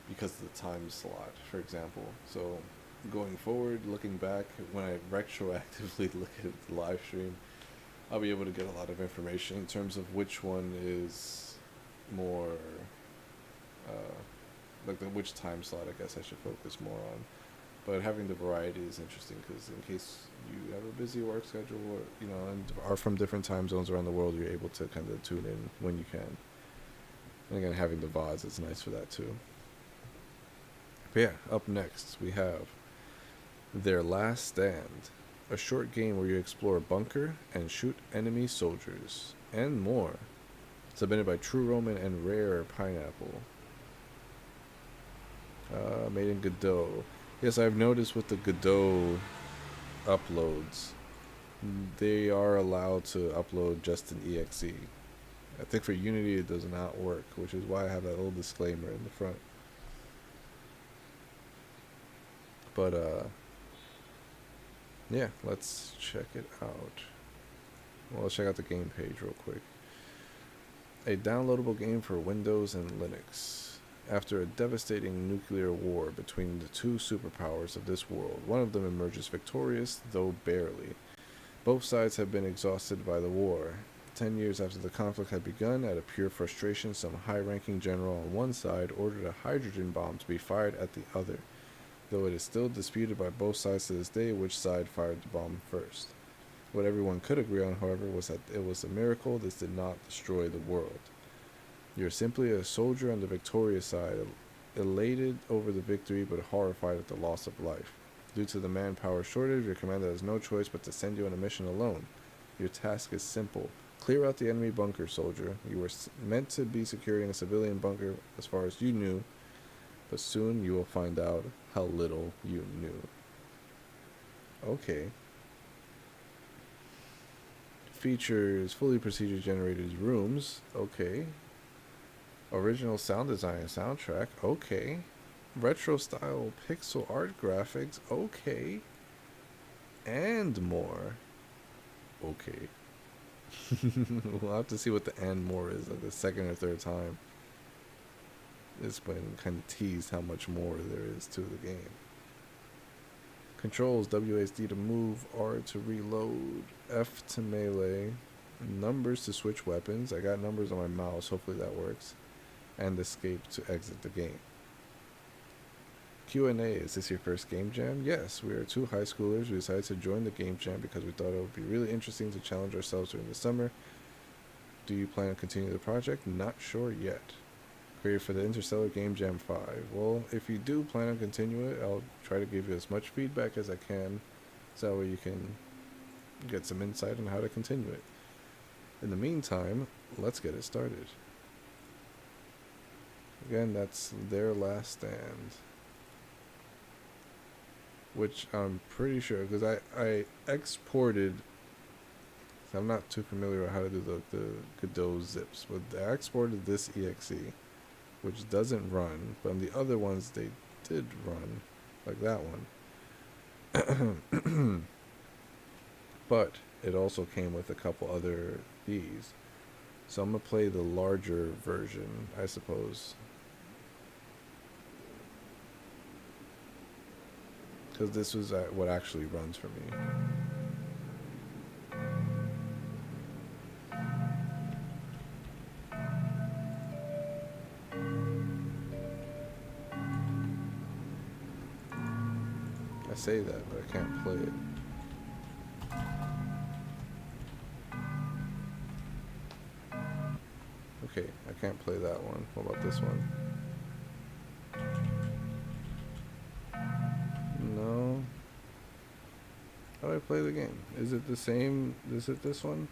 because of the time slot, for example. So going forward, looking back, when I retroactively look at the live stream, I'll be able to get a lot of information in terms of which one is more, which time slot I guess I should focus more on. But having the variety is interesting because in case you have a busy work schedule or, and are from different time zones around the world, you're able to kind of tune in when you can. And again, having the VODs is nice for that too. But yeah, up next we have Their Last Stand, a short game where you explore a bunker and shoot enemy soldiers, and more. Submitted by True Roman and Rare Pineapple. Made in Godot. Yes, I've noticed with the Godot uploads, they are allowed to upload just an exe. I think for Unity it does not work, which is why I have that little disclaimer in the front. But yeah, let's check it out. Well, let's check out the game page real quick. A downloadable game for Windows and Linux. After a devastating nuclear war between the two superpowers of this world, one of them emerges victorious, though barely. Both sides have been exhausted by the war. 10 years after the conflict had begun, out of pure frustration, some high-ranking general on one side ordered a hydrogen bomb to be fired at the other, though it is still disputed by both sides to this day which side fired the bomb first. What everyone could agree on, however, was that it was a miracle this did not destroy the world. You're simply a soldier on the victorious side, elated over the victory but horrified at the loss of life. Due to the manpower shortage, your commander has no choice but to send you on a mission alone. Your task is simple. Clear out the enemy bunker, soldier. You were meant to be securing a civilian bunker as far as you knew, but soon you will find out how little you knew. Okay. Features fully procedure generated rooms. Okay. Original sound design and soundtrack. Okay. Retro style pixel art graphics. Okay. And more. Okay. We'll have to see what the and more is like the second or third time. It's been kind of teased how much more there is to the game. Controls: WASD to move, R to reload, F to melee, numbers to switch weapons. I got numbers on my mouse, hopefully that works. And escape to exit the game. Q&A: is this your first game jam? Yes, we are two high schoolers who decided to join the game jam because we thought it would be really interesting to challenge ourselves during the summer. Do you plan on continuing the project? Not sure yet. Created for the Interstellar Game Jam 5. Well, if you do plan on continuing it, I'll try to give you as much feedback as I can, so that way you can get some insight on how to continue it. In the meantime, let's get it started. Again, that's Their Last Stand, which I'm pretty sure, because I exported, I'm not too familiar with how to do the Godot zips, but I exported this exe, which doesn't run, but on the other ones they did run, like that one. But it also came with a couple other these. So I'm going to play the larger version, I suppose. Because this was what actually runs for me. I say that, but I can't play it. Okay, I can't play that one. What about this one? No. How do I play the game? Is it the same? Is it this one?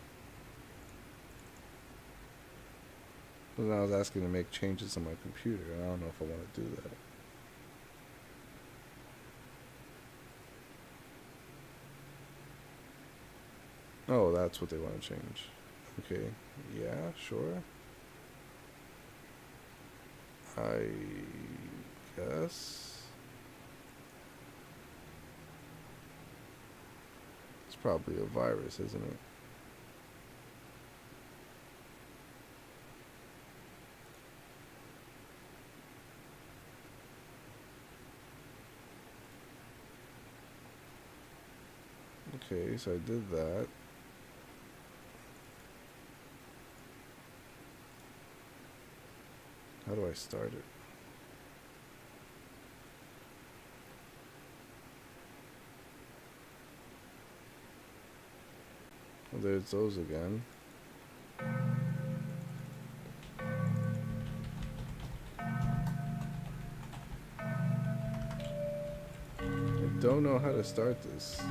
Well, then I was asking to make changes on my computer. I don't know if I want to do that. Oh, that's what they want to change. Okay. Yeah, sure. I guess. It's probably a virus, isn't it? Okay, so I did that. How do I start it? Well, there's those again. I don't know how to start this.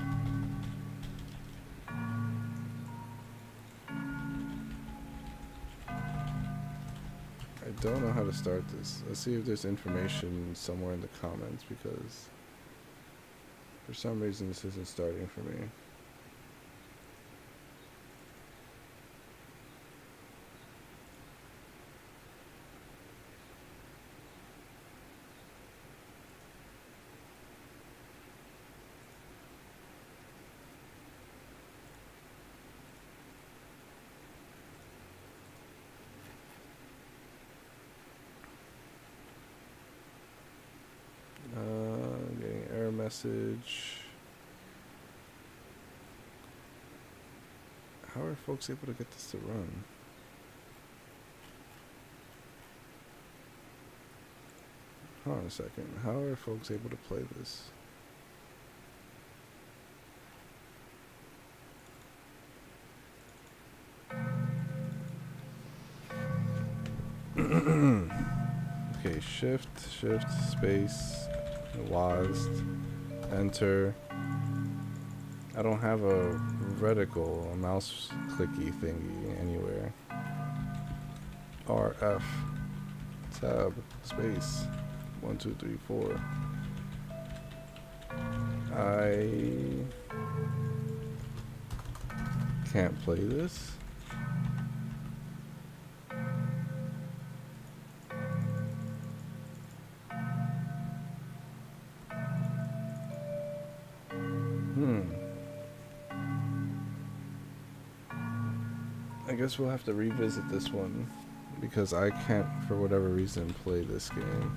I don't know how to start this. Let's see if there's information somewhere in the comments, because for some reason this isn't starting for me. Getting error message. How are folks able to get this to run? Hold on a second. How are folks able to play this? Okay, shift, space, WASD, enter. I don't have a reticle, a mouse clicky thingy anywhere. RF, tab, space, 1, 2, 3, 4. I can't play this. I guess we'll have to revisit this one, because I can't, for whatever reason, play this game.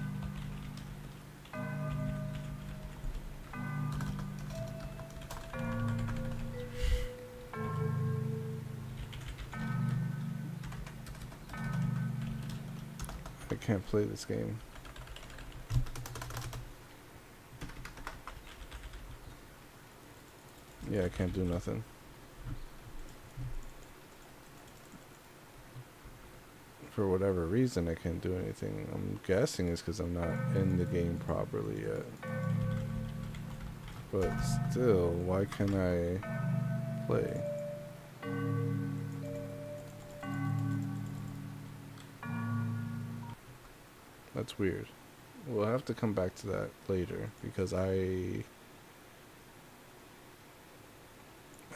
I can't play this game. Yeah, I can't do nothing. For whatever reason, I can't do anything. I'm guessing it's because I'm not in the game properly yet. But still, why can't I play? That's weird. We'll have to come back to that later, because I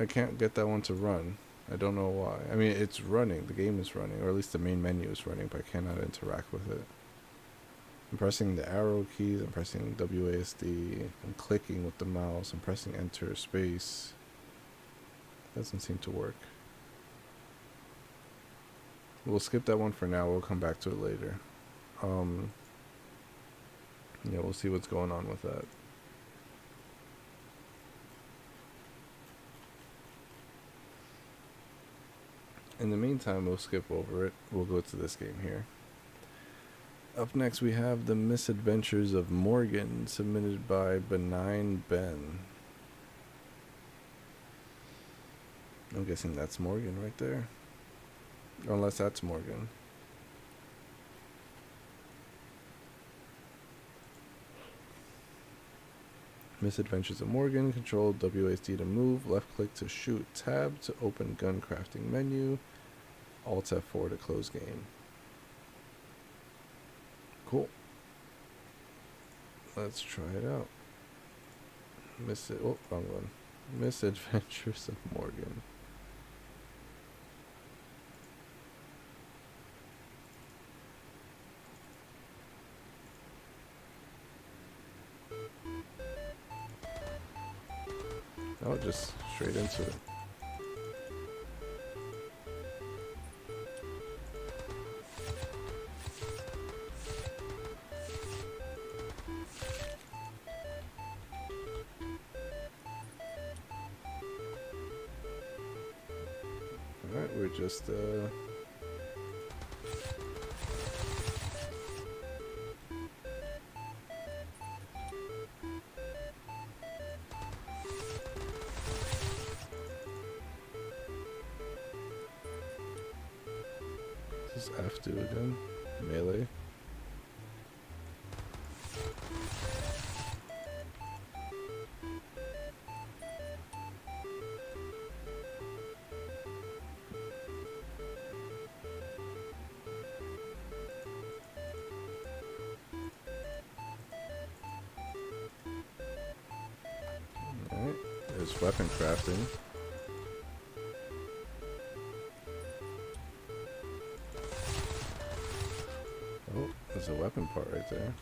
can't get that one to run. I don't know why. I mean, it's running. The game is running, or at least the main menu is running, but I cannot interact with it. I'm pressing the arrow keys. I'm pressing WASD. I'm clicking with the mouse. I'm pressing enter, space. Doesn't seem to work. We'll skip that one for now. We'll come back to it later. Yeah, we'll see what's going on with that. In the meantime, we'll skip over it. We'll go to this game here. Up next, we have the Misadventures of Morgan, submitted by Benign Ben. I'm guessing that's Morgan right there. Unless that's Morgan. Misadventures of Morgan. Control WASD to move. Left click to shoot. Tab to open gun crafting menu. Alt F4 to close game. Cool. Let's try it out. Wrong one. Misadventures of Morgan. Oh, just straight into it. Alright, we're just this is F2 again. Melee. Alright, there's weapon crafting. Oh, there's a weapon part right there.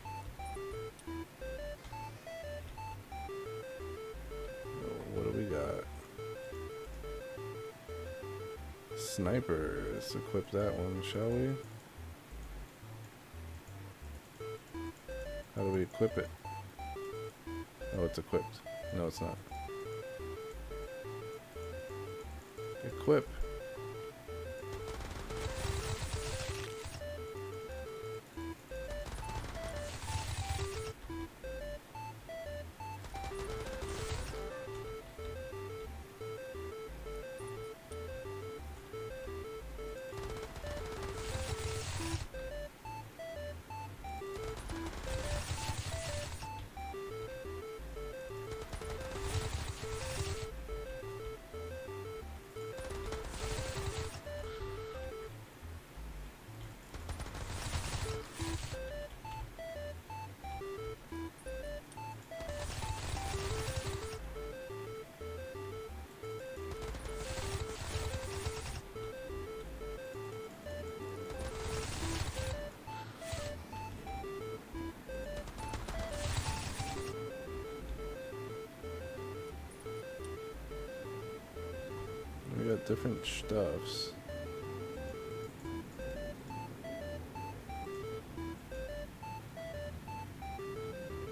Oh, what do we got? Sniper. Let's equip that one, shall we? How do we equip it? Oh, it's equipped. No, it's not. Equip. We got different stuffs.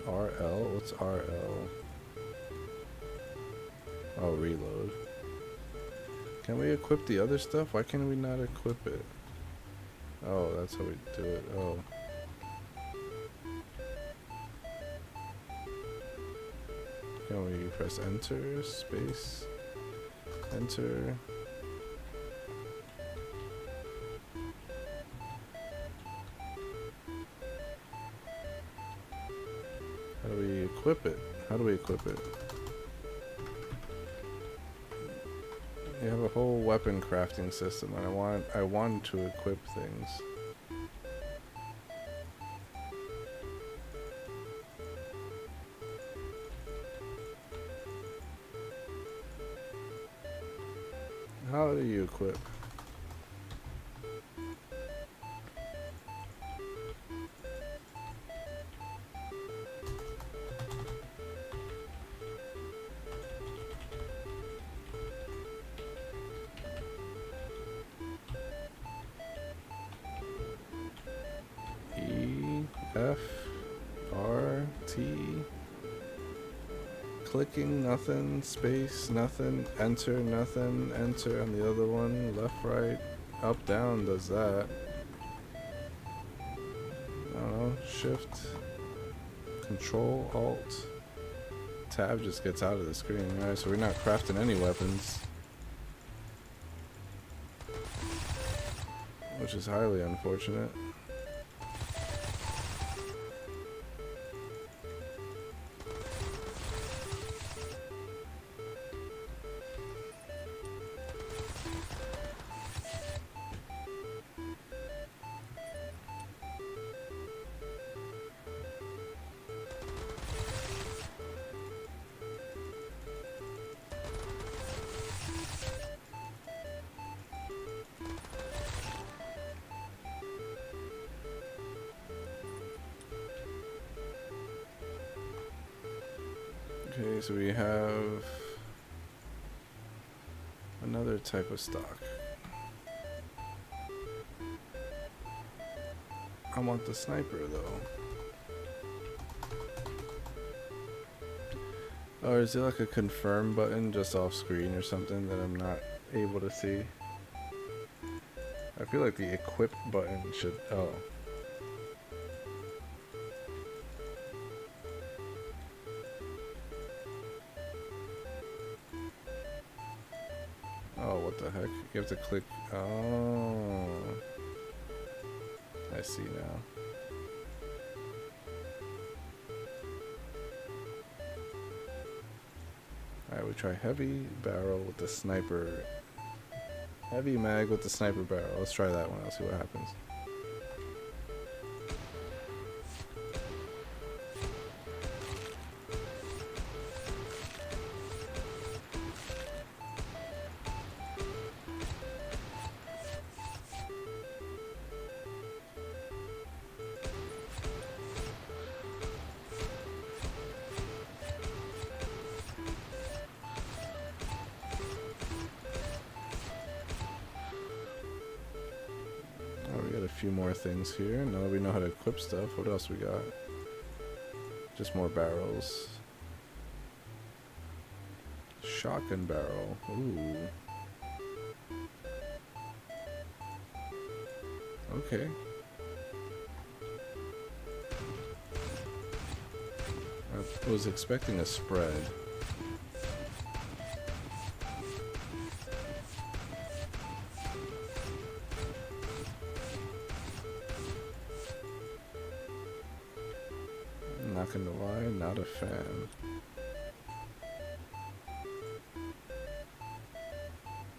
RL? What's RL? Oh, reload. Can we equip the other stuff? Why can we not equip it? Oh, that's how we do it. Oh. Can we press enter, space, enter? How do we equip it? How do we equip it? You have a whole weapon crafting system, and I want to equip things. How do you equip? F, R, T, clicking, nothing, space, nothing, enter on the other one, left, right, up, down does that. I don't know, shift, control, alt, tab just gets out of the screen. Alright, so we're not crafting any weapons, which is highly unfortunate. Okay, so we have another type of stock. I want the sniper though. Or is it like a confirm button just off screen or something that I'm not able to see? I feel like the equip button should, oh. Oh, what the heck? You have to click, oh. I see now. Alright, we try heavy barrel with the sniper. Heavy mag with the sniper barrel. Let's try that one. I'll see what happens. A few more things here. Now that we know how to equip stuff, what else we got? Just more barrels. Shotgun barrel. Ooh. Okay. I was expecting a spread. Not gonna lie, not a fan.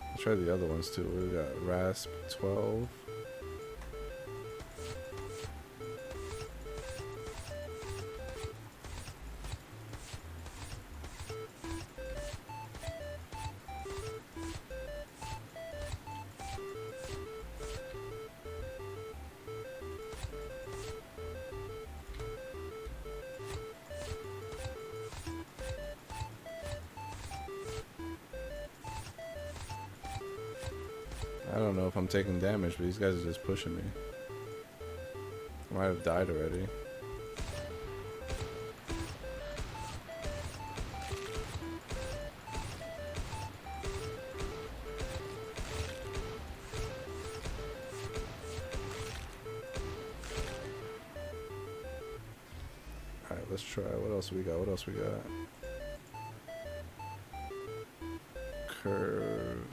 Let's try the other ones too. We got Rasp 12. I don't know if I'm taking damage, but these guys are just pushing me. I might have died already. Alright, let's try. What else we got? What else we got? Curved.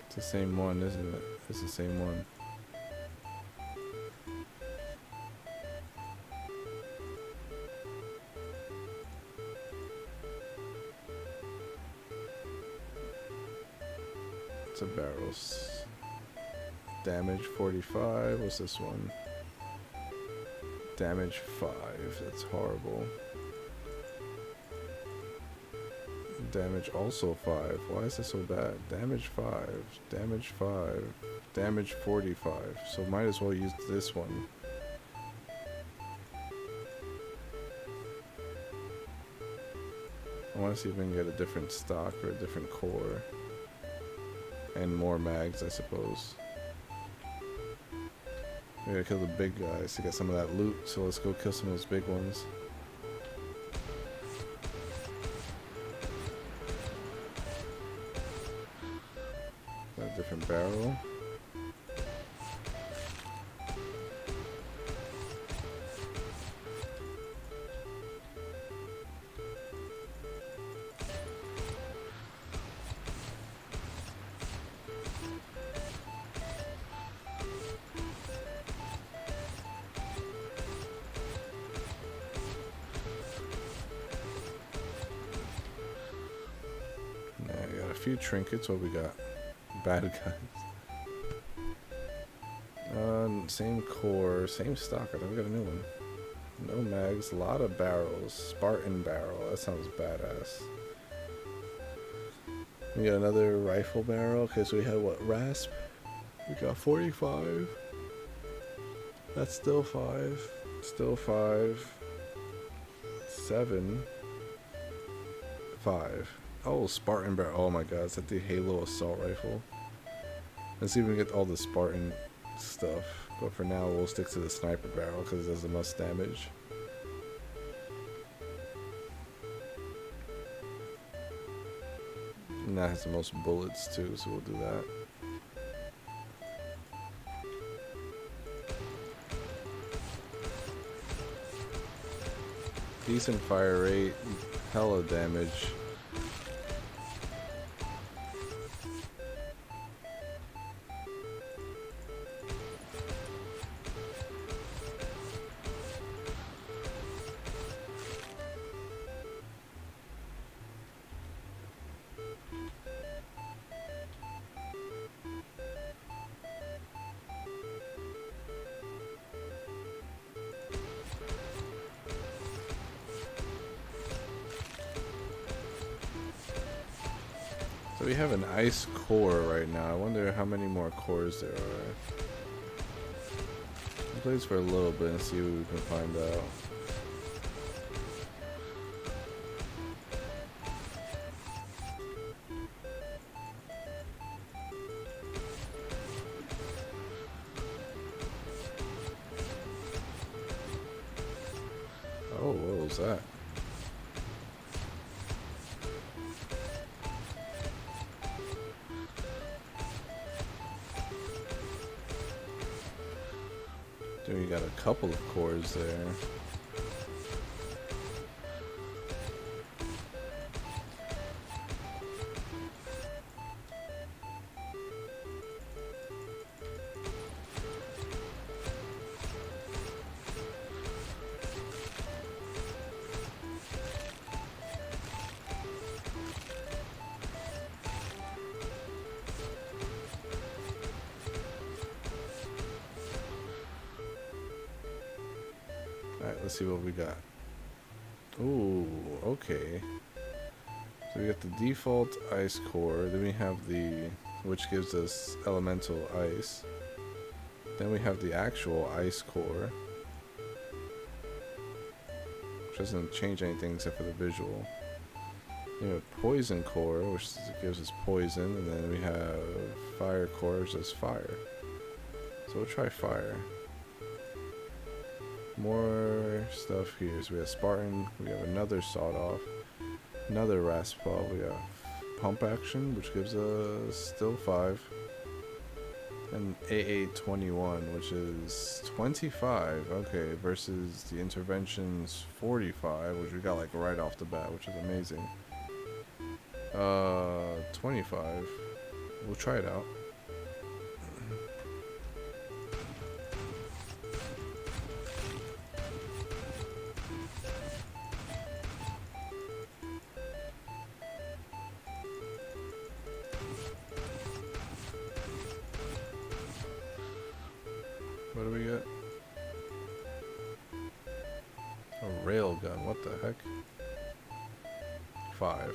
It's the same one, isn't it? It's the same one. It's a barrels. Damage 45. What's this one? Damage 5. That's horrible. Damage also 5. Why is this so bad? Damage 5. Damage 5. Damage 45. So might as well use this one. I want to see if we can get a different stock or a different core. And more mags, I suppose. We gotta kill the big guys to get some of that loot. So let's go kill some of those big ones. Different barrel. Now we got a few trinkets. What we got? Bad guys. Same core, same stock. I think we got a new one. No mags, a lot of barrels. Spartan barrel. That sounds badass. We got another rifle barrel. Okay, so we had what? Rasp. We got 45. That's still 5. Still 5. 7. 5. Oh, Spartan barrel. Oh my god, is that the Halo assault rifle? Let's see if we can get all the Spartan stuff. But for now, we'll stick to the sniper barrel because it does the most damage. And that has the most bullets too, so we'll do that. Decent fire rate, hella damage. So we have an ice core right now. I wonder how many more cores there are. I'll play this for a little bit and see what we can find out. Oh, what was that? We got a couple of cores there. Alright, let's see what we got. Ooh, okay. So we got the default ice core, then we have the, which gives us elemental ice. Then we have the actual ice core, which doesn't change anything except for the visual. Then we have poison core, which gives us poison, and then we have fire core, which does fire. So we'll try fire. More stuff here. So we have Spartan, we have another sawed off, another Raspal, we have pump action, which gives us still 5, and AA21, which is 25, okay, versus the intervention's 45, which we got like right off the bat, which is amazing. 25. We'll try it out. What do we get? A rail gun, what the heck? 5.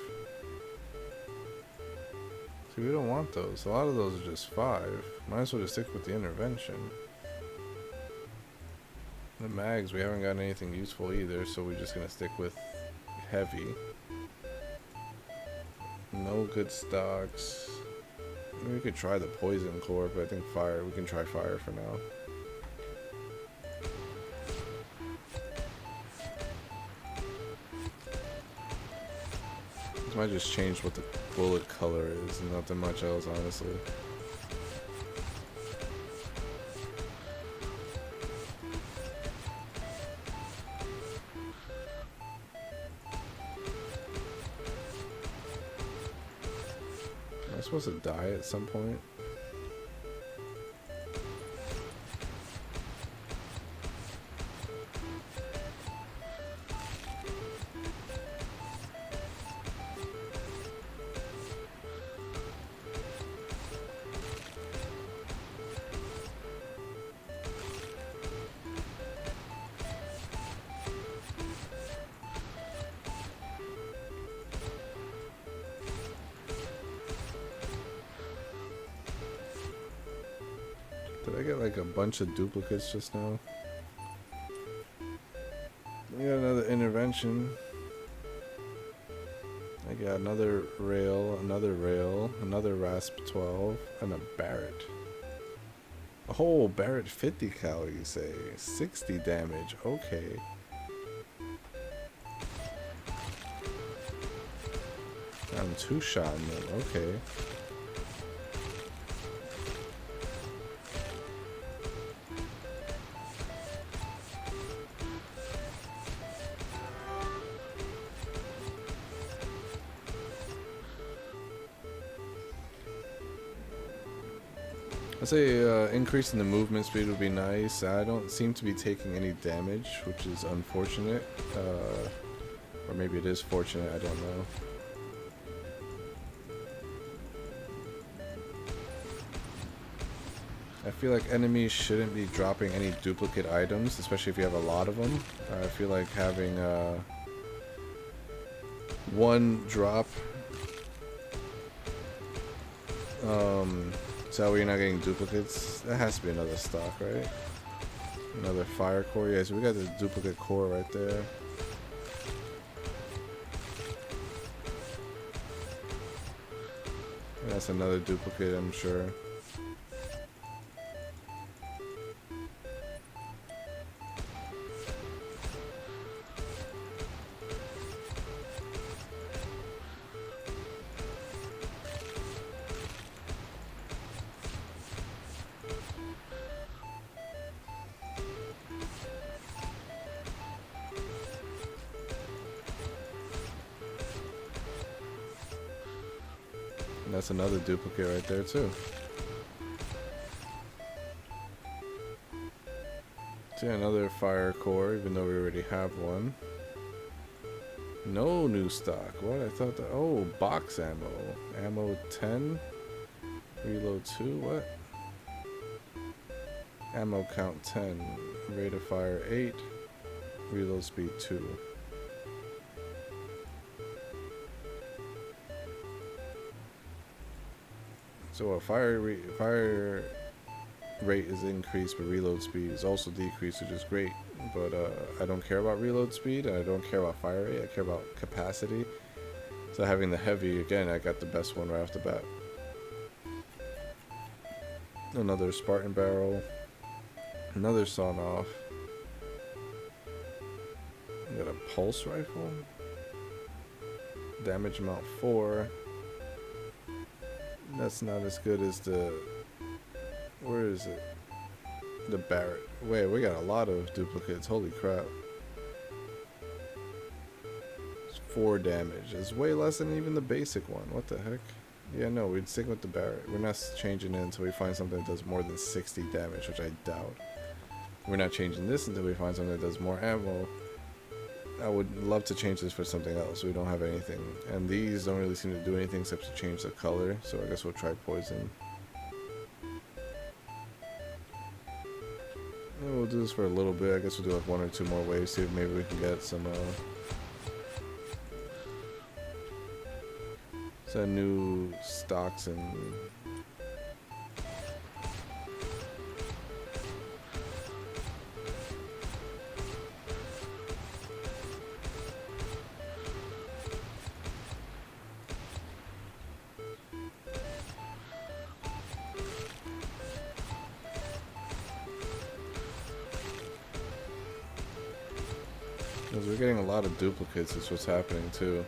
See, we don't want those. A lot of those are just 5. Might as well just stick with the intervention. The mags, we haven't gotten anything useful either, so we're just gonna stick with heavy. No good stocks. Maybe we could try the poison core, but I think fire, we can try fire for now. Might just change what the bullet color is, nothing much else, honestly. Am I supposed to die at some point? Did I get like a bunch of duplicates just now? I got another intervention. I got another rail, another rasp 12, and a Barrett. Oh, Barrett 50 cal, you say? 60 damage, okay. I'm two-shot them, okay. I'd say increasing the movement speed would be nice. I don't seem to be taking any damage, which is unfortunate. Or maybe it is fortunate, I don't know. I feel like enemies shouldn't be dropping any duplicate items, especially if you have a lot of them. I feel like having one drop so that way you're not getting duplicates. That has to be another stock, right? Another fire core. Yeah, so we got the duplicate core right there. That's another duplicate, I'm sure. That's another duplicate right there too. See, another fire core, even though we already have one. No new stock. What? I thought that. Oh, box ammo. Ammo 10. Reload 2. What? Ammo count 10. Rate of fire 8. Reload speed 2. So a fire rate is increased, but reload speed is also decreased, which is great. But I don't care about reload speed, and I don't care about fire rate. I care about capacity. So having the heavy, again, I got the best one right off the bat. Another Spartan barrel. Another sawn off. Got a pulse rifle. Damage amount 4. That's not as good as the... Where is it? The Barrett. Wait, we got a lot of duplicates. Holy crap. It's 4 damage. It's way less than even the basic one. What the heck? Yeah, no, we'd stick with the Barrett. We're not changing it until we find something that does more than 60 damage, which I doubt. We're not changing this until we find something that does more ammo. I would love to change this for something else. We don't have anything. And these don't really seem to do anything except to change the color. So I guess we'll try poison. And we'll do this for a little bit. I guess we'll do like 1 or 2 more waves. See if maybe we can get some new stocks and... Because we're getting a lot of duplicates, is what's happening too.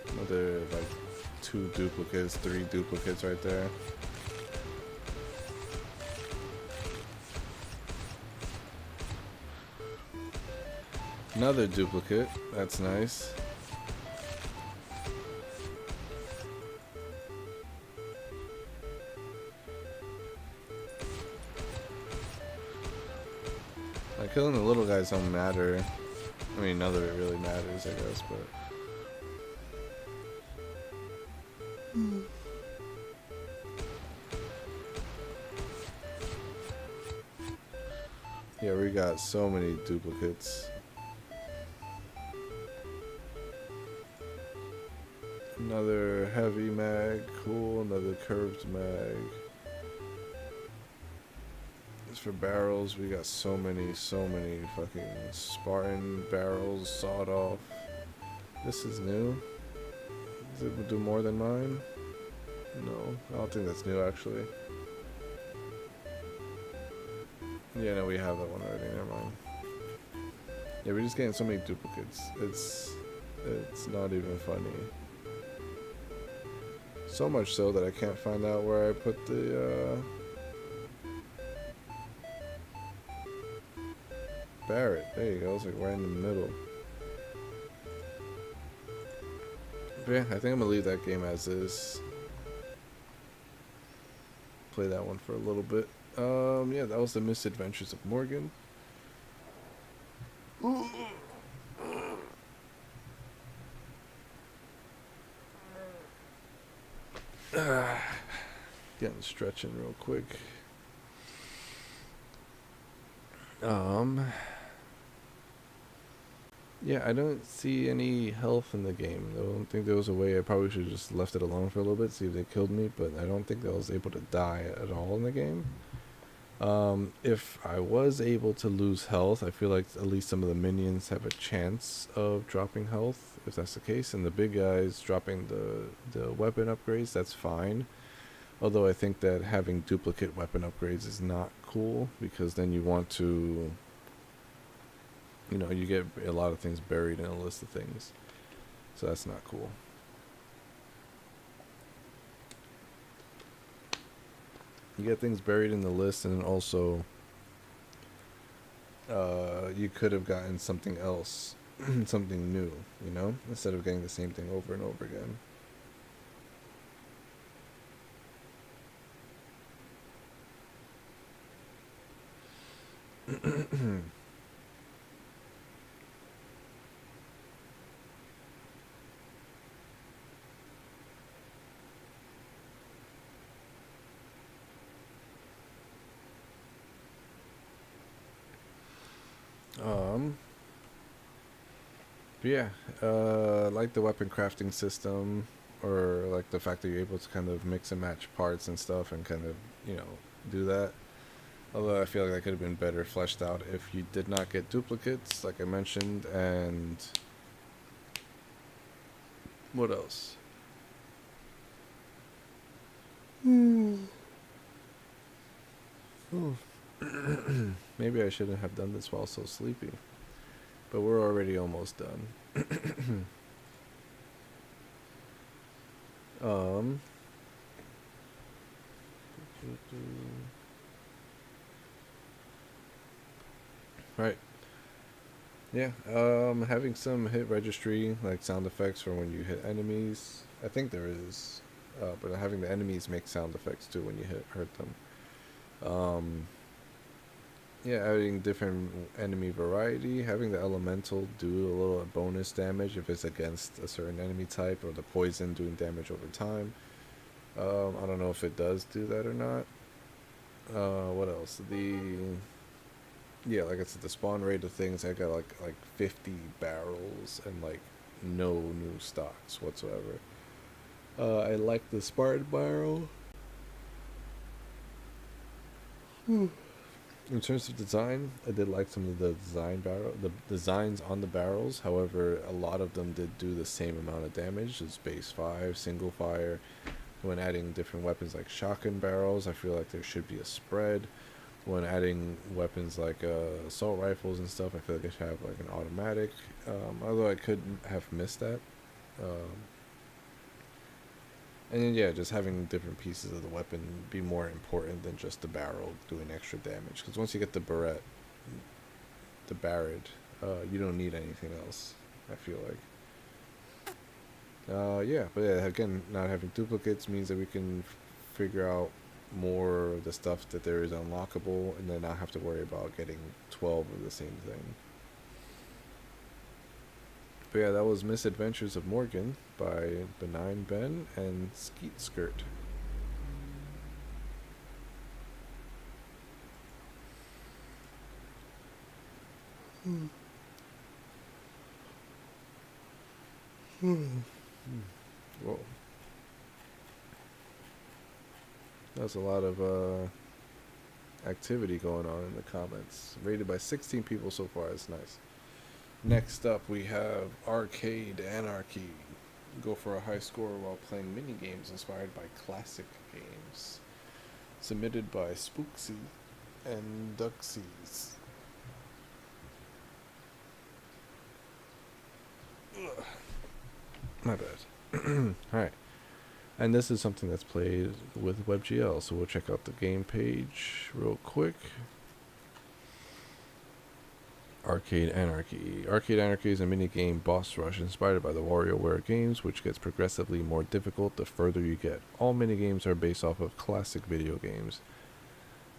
Another like 2 duplicates, 3 duplicates right there. Another duplicate, that's nice. Like, killing the little guys don't matter. I mean, none of it really matters, I guess, but... Yeah, we got so many duplicates. Another heavy mag, cool. Another curved mag. As for barrels, we got so many fucking Spartan barrels sawed off. This is new. Does it do more than mine? No, I don't think that's new actually. Yeah, no, we have that one already. Never mind. Yeah, we're just getting so many duplicates. It's not even funny. So much so that I can't find out where I put the Barrett. There you go. It's like right in the middle. But yeah, I think I'm gonna leave that game as is. Play that one for a little bit. Yeah, that was the Misadventures of Morgan. Getting stretching real quick. Yeah, I don't see any health in the game. I don't think there was a way. I probably should have just left it alone for a little bit, see if they killed me, but I don't think I was able to die at all in the game. If I was able to lose health, I feel like at least some of the minions have a chance of dropping health, if that's the case, and the big guys dropping the weapon upgrades, that's fine. Although I think that having duplicate weapon upgrades is not cool, because then you want to, you know, you get a lot of things buried in a list of things. So that's not cool. You get things buried in the list, and then also you could have gotten something else, something new, you know, instead of getting the same thing over and over again. But yeah, like the weapon crafting system, or like the fact that you're able to kind of mix and match parts and stuff and kind of, you know, do that. Although I feel like that could have been better fleshed out if you did not get duplicates, like I mentioned, and what else? Maybe I shouldn't have done this while so sleepy. But we're already almost done. Right. Yeah, having some hit registry, like sound effects for when you hit enemies. I think there is. But having the enemies make sound effects too when you hurt them. Yeah, adding different enemy variety, having the elemental do a little bonus damage if it's against a certain enemy type, or the poison doing damage over time. I don't know if it does do that or not. What else? Yeah, like I said, the spawn rate of things, I got like 50 barrels and like no new stocks whatsoever. I like the Spartan barrel. In terms of design, I did like some of the the designs on the barrels. However, a lot of them did do the same amount of damage as base 5, single fire. When adding different weapons like shotgun barrels, I feel like there should be a spread. When adding weapons like assault rifles and stuff, I feel like it should have like an automatic. Although I could have missed that. And then, yeah, just having different pieces of the weapon be more important than just the barrel doing extra damage. Because once you get the Barrett, you don't need anything else, I feel like. Yeah, but yeah, again, not having duplicates means that we can figure out more of the stuff that there is unlockable, and then not have to worry about getting 12 of the same thing. But yeah, that was Misadventures of Morgan by Benign Ben and Skeet Skirt. Whoa. There's a lot of activity going on in the comments. Rated by 16 people so far. That's nice. Next up, we have Arcade Anarchy. Go for a high score while playing mini games inspired by classic games. Submitted by Spooksy and Duxies. Ugh. My bad. Alright. And this is something that's played with WebGL, so we'll check out the game page real quick. Arcade Anarchy. Arcade Anarchy is a minigame boss rush inspired by the WarioWare games, which gets progressively more difficult the further you get. All minigames are based off of classic video games.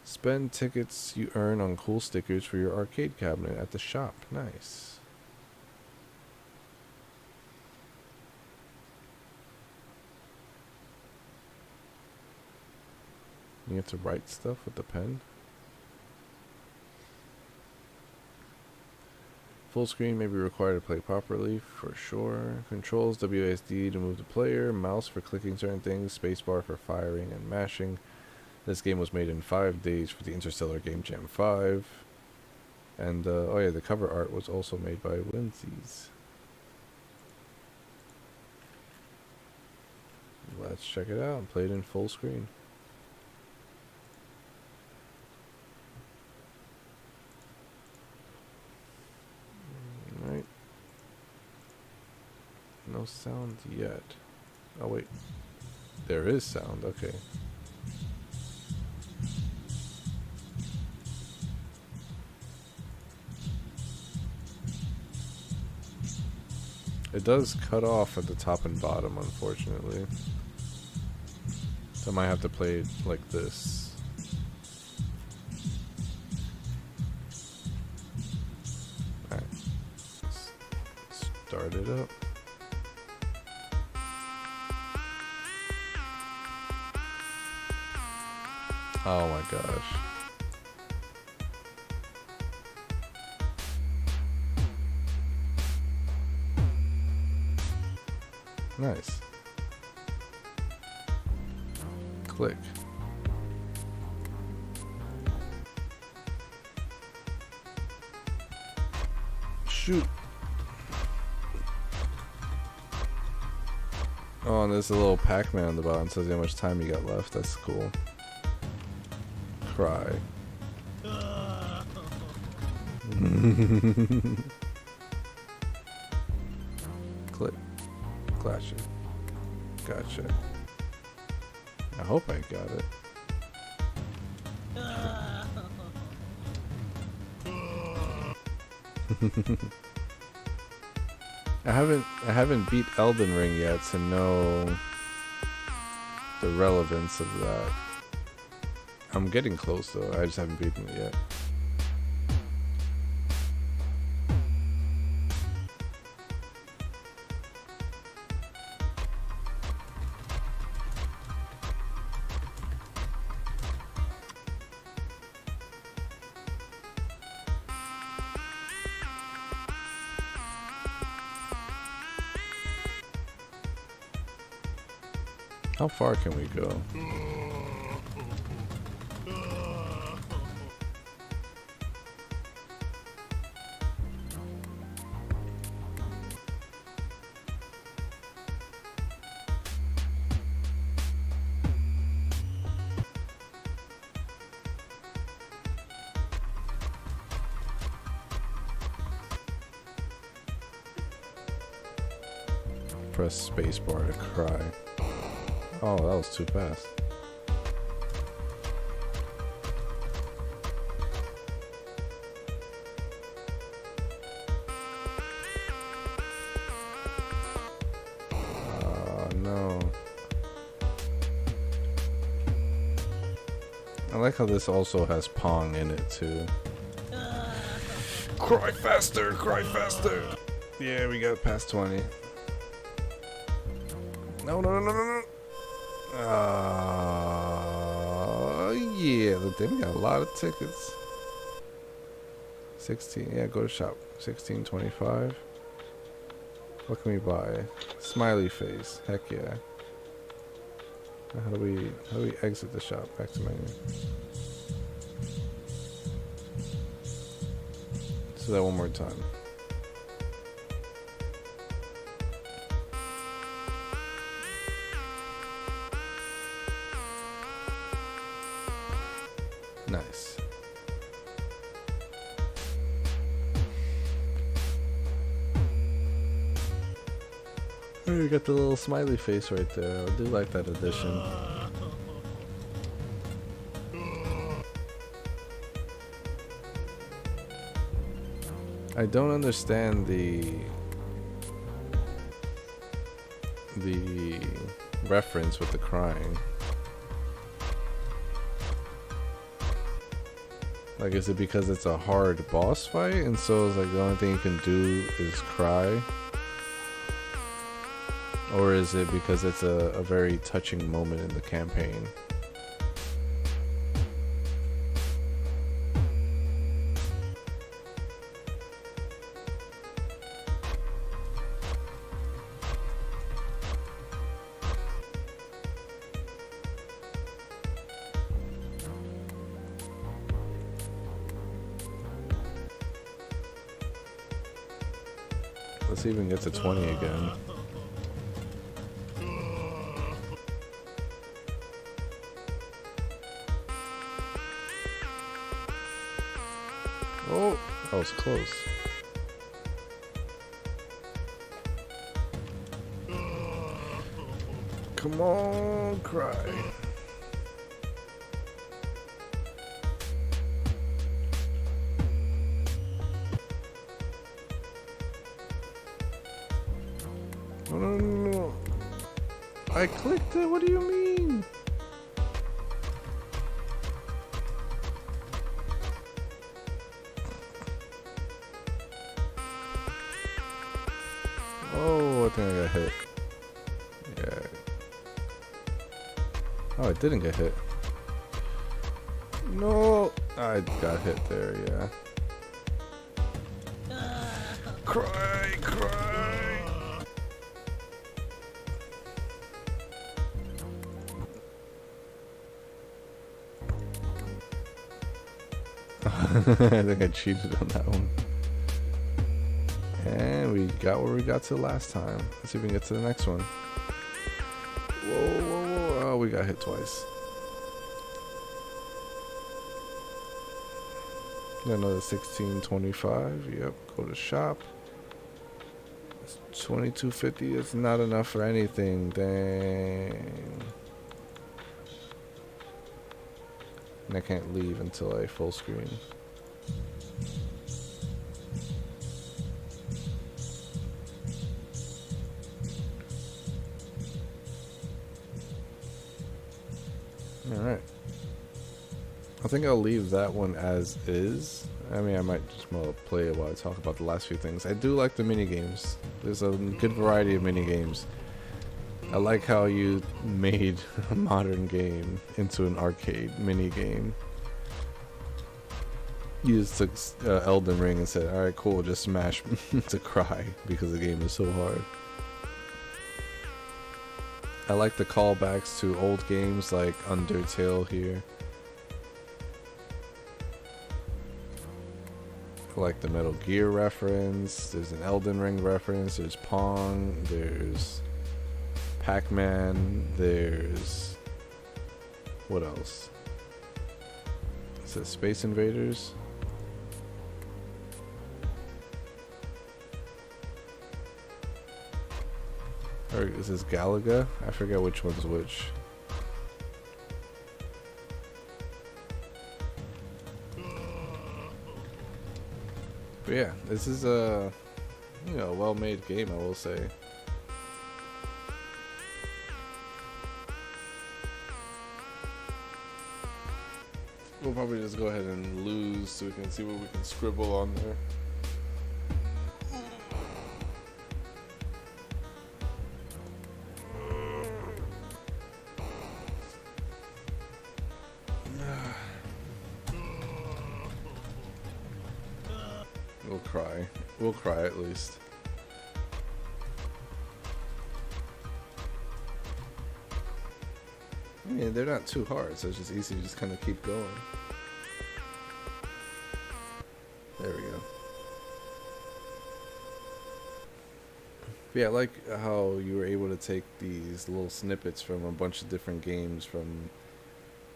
Spend tickets you earn on cool stickers for your arcade cabinet at the shop. Nice. You have to write stuff with the pen. Full screen may be required to play properly, for sure. Controls, WASD to move the player, mouse for clicking certain things, spacebar for firing and mashing. This game was made in 5 days for the Interstellar Game Jam 5. And, oh yeah, the cover art was also made by Whimsies. Let's check it out and play it in full screen. Alright. No sound yet. Oh wait. There is sound, okay. It does cut off at the top and bottom, unfortunately. So I might have to play it like this. Alright. Start it up. Oh my gosh. Nice. Click. Shoot. Oh, and there's a little Pac-Man on the bottom. Says how much time you got left. That's cool. Cry. Click. Clashing. Gotcha. I hope I got it. I haven't beat Elden Ring yet to know the relevance of that. I'm getting close though. I just haven't beaten it yet. How far can we go? Press spacebar to cry. Oh, that was too fast. Oh, no. I like how this also has Pong in it, too. Cry faster! Cry faster! Yeah, we got past 20. No, no, no, no, no. Yeah, look, they got a lot of tickets. 16, yeah, go to shop. 16.25. What can we buy? Smiley face. Heck yeah. How do we exit the shop? Back to menu. So that one more time. Nice. Oh, you got the little smiley face right there. I do like that addition. I don't understand the reference with the crying. Like, is it because it's a hard boss fight and so it's like the only thing you can do is cry? Or is it because it's a very touching moment in the campaign? Let's see if we can get to 20 again. Oh, that was close. Come on, cry. No, no, no, no. I clicked it. What do you mean? Oh, I think I got hit. Yeah. Oh, I didn't get hit. No, I got hit there. Yeah. Cry, cry. I think I cheated on that one. And we got where we got to last time. Let's see if we can get to the next one. Whoa, whoa, whoa. Oh, we got hit twice. Got another 16.25. Yep, go to shop. It's 22.50. It's not enough for anything. Dang. And I can't leave until I full screen. Alright. I think I'll leave that one as is. I mean, I might just play it while I talk about the last few things. I do like the mini games. There's a good variety of mini games. I like how you made a modern game into an arcade mini game. You just took Elden Ring and said, alright, cool, just smash to cry because the game is so hard. I like the callbacks to old games like Undertale here. I like the Metal Gear reference. There's an Elden Ring reference. There's Pong. There's Pac-Man. There's... what else? Is it Space Invaders? Or is this Galaga? I forget which one's which. But yeah, this is a well-made game, I will say. We'll probably just go ahead and lose so we can see what we can scribble on there. We'll cry at least. I mean, they're not too hard, so it's just easy to just kind of keep going. There we go. But yeah, I like how you were able to take these little snippets from a bunch of different games from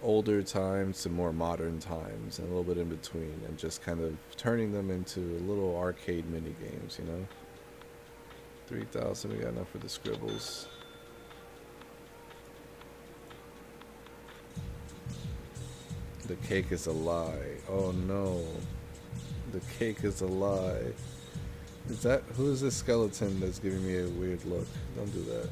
older times to more modern times and a little bit in between, and just kind of turning them into little arcade mini games, you know. 3,000, we got enough for the scribbles. The cake is a lie. Oh no. The cake is a lie. Is that, who is this skeleton that's giving me a weird look? Don't do that.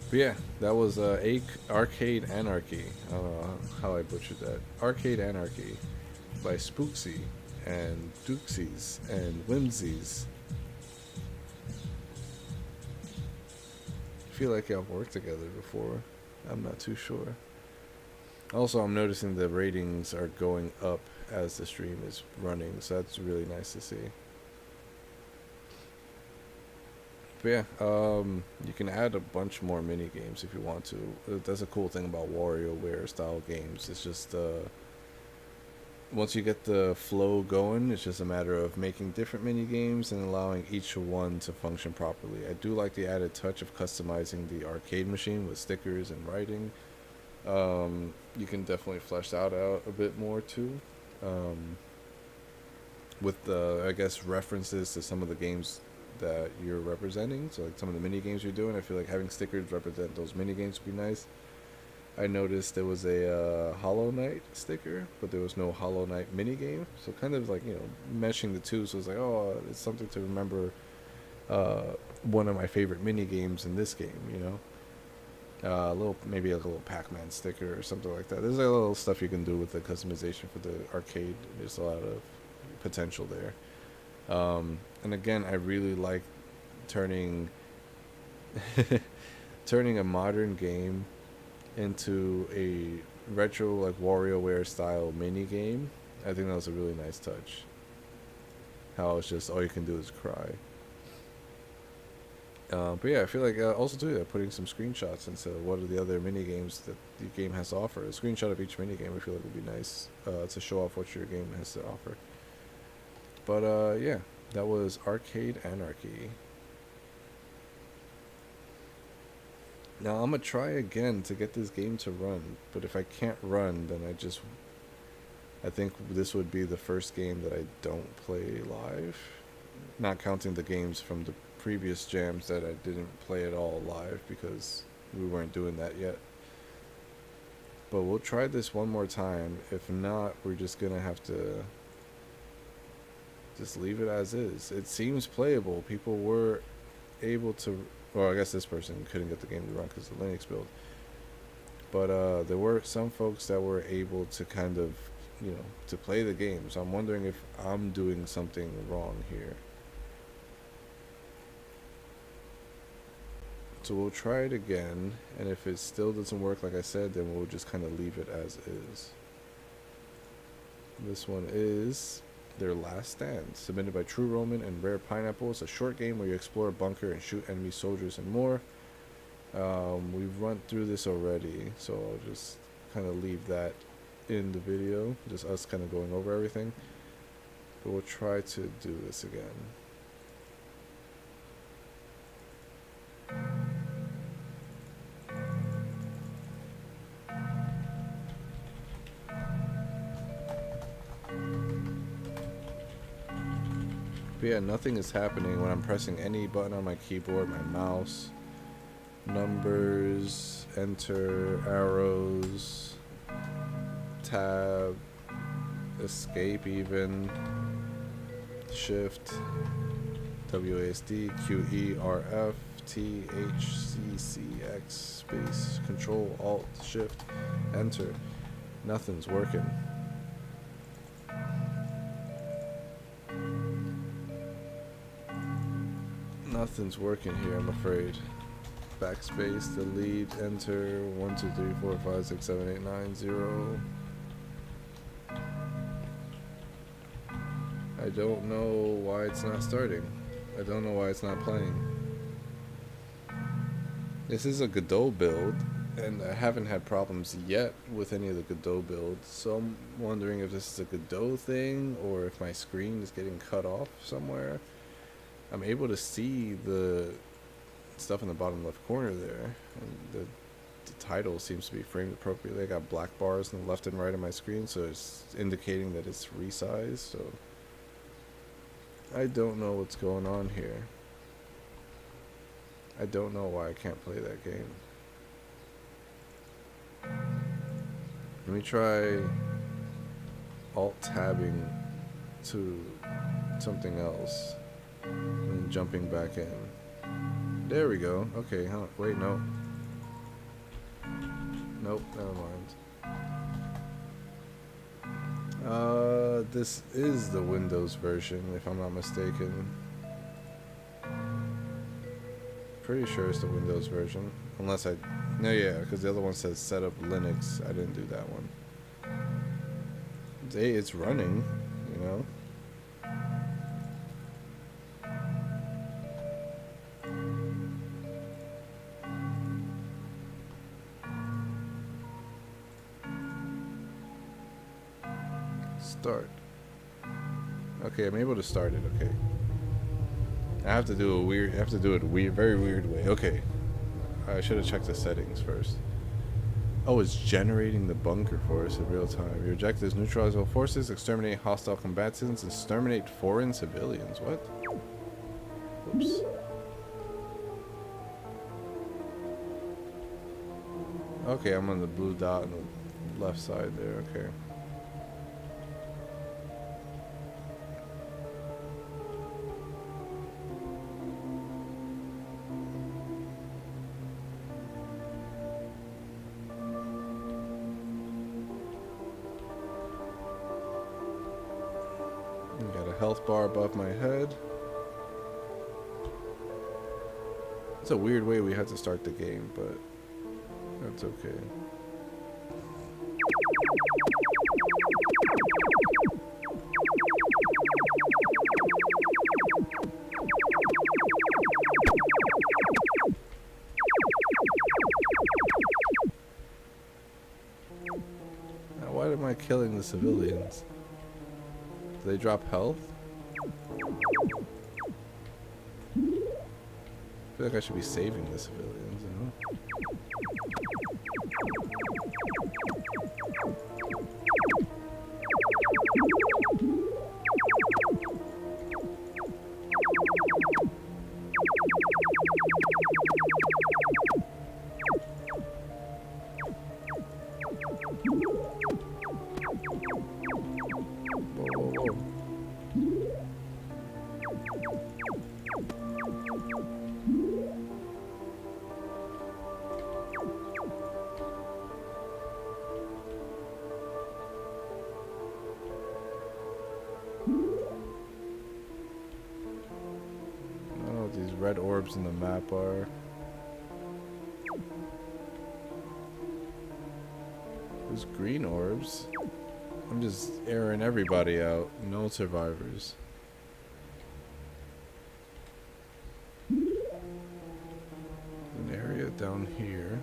But yeah, that was Arcade Anarchy. I don't know how I butchered that. Arcade Anarchy by Spooksy and Dooksies and Whimsies. I feel like y'all worked together before. I'm not too sure. Also, I'm noticing the ratings are going up as the stream is running, so that's really nice to see. But yeah, you can add a bunch more mini games if you want to. That's a cool thing about WarioWare style games. It's just once you get the flow going, it's just a matter of making different mini games and allowing each one to function properly. I do like the added touch of customizing the arcade machine with stickers and writing. You can definitely flesh that out a bit more too, with the, I guess, references to some of the games that you're representing. So like some of the mini games you're doing, I feel like having stickers represent those mini games would be nice. I noticed there was a Hollow Knight sticker, but there was no Hollow Knight mini game. So kind of like, you know, meshing the two. So it's like, oh, it's something to remember. One of my favorite mini games in this game, you know. A little, maybe like a little Pac-Man sticker or something like that. There's a little stuff you can do with the customization for the arcade. There's a lot of potential there. And again, I really like turning a modern game into a retro, like WarioWare style mini game. I think that was a really nice touch. How it's just all you can do is cry. But yeah, I feel like also too, putting some screenshots into what are the other mini games that the game has to offer. A screenshot of each mini game I feel like would be nice to show off what your game has to offer. But yeah, that was Arcade Anarchy. Now I'm gonna try again to get this game to run, but if I can't run, then I think this would be the first game that I don't play live, not counting the games from the previous jams that I didn't play at all live because we weren't doing that yet. But we'll try this one more time. If not, we're just gonna have to just leave it as is. It seems playable. People were able to, well, I guess this person couldn't get the game to run because of the Linux build, but there were some folks that were able to kind of, you know, to play the game. So I'm wondering if I'm doing something wrong here. So we'll try it again, and if it still doesn't work like I said, then we'll just kind of leave it as is. This one is Their Last Stand, submitted by True Roman and Rare Pineapple. It's a short game where you explore a bunker and shoot enemy soldiers and more. We've run through this already, so I'll just kind of leave that in the video, just us kind of going over everything. But we'll try to do this again. But yeah, nothing is happening when I'm pressing any button on my keyboard, my mouse, numbers, enter, arrows, tab, escape even, shift, WASD, QE, RF, T, H, C, C, X, space, control, alt, shift, enter. Nothing's working. Nothing's working here, I'm afraid. Backspace, delete, enter, 1, 2, 3, 4, 5, 6, 7, 8, 9, 0. I don't know why it's not starting. I don't know why it's not playing. This is a Godot build, and I haven't had problems yet with any of the Godot builds, so I'm wondering if this is a Godot thing or if my screen is getting cut off somewhere. I'm able to see the stuff in the bottom left corner there, and the title seems to be framed appropriately. I got black bars on the left and right of my screen, so it's indicating that it's resized, so I don't know what's going on here. I don't know why I can't play that game. Let me try alt-tabbing to something else and then jumping back in. There we go. Okay, huh? Wait, no. Nope, never mind. This is the Windows version, if I'm not mistaken. Pretty sure it's the Windows version. Unless I... No, yeah, because the other one says set up Linux. I didn't do that one. It's running, you know? Start. Okay, I'm able to start it, okay. I have to do it very weird way. Okay. I should have checked the settings first. Oh, it's generating the bunker for us in real time. Your objective is neutralize all forces, exterminate hostile combatants, exterminate foreign civilians. What? Oops. Okay, I'm on the blue dot on the left side there, okay. Got a health bar above my head. It's a weird way we had to start the game, but that's okay. Now, why am I killing the civilians? Do they drop health? I feel like I should be saving the civilians, you know? These red orbs in the map are. There's green orbs. I'm just airing everybody out. No survivors. An area down here.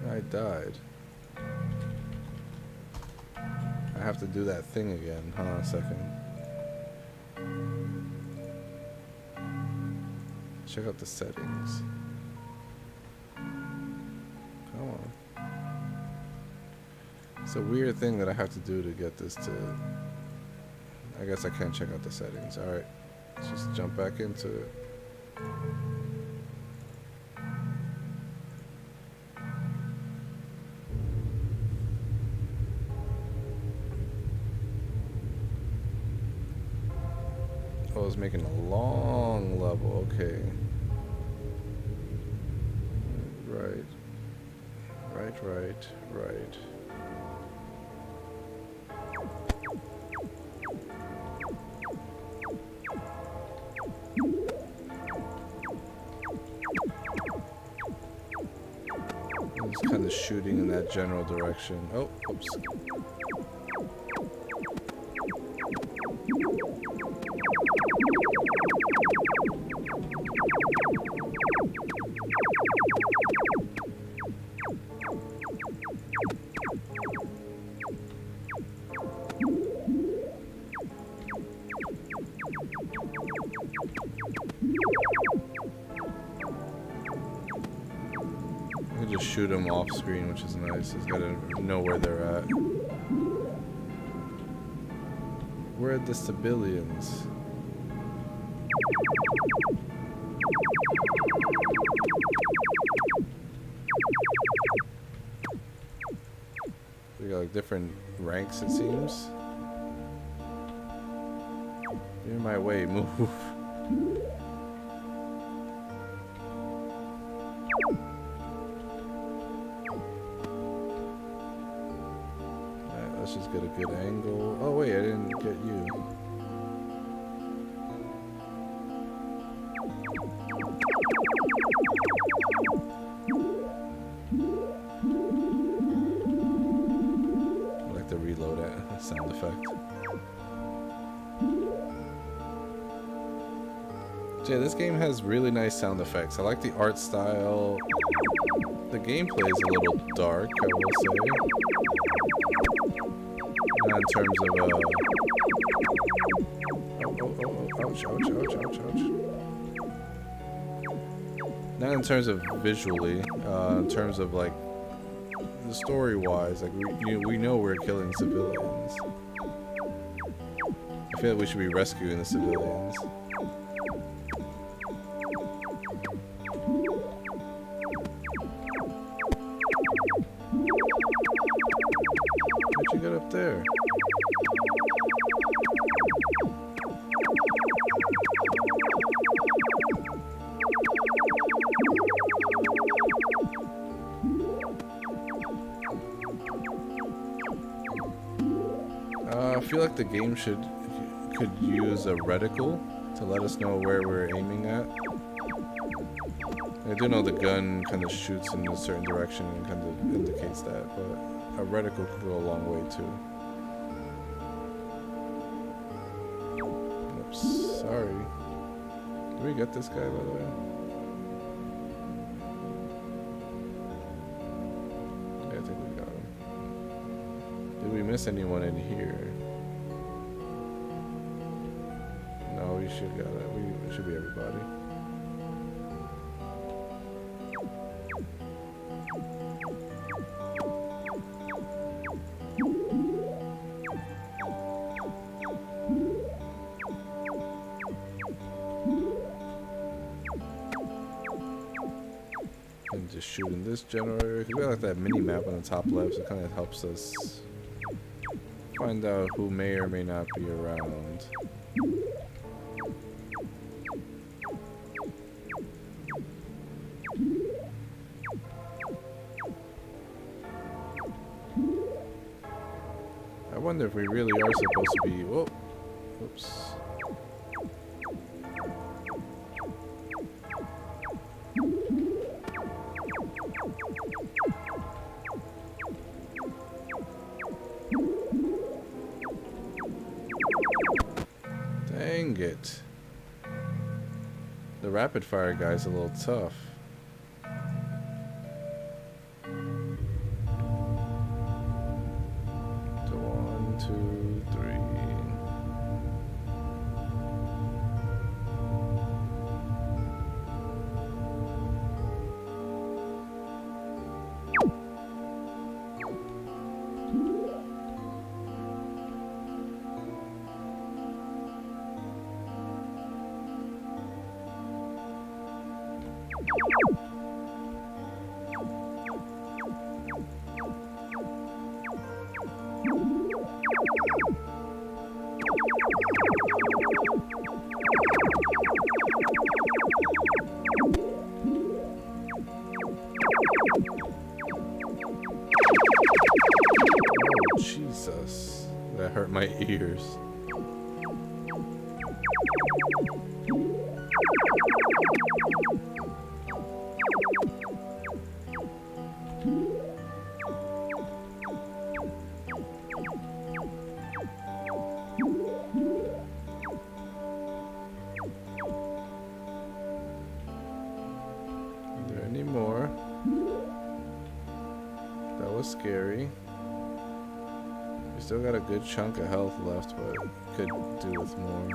I died. I have to do that thing again. Hold on a second. Check out the settings. Come on. It's a weird thing that I have to do to get this to... I guess I can't check out the settings. Alright. Let's just jump back into it. Oh, I was making a long level. Okay. Right. kind of shooting in that general direction. Oh, oops. Just shoot them off screen, which is nice. He's got to know where they're at. Where are the civilians? We got like different ranks, it seems. You're in my way, move. Let's just get a good angle. Oh wait, I didn't get you. I like to reload that sound effect. So yeah, this game has really nice sound effects. I like the art style. The gameplay is a little dark, I will say. Not in terms of ouch. Not in terms of visually, in terms of like the story-wise, like we know we're killing civilians. I feel like we should be rescuing the civilians. What'd you get up there? I feel like the game could use a reticle to let us know where we're aiming at. I do know the gun kind of shoots in a certain direction and kind of indicates that, but a reticle could go a long way too. Oops, sorry. Did we get this guy, by the way? Yeah, I think we got him. Did we miss anyone in here? No, we should got it. We should be everybody. And just shooting this generator. Cause we got like that mini map on the top left, so it kind of helps us find out who may or may not be around. I wonder if we really are supposed to be. Whoa. Oops. Dang it. The rapid fire guy's a little tough. Jesus, that hurt my ears. scary. We still got a good chunk of health left, but could do with more.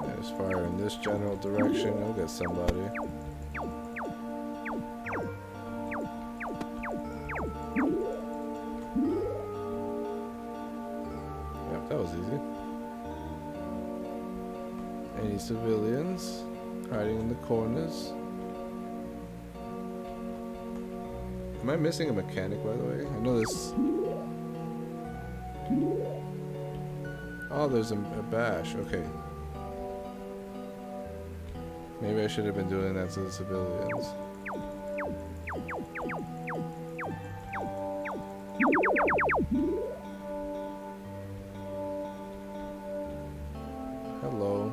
There's fire in this general direction. I'll get somebody. That was easy. Any civilians hiding in the corners? Am I missing a mechanic, by the way? I know this. Oh, there's a bash. Okay. Maybe I should have been doing that to the civilians. Hello.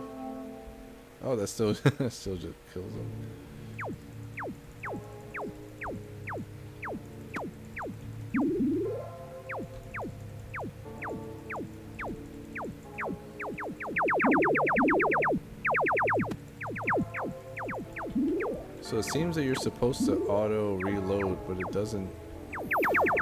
Oh, that still that still just kills him. So it seems that you're supposed to auto reload, but it doesn't function.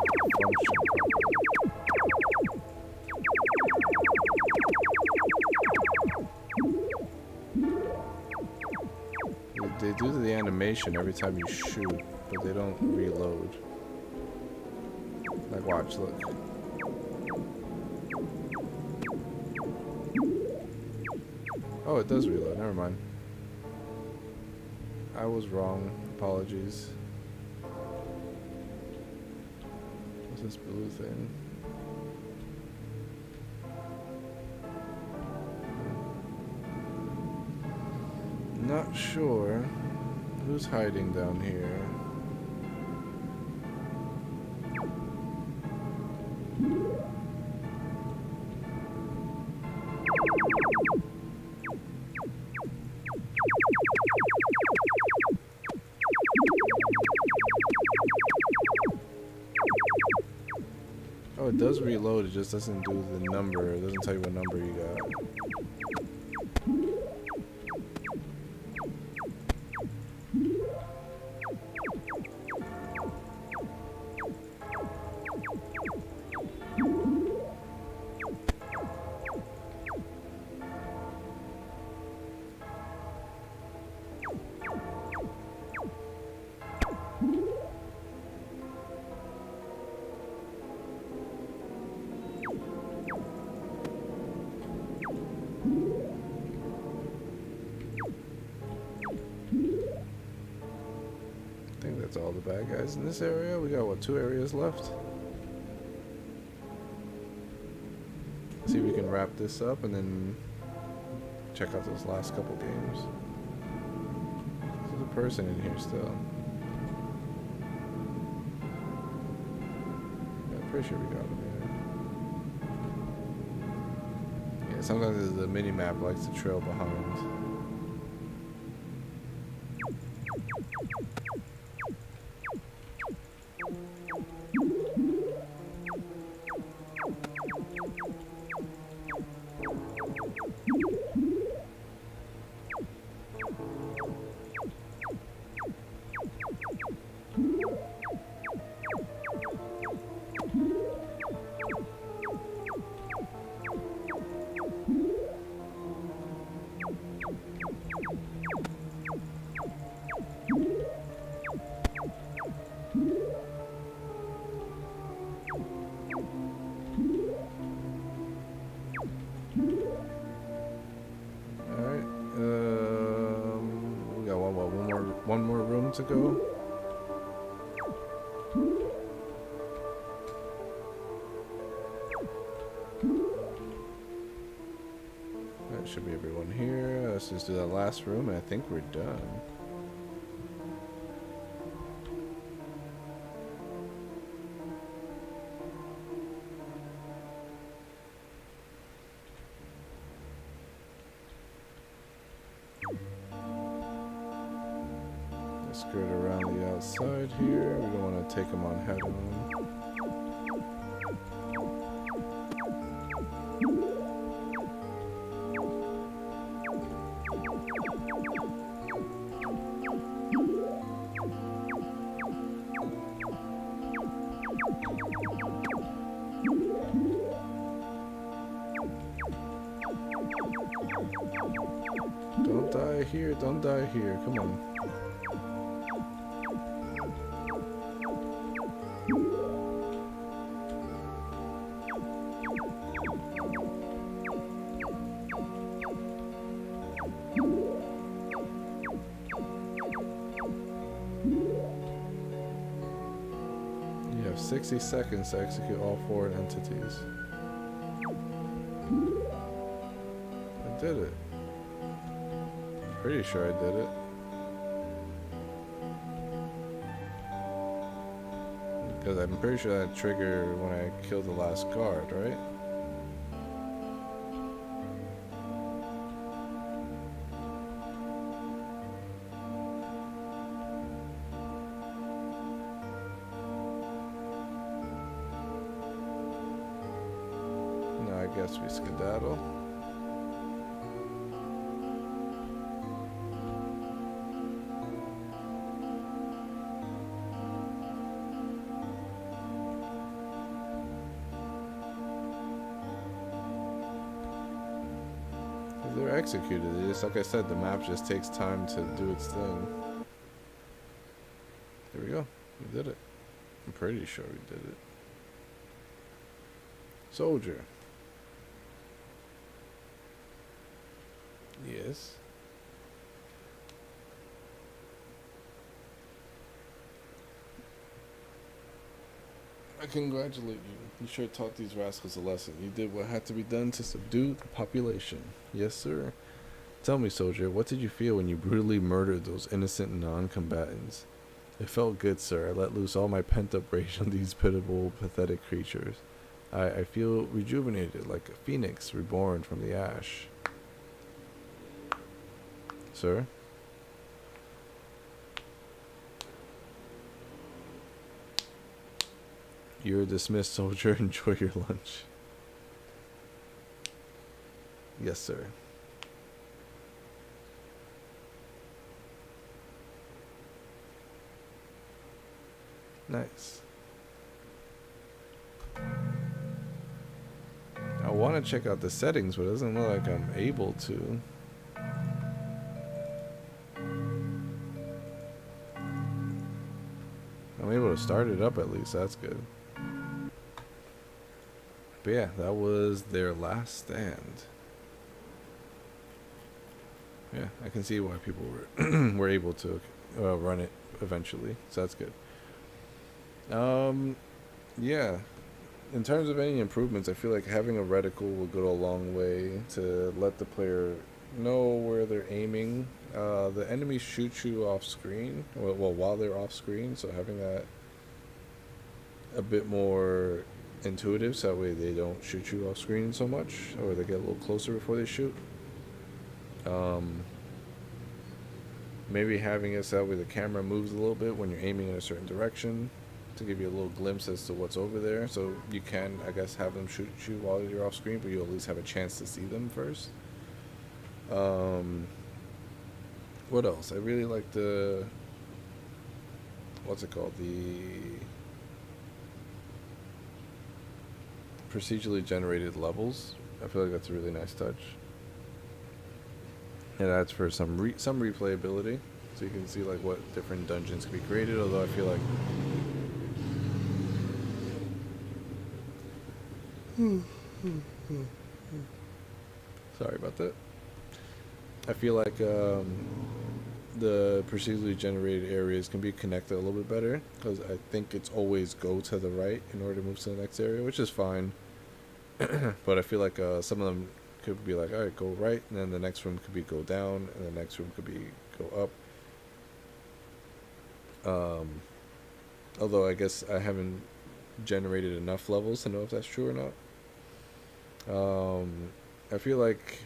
They do the animation every time you shoot, but they don't reload. Like, watch, look. Oh, it does reload. Never mind. I was wrong. Apologies. What's this blue thing? Not sure who's hiding down here. Oh, it does reload, it just doesn't do the number. It doesn't tell you what number you got. I think that's all the bad guys in this area. We got, what, 2 areas left? See if we can wrap this up and then check out those last couple games. There's a person in here still. Yeah, I'm pretty sure we got him here. Yeah, sometimes the mini-map likes to trail behind. One more room to go. That should be everyone here. Let's just do that last room and I think we're done. Skirt around the outside here. We don't want to take them on head on. Don't die here, don't die here. Come on. You have 60 seconds to execute all 4 entities. I did it. Pretty sure I did it. Because I'm pretty sure that triggered when I killed the last guard, right? No, I guess we skedaddle. They're executed. It just, like I said, the map just takes time to do its thing. There we go. We did it. I'm pretty sure we did it. Soldier. Yes. I congratulate you. You sure taught these rascals a lesson. You did what had to be done to subdue the population. Yes, sir. Tell me, soldier, what did you feel when you brutally murdered those innocent non-combatants? It felt good, sir. I let loose all my pent-up rage on these pitiable, pathetic creatures. I feel rejuvenated, like a phoenix reborn from the ash. Sir? You're dismissed, soldier. Enjoy your lunch. Yes, sir. Nice. I want to check out the settings, but it doesn't look like I'm able to. I'm able to start it up at least. That's good. But yeah, that was their last stand. Yeah, I can see why people were were able to run it eventually. So that's good. Yeah. In terms of any improvements, I feel like having a reticle will go a long way to let the player know where they're aiming. The enemies shoot you off screen, well, while they're off screen, so having that a bit more intuitive, so that way they don't shoot you off screen so much, or they get a little closer before they shoot. Maybe having it so that way the camera moves a little bit when you're aiming in a certain direction, to give you a little glimpse as to what's over there, so you can, I guess, have them shoot you while you're off screen, but you at least have a chance to see them first. What else? I really like the, what's it called, the procedurally generated levels. I feel like that's a really nice touch. It adds for some replayability, so you can see like what different dungeons can be created, although I feel like sorry about that. I feel like the procedurally generated areas can be connected a little bit better, because I think it's always go to the right in order to move to the next area, which is fine. But I feel like some of them could be like, all right, go right, and then the next room could be go down, and the next room could be go up. Although I guess I haven't generated enough levels to know if that's true or not. I feel like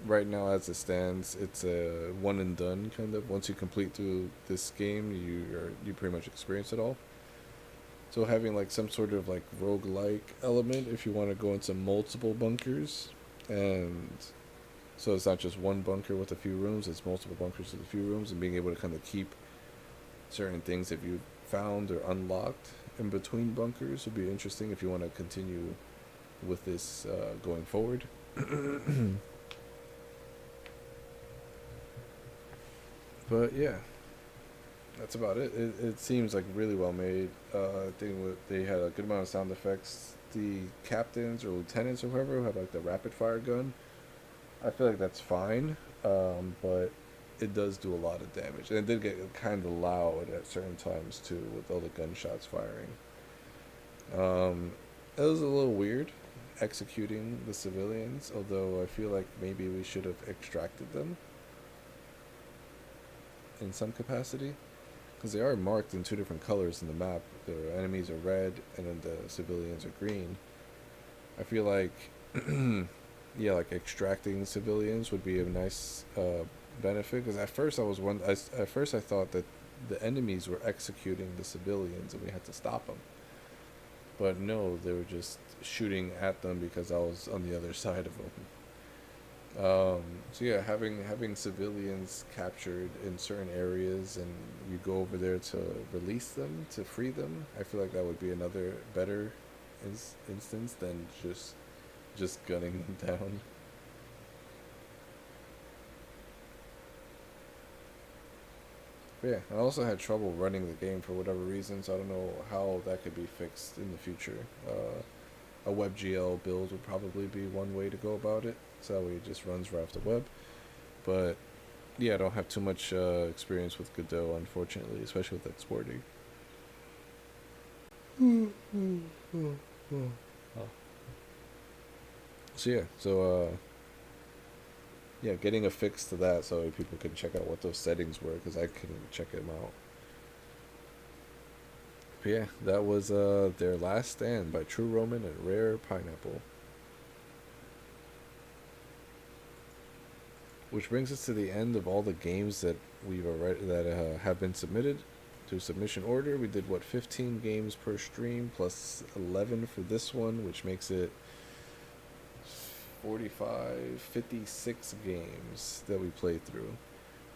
right now, as it stands, it's a one and done kind of. Once you complete through this game, you pretty much experience it all. So having like some sort of like roguelike element if you want to go into multiple bunkers, and so it's not just one bunker with a few rooms, it's multiple bunkers with a few rooms, and being able to kind of keep certain things that you found or unlocked in between bunkers would be interesting if you want to continue with this going forward. But yeah, that's about it. It seems like really well made. I think they had a good amount of sound effects. The captains or lieutenants or whoever who have like the rapid fire gun, I feel like that's fine, but it does do a lot of damage, and it did get kind of loud at certain times too with all the gunshots firing. It was a little weird executing the civilians, although I feel like maybe we should have extracted them in some capacity, because they are marked in two different colors in the map. The enemies are red, and then the civilians are green. I feel like, yeah, like extracting civilians would be a nice benefit. Because at first at first I thought that the enemies were executing the civilians, and we had to stop them. But no, they were just shooting at them because I was on the other side of them. So yeah, having civilians captured in certain areas, and you go over there to release them, to free them, I feel like that would be another better instance than just gunning them down. But yeah, I also had trouble running the game for whatever reasons. I don't know how that could be fixed in the future. A WebGL build would probably be one way to go about it, so that way it just runs right off the web. But yeah, I don't have too much experience with Godot, unfortunately, especially with exporting. So yeah, yeah, getting a fix to that so people can check out what those settings were, because I couldn't check them out. But yeah, that was Their Last Stand by True Roman and Rare Pineapple. Which brings us to the end of all the games that we've already have been submitted to submission order. We did 15 games per stream plus 11 for this one, which makes it 56 games that we played through.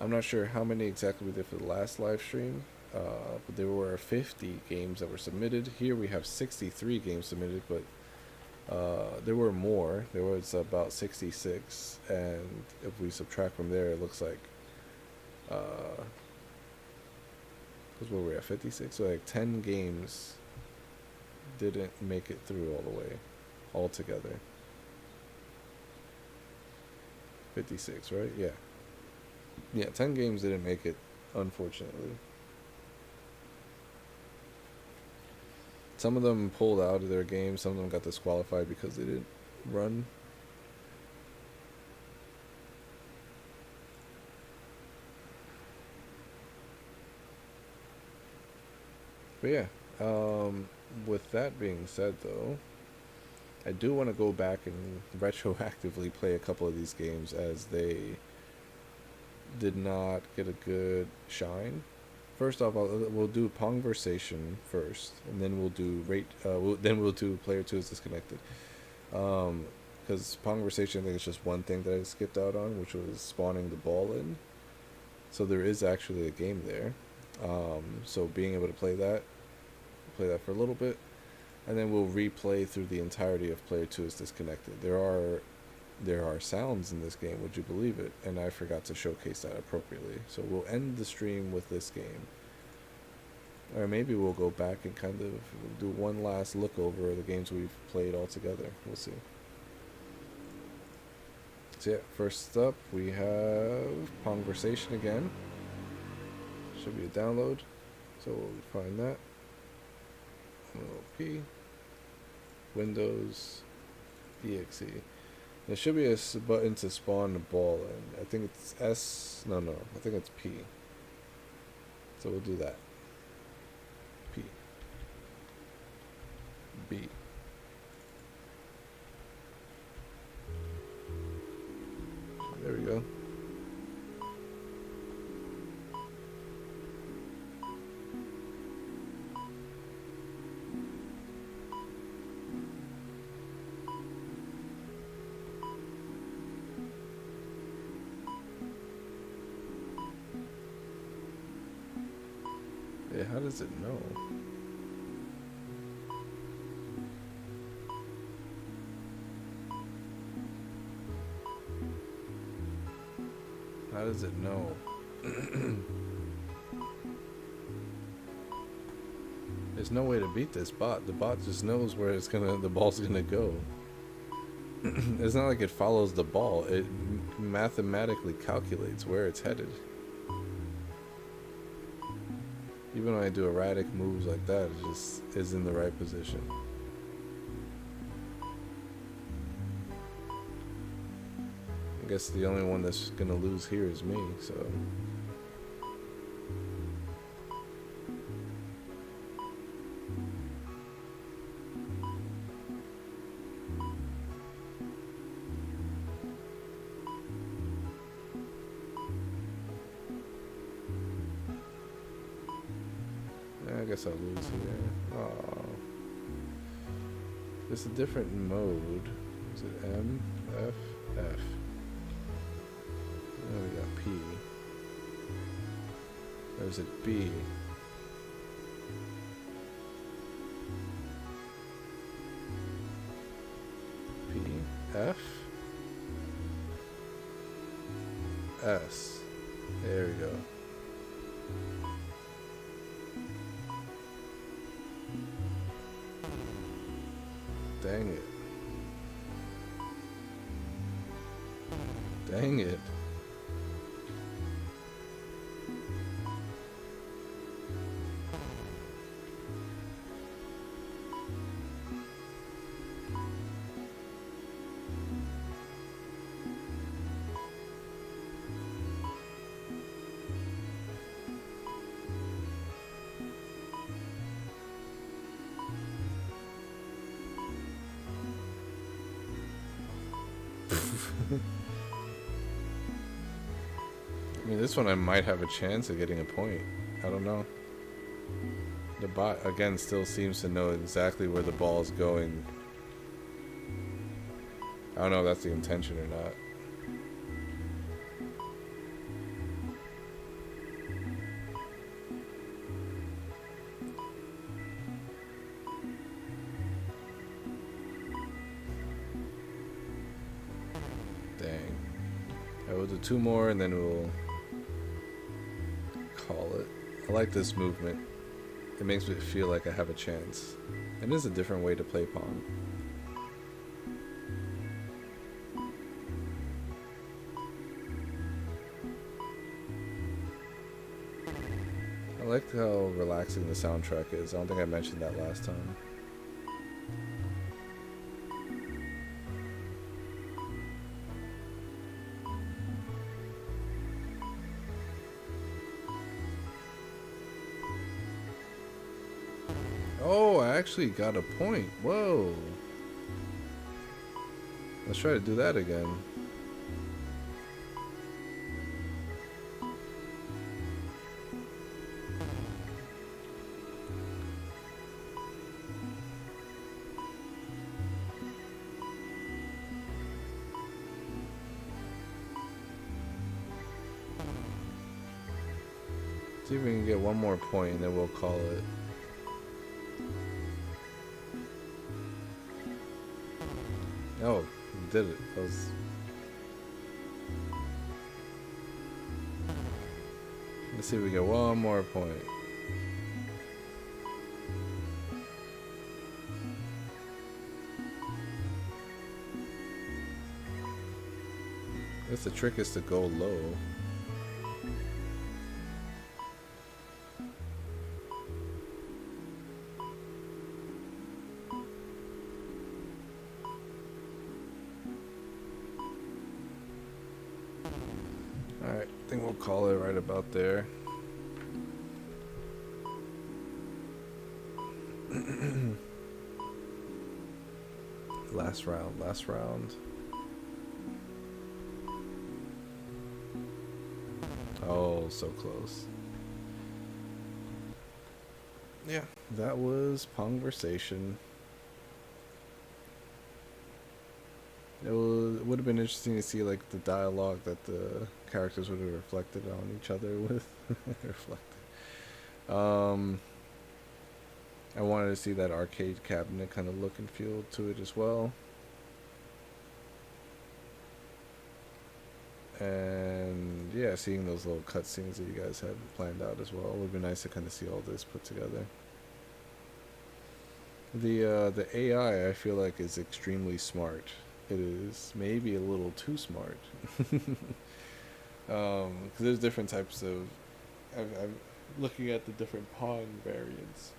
I'm not sure how many exactly we did for the last live stream, but there were 50 games that were submitted. Here we have 63 games submitted, but there were more. There was about 66, and if we subtract from there, it looks like because where we're at 56, so like 10 games didn't make it through all the way, altogether. 56, right? Yeah, 10 games didn't make it, unfortunately. Some of them pulled out of their game, some of them got disqualified because they didn't run. But yeah, with that being said though, I do want to go back and retroactively play a couple of these games, as they did not get a good shine. First off, we'll do Pong-versation first, and then we'll do we'll do Player 2 is Disconnected. Because Pong-versation, I think it's just one thing that I skipped out on, which was spawning the ball in. So there is actually a game there. So being able to play that for a little bit, and then we'll replay through the entirety of Player 2 is Disconnected. There are sounds in this game, would you believe it? And I forgot to showcase that appropriately. So we'll end the stream with this game. Or maybe we'll go back and kind of do one last look over the games we've played all together. We'll see. So yeah, first up we have Pong-versation again. Should be a download. So we'll find that. P. Windows. EXE. There should be a button to spawn the ball in. I think it's S. No, I think it's P. So we'll do that. P. B. There we go. Yeah, how does it know? How does it know? There's no way to beat this bot. The bot just knows where the ball's gonna go. It's not like it follows the ball. It mathematically calculates where it's headed. Even when I do erratic moves like that, it just is in the right position. I guess the only one that's gonna lose here is me, so. I guess I'll lose here. Aww. It's a different mode. Is it M, F, F? Now we got P. Or is it B? P, F, S. There we go. Dang it. Dang it. I mean, this one I might have a chance of getting a point. I don't know. The bot, again, still seems to know exactly where the ball is going. I don't know if that's the intention or not. Dang. I will do two more and then we'll call it. I like this movement. It makes me feel like I have a chance. It is a different way to play Pong. I like how relaxing the soundtrack is. I don't think I mentioned that last time. Oh, I actually got a point. Whoa. Let's try to do that again. See if we can get one more point and then we'll call it. Oh, you did it. That was... Let's see if we get one more point. I guess the trick is to go low. Alright, I think we'll call it right about there. Last round. Oh, so close. Yeah, that was Pong-versation. It would have been interesting to see like the dialogue that the characters would have reflected on each other with. Reflected. I wanted to see that arcade cabinet kind of look and feel to it as well. And yeah, seeing those little cutscenes that you guys had planned out as well would be nice to kind of see all this put together. The AI I feel like is extremely smart. It is maybe a little too smart. Because there's different types of. I'm looking at the different Pong variants.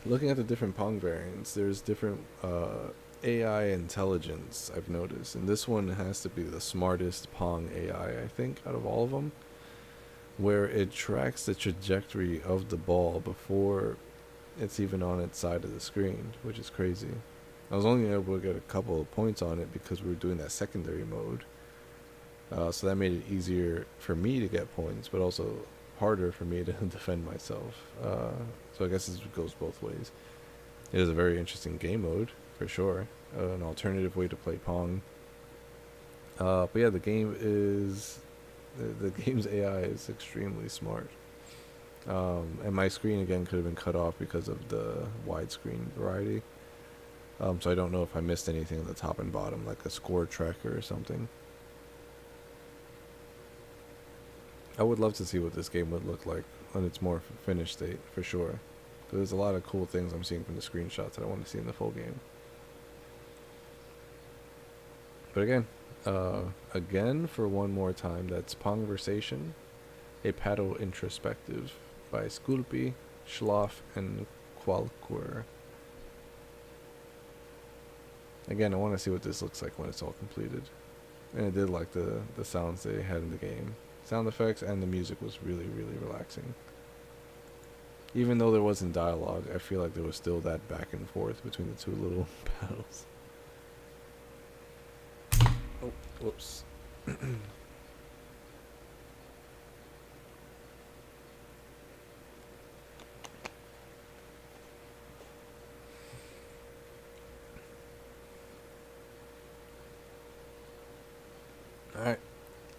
Looking at the different Pong variants, there's different AI intelligence I've noticed, and this one has to be the smartest Pong AI I think out of all of them, where it tracks the trajectory of the ball before it's even on its side of the screen, which is crazy. I was only able to get a couple of points on it because we were doing that secondary mode, so that made it easier for me to get points, but also harder for me to defend myself. So I guess it goes both ways. It is a very interesting game mode, for sure. An alternative way to play Pong. But yeah, the game is... The game's AI is extremely smart. And my screen, again, could have been cut off because of the widescreen variety. So I don't know if I missed anything at the top and bottom, like a score tracker or something. I would love to see what this game would look like on its more finished state, for sure. There's a lot of cool things I'm seeing from the screenshots that I want to see in the full game. But again, for one more time, that's Pong-versation, a paddle introspective by Sculpi, Schlaf, and Qualquer. Again, I want to see what this looks like when it's all completed. And I did like the sounds they had in the game. Sound effects and the music was really, really relaxing. Even though there wasn't dialogue, I feel like there was still that back and forth between the two little paddles. Oh, whoops. Alright,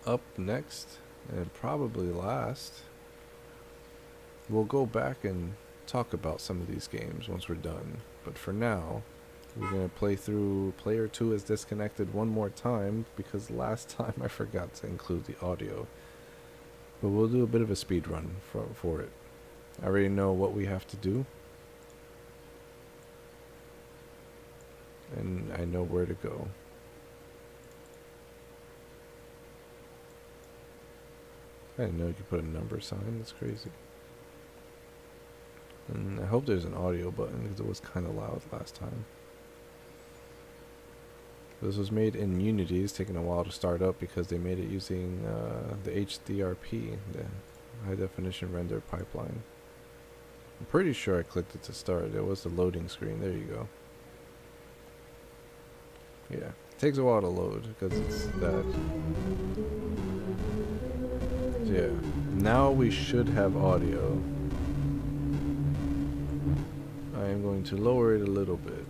up next, and probably last, we'll go back and talk about some of these games once we're done. But for now, we're going to play through Player 2 is Disconnected one more time, because last time I forgot to include the audio. But we'll do a bit of a speed run for it. I already know what we have to do, and I know where to go. I didn't know you could put a number sign. That's crazy. And I hope there's an audio button because it was kind of loud last time. This was made in Unity. It's taken a while to start up because they made it using the HDRP, the High Definition Render Pipeline. I'm pretty sure I clicked it to start. It was the loading screen. There you go. Yeah. It takes a while to load because it's that. Yeah, now we should have audio. I am going to lower it a little bit,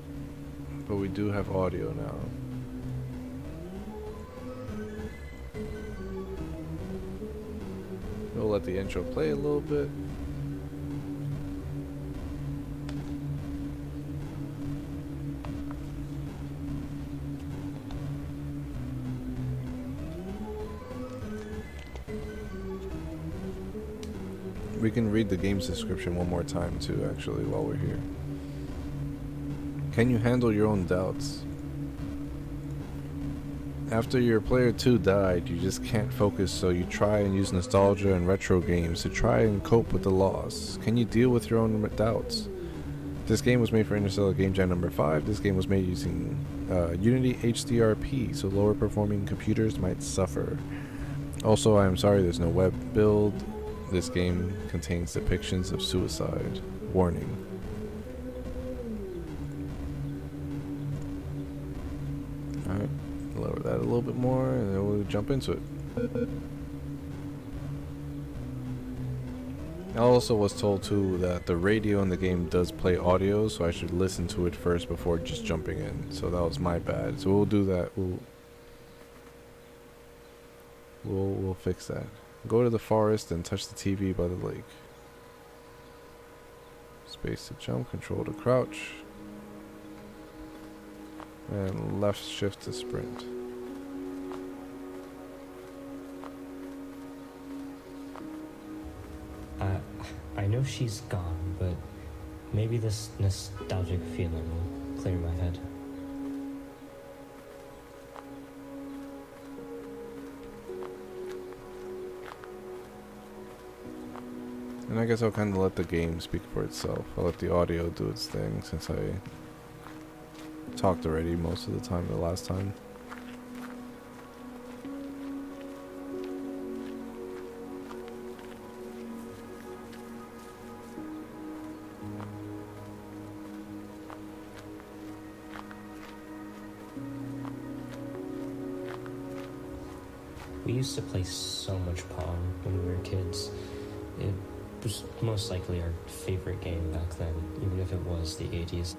but we do have audio now. We'll let the intro play a little bit. We can read the game's description one more time too, actually, while we're here. Can you handle your own doubts? After your player 2 died, you just can't focus, so you try and use nostalgia and retro games to try and cope with the loss. Can you deal with your own doubts? This game was made for Interstellar Game Jam number 5. This game was made using Unity HDRP, so lower performing computers might suffer. Also, I am sorry there's no web build. This game contains depictions of suicide. Warning. little bit more, and then we'll jump into it. I also was told too that the radio in the game does play audio, so I should listen to it first before just jumping in. So that was my bad. So we'll do that. We'll fix that. Go to the forest and touch the TV by the lake. Space to jump, control to crouch, and left shift to sprint. I know she's gone, but maybe this nostalgic feeling will clear my head. And I guess I'll kind of let the game speak for itself. I'll let the audio do its thing, since I talked already most of the time the last time. We used to play so much Pong when we were kids. It was most likely our favorite game back then, even if it was the 80s.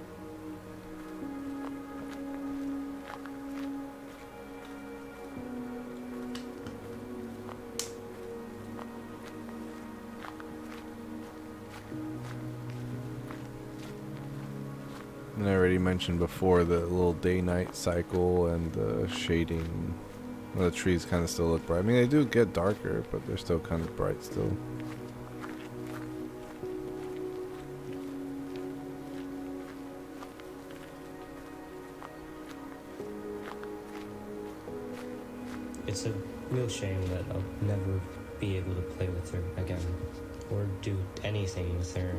And I already mentioned before the little day-night cycle and the shading. Well, the trees kind of still look bright. I mean, they do get darker, but they're still kind of bright still. It's a real shame that I'll never be able to play with her again, or do anything with her.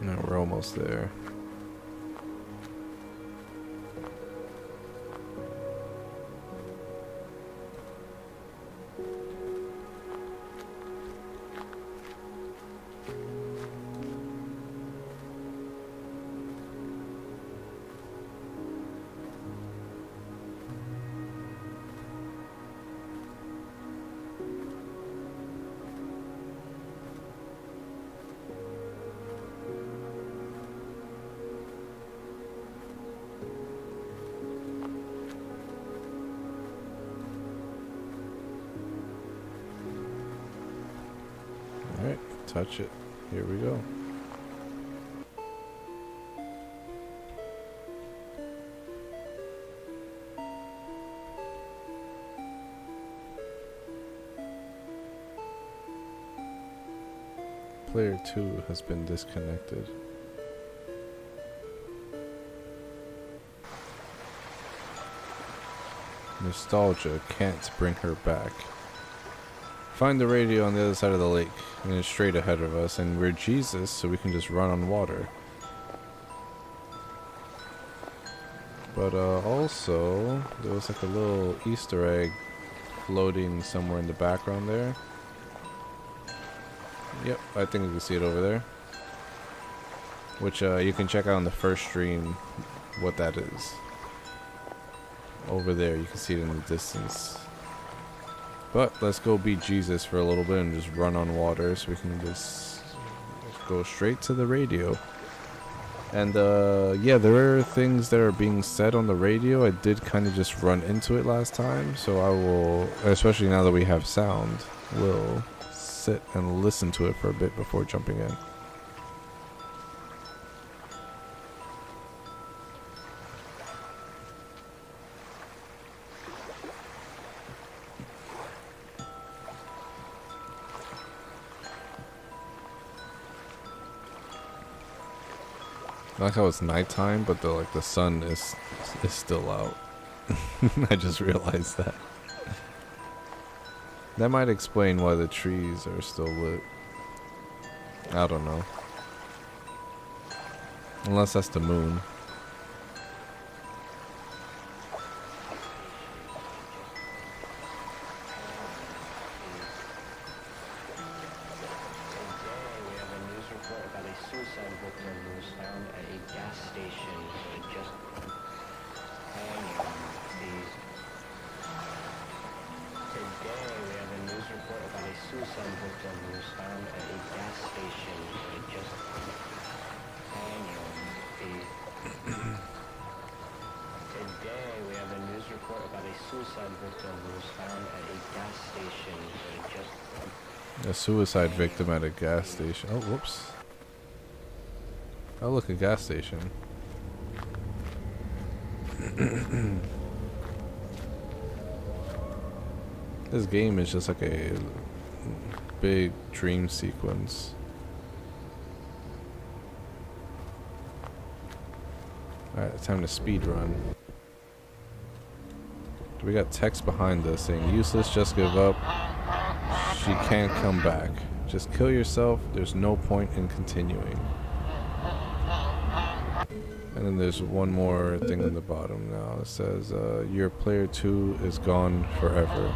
No, we're almost there. Alright, touch it. Here we go. Player 2 has been disconnected. Nostalgia can't bring her back. Find the radio on the other side of the lake, and it's straight ahead of us, and we're Jesus, so we can just run on water. But also, there was like a little Easter egg floating somewhere in the background there. Yep, I think you can see it over there. Which you can check out on the first stream what that is. Over there, you can see it in the distance. But let's go be Jesus for a little bit and just run on water so we can just go straight to the radio. And yeah, there are things that are being said on the radio. I did kind of just run into it last time, so I will, especially now that we have sound, will sit and listen to it for a bit before jumping in. I like how it's nighttime, but the sun is still out. I just realized that. That might explain why the trees are still lit. I don't know. Unless that's the moon. suicide victim who was found at a gas station just Today we have a news report about a suicide victim who was found at a gas station just Today we have a news report about a suicide victim who was found at a gas station just A suicide victim at a gas station. Oh, whoops. Oh, look, a gas station. This game is just like a big dream sequence. Alright, it's time to speed run. We got text behind us saying, useless, just give up. She can't come back. Just kill yourself. There's no point in continuing. And then there's one more thing in the bottom now. It says, your player 2 is gone forever.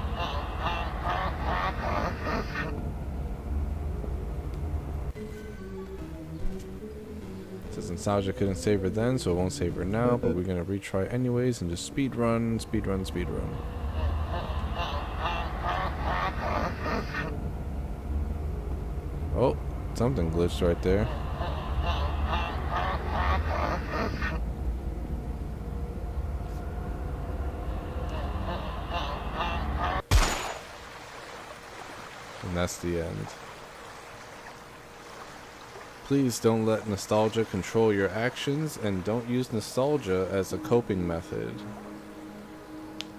It says nostalgia couldn't save her then, so it won't save her now, but we're gonna retry anyways and just speed run, speed run, speed run. Oh, something glitched right there. And that's the end. Please don't let nostalgia control your actions, and don't use nostalgia as a coping method.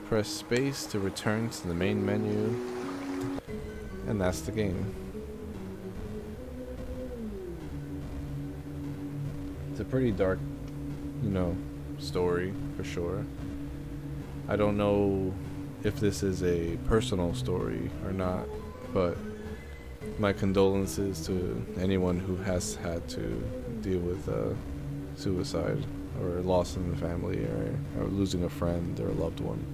Press space to return to the main menu, and that's the game. It's a pretty dark, story for sure. I don't know if this is a personal story or not, but my condolences to anyone who has had to deal with suicide or loss in the family or losing a friend or a loved one.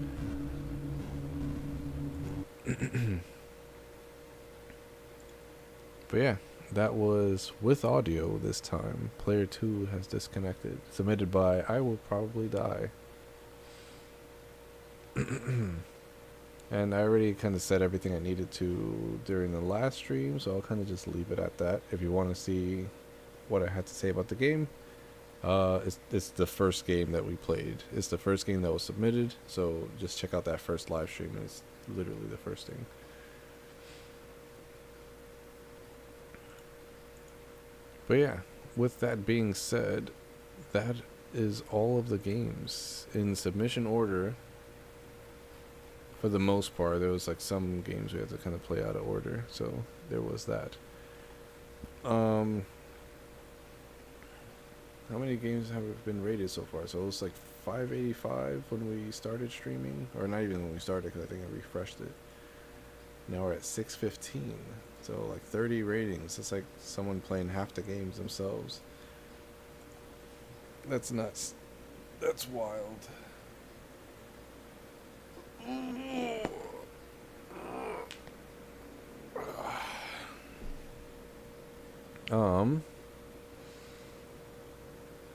But yeah, that was with audio this time. Player 2 has disconnected. Submitted by I Will Probably Die. And I already kind of said everything I needed to during the last stream, so I'll kind of just leave it at that. If you want to see what I had to say about the game, it's the first game that we played. It's the first game that was submitted, so just check out that first live stream. It's literally the first thing. But yeah, with that being said, that is all of the games in submission order. For the most part, there was like some games we had to kind of play out of order, so there was that. How many games have been rated so far? So it was like 585 when we started streaming, or not even when we started, because I think I refreshed it. Now we're at 615, so like 30 ratings. It's like someone playing half the games themselves. That's nuts. That's wild.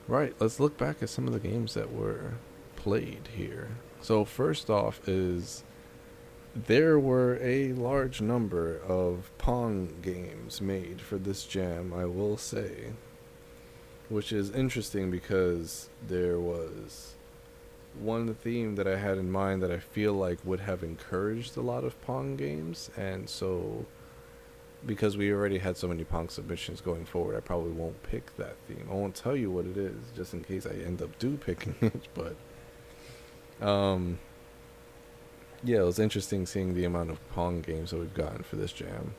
Right, let's look back at some of the games that were played here. So first off is there were a large number of Pong games made for this jam, I will say, which is interesting because there was one theme that I had in mind that I feel like would have encouraged a lot of Pong games, and so because we already had so many Pong submissions going forward, I probably won't pick that theme. I won't tell you what it is, just in case I end up picking it, but yeah, it was interesting seeing the amount of Pong games that we've gotten for this jam.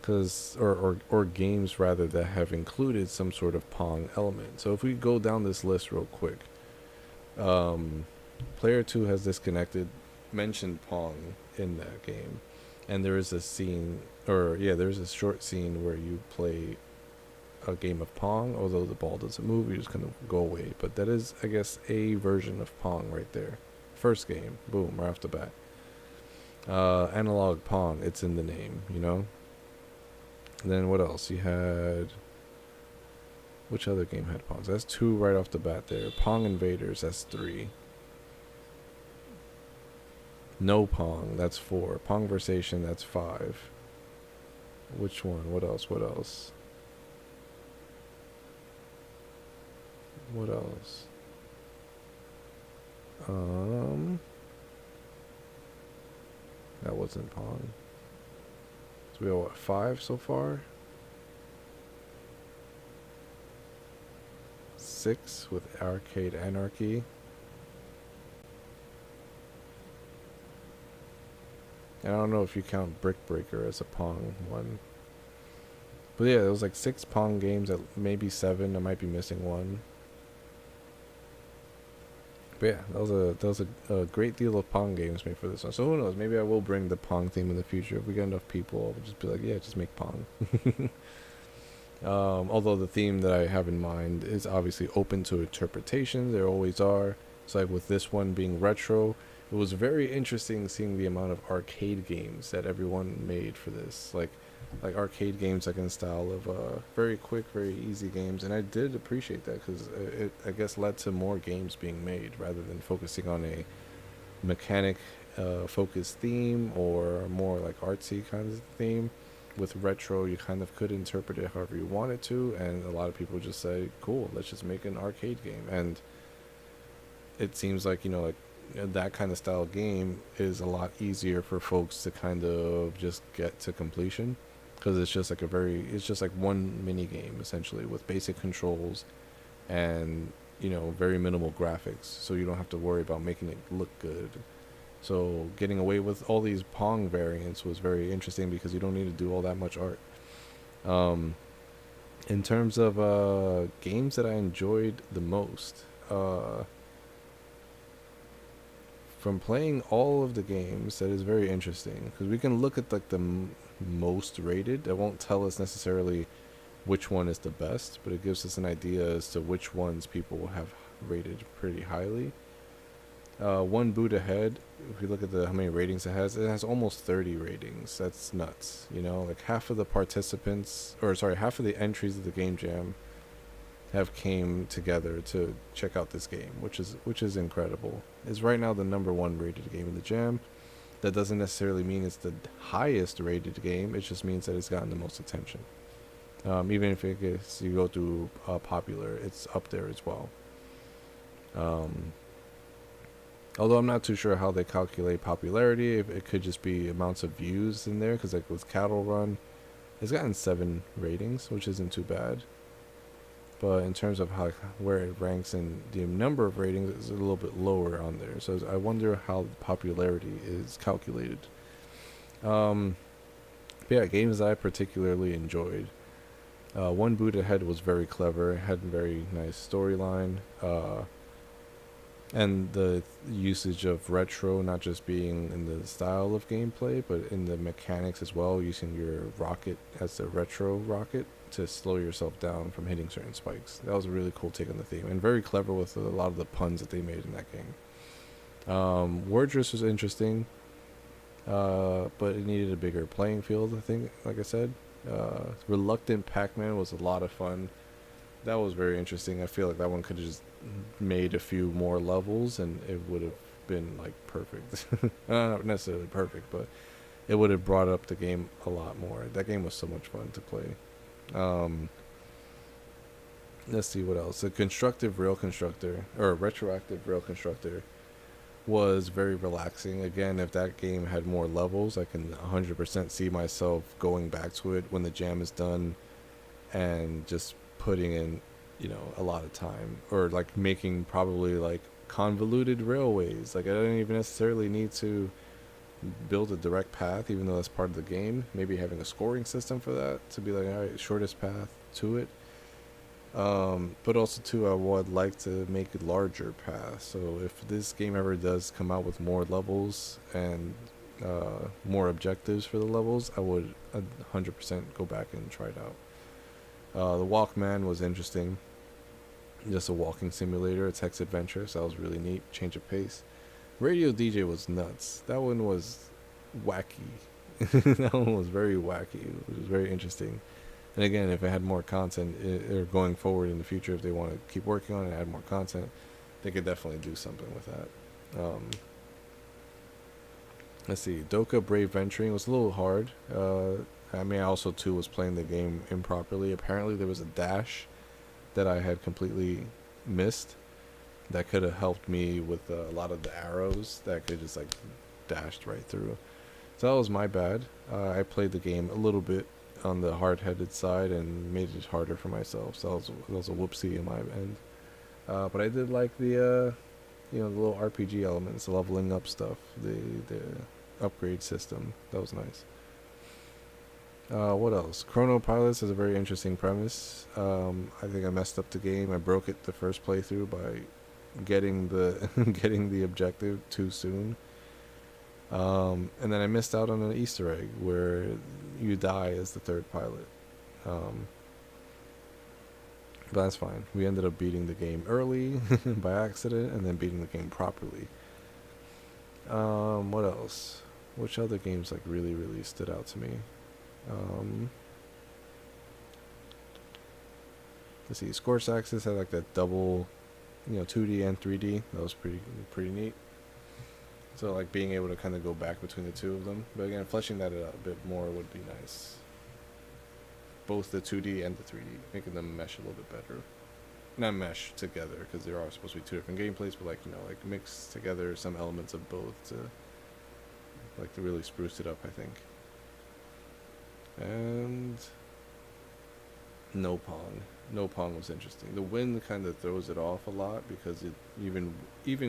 Or games rather that have included some sort of Pong element. So if we go down this list real quick, player 2 has disconnected, mentioned Pong in that game, and there is a scene, there's a short scene where you play a game of Pong, although the ball doesn't move, you just kind of go away. But that is, I guess, a version of Pong right there. First game, boom, right off the bat. Analog Pong, it's in the name, And then what else? You had Which other game had Pongs? That's 2 right off the bat there. Pong Invaders, that's 3. No Pong, that's 4. Pong-versation, that's 5. Which one? What else? What else? What else? That wasn't Pong. So we have what, 5 so far? 6 with Arcade Anarchy. And I don't know if you count Brick Breaker as a Pong one. But yeah, there was like 6 Pong games, at maybe 7. I might be missing one. But yeah, that was a great deal of Pong games made for this one. So who knows? Maybe I will bring the Pong theme in the future. If we get enough people, I'll just be like, yeah, just make Pong. Although the theme that I have in mind is obviously open to interpretation. There always are. So like with this one being retro, it was very interesting seeing the amount of arcade games that everyone made for this. Like arcade games like in style of very quick, very easy games. And I did appreciate that because it, I guess, led to more games being made rather than focusing on a mechanic focused theme or more like artsy kind of theme. With retro, you kind of could interpret it however you wanted to, and a lot of people just say, cool, let's just make an arcade game. And it seems like, like that kind of style game is a lot easier for folks to kind of just get to completion, because it's just like it's just like one mini game essentially with basic controls and very minimal graphics, so you don't have to worry about making it look good. So getting away with all these Pong variants was very interesting because you don't need to do all that much art. In terms of games that I enjoyed the most, from playing all of the games, that is very interesting because we can look at like the most rated. It won't tell us necessarily which one is the best, but it gives us an idea as to which ones people have rated pretty highly. One boot ahead, if you look at how many ratings it has almost 30 ratings. That's nuts. Like half of the half of the entries of the Game Jam have came together to check out this game, which is incredible. It's right now the number 1 rated game in the Jam. That doesn't necessarily mean it's the highest rated game. It just means that it's gotten the most attention. Even if you go through popular, it's up there as well. Although I'm not too sure how they calculate popularity. If it could just be amounts of views in there, because like with CattleRun, it's gotten 7 ratings, which isn't too bad. But in terms of where it ranks in the number of ratings, it's a little bit lower on there. So I wonder how popularity is calculated. But yeah, games that I particularly enjoyed. One boot ahead was very clever. It had a very nice storyline. And the usage of retro, not just being in the style of gameplay, but in the mechanics as well, using your rocket as the retro rocket to slow yourself down from hitting certain spikes. That was a really cool take on the theme, and very clever with a lot of the puns that they made in that game. Wordress was interesting, but it needed a bigger playing field, I think, like I said. Reluctant Pac-Man was a lot of fun. That was very interesting. I feel like that one could have just made a few more levels and it would have been like perfect. Not necessarily perfect, but it would have brought up the game a lot more. That game was so much fun to play. Let's see what else. The Retroactive Rail Constructor was very relaxing. Again, if that game had more levels, I can 100% see myself going back to it when the jam is done and just putting in a lot of time, or like making probably like convoluted railways. Like I don't even necessarily need to build a direct path, even though that's part of the game. Maybe having a scoring system for that to be like, all right, shortest path to it. But also too, I would like to make larger paths. So if this game ever does come out with more levels and more objectives for the levels, I would 100% go back and try it out. The Walkman was interesting. Just a walking simulator, a text adventure, so that was really neat. Change of pace. Radio DJ was nuts. That one was wacky. That one was very wacky. It was very interesting. And again, if it had more content, or going forward in the future, if they want to keep working on it, add more content, they could definitely do something with that. Let's see, Doka Brave Venturing was a little hard. I mean, I also too was playing the game improperly. Apparently, there was a dash that I had completely missed that could have helped me with a lot of the arrows that could just like dashed right through. So that was my bad. I played the game a little bit on the hard-headed side and made it harder for myself. So that was a whoopsie in my end. But I did like the the little RPG elements, the leveling up stuff, the upgrade system. That was nice. What else? Chrono Pilots is a very interesting premise. I think I messed up the game. I broke it the first playthrough by getting the getting the objective too soon. And then I missed out on an Easter egg where you die as the third pilot. But that's fine. We ended up beating the game early by accident and then beating the game properly. What else? Which other games like really, really stood out to me? Let's see. Scorched Axis had like that double, 2D and 3D. That was pretty neat. So like being able to kind of go back between the two of them. But again, fleshing that out a bit more would be nice. Both the 2D and the 3D, making them mesh a little bit better. Not mesh together, because there are supposed to be two different gameplays, but like mix together some elements of both to really spruce it up, I think. And No Pong was interesting. The wind kind of throws it off a lot because it even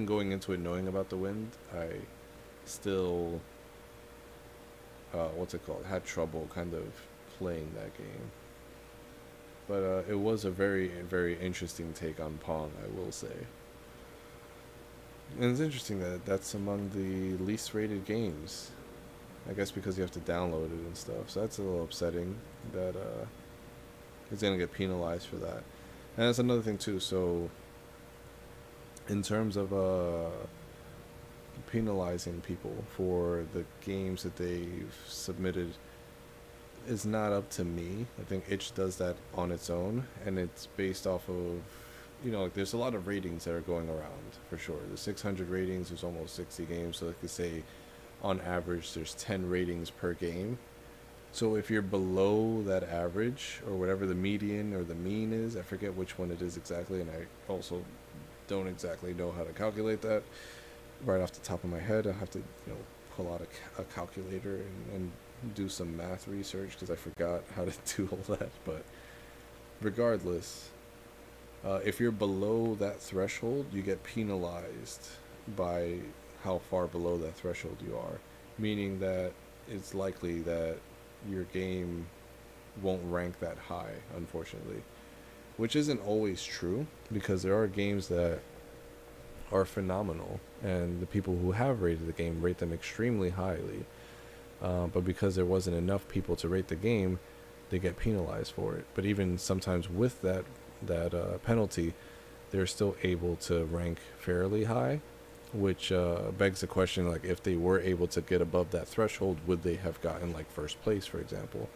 going into it knowing about the wind, I still had trouble kind of playing that game. But it was a very, very interesting take on Pong, I will say. And it's interesting that that's among the least rated games. I guess because you have to download it and stuff. So that's a little upsetting that it's going to get penalized for that. And that's another thing too. So in terms of penalizing people for the games that they've submitted, is not up to me. I think itch does that on its own, and it's based off of there's a lot of ratings that are going around for sure. There's 600 ratings, there's almost 60 games, so I could say on average there's 10 ratings per game. So if you're below that average, or whatever the median or the mean is, I forget which one it is exactly, and I also don't exactly know how to calculate that right off the top of my head. I have to pull out a calculator and do some math research because I forgot how to do all that. But regardless, if you're below that threshold, you get penalized by how far below that threshold you are, meaning that it's likely that your game won't rank that high, unfortunately, which isn't always true, because there are games that are phenomenal and the people who have rated the game rate them extremely highly. But because there wasn't enough people to rate the game, they get penalized for it. But even sometimes with that penalty, they're still able to rank fairly high, which begs the question, like, if they were able to get above that threshold, would they have gotten like first place, for example?